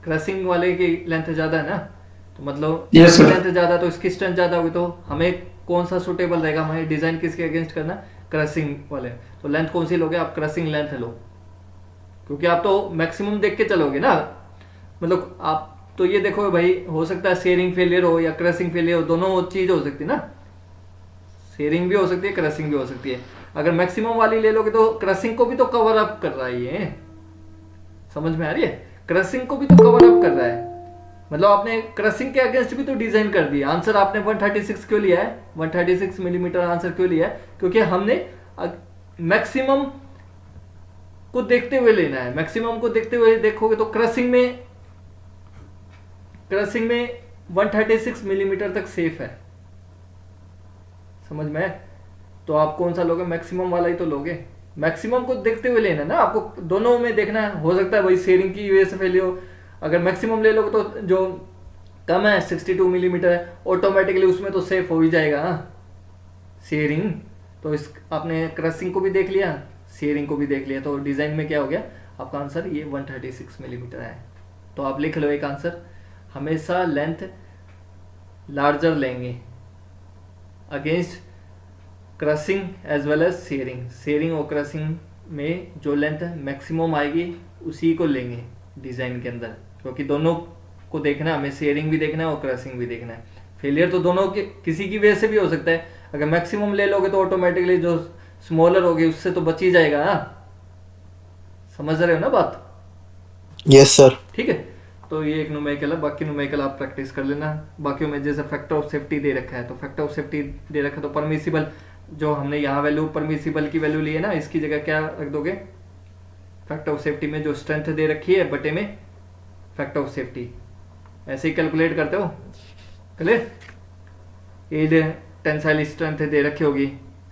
क्रशिंग वाले की लेंथ ज्यादा है ना, तो मतलब इसकी लेंथ ज्यादा तो इसकी स्ट्रेंथ ज्यादा होगी। तो हमें कौन सा सुटेबल रहेगा, हमें डिजाइन किसके अगेंस्ट करना, क्रशिंग वाले, तो लेंथ कौन सी लोगे आप? क्रशिंग लेंथ लो, क्योंकि आप तो मैक्सिमम देख के चलोगे ना। मतलब आप तो ये देखो भाई, हो सकता है शेयरिंग फेलियर हो या क्रशिंग फेलियर हो, दोनों चीज हो सकती है ना, शेयरिंग भी हो सकती है, क्रशिंग भी हो सकती है। अगर मैक्सिमम वाली ले लोगे तो क्रशिंग को भी तो कवर अप कर रहा है ये, समझ में आ रही है? क्रशिंग को भी तो कवर अप कर रहा है, मतलब आपने क्रशिंग के अगेंस्ट भी तो डिजाइन कर दिया। आंसर आपने 136 क्यों लिया है? 136 मिलीमीटर आंसर क्यों लिया है? क्योंकि हमने मैक्सिमम को देखते हुए लेना है। मैक्सिमम को देखते हुए देखोगे तो क्रशिंग में 136 मिलीमीटर तक सेफ है, समझ में? तो आप कौन सा लोगे? मैक्सिमम वाला ही तो लोगे। मैक्सिमम को देखते हुए लेना ना आपको, दोनों में देखना है। हो सकता है भाई शेयरिंग की वजह से फेलियर हो, अगर मैक्सिमम ले लोगे तो जो कम है 62 मिलीमीटर है, ऑटोमेटिकली उसमें तो सेफ हो ही जाएगा शेयरिंग। तो इस आपने क्रशिंग को भी देख लिया, शेयरिंग को भी देख लिया, तो डिजाइन में क्या हो गया आपका आंसर? ये 136 मिलीमीटर है। तो आप लिख लो एक आंसर, हमेशा लेंथ लार्जर लेंगे against crushing as well as shearing. Shearing और क्रशिंग में जो लेंथ मैक्सिमम आएगी उसी को लेंगे डिजाइन के अंदर, क्योंकि दोनों को देखना है हमें, शेयरिंग भी देखना है और क्रशिंग भी देखना है। फेलियर तो दोनों के किसी की वजह से भी हो सकता है। अगर मैक्सिमम ले लोगे तो ऑटोमेटिकली जो स्मॉलर होगी उससे तो बच ही जाएगा ना, समझ रहे हो ना बात? Yes sir. ठीक है, तो ये एक न्यूमेरिकल है, बाकी न्यूमेरिकल आप प्रैक्टिस कर लेना। बाकी में जैसे फैक्टर ऑफ सेफ्टी दे रखा है, तो फैक्टर ऑफ सेफ्टी दे रखा है तो परमिसिबल, जो हमने यहाँ वैल्यू परमिसिबल की वैल्यू ली है ना, इसकी जगह क्या रख दोगे? फैक्टर ऑफ सेफ्टी में जो स्ट्रेंथ दे रखी है बटे में फैक्टर ऑफ सेफ्टी, ऐसे ही कैलकुलेट करते हो। क्लियर? यील्ड टेंसाइल स्ट्रेंथ दे रखी होगी,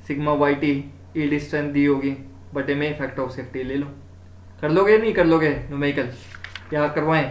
sigma y t yield strength दी होगी, बटे में फैक्टर ऑफ सेफ्टी ले लो। कर लोगे नहीं कर लोगे न्यूमेरिकल? क्या करवाएं?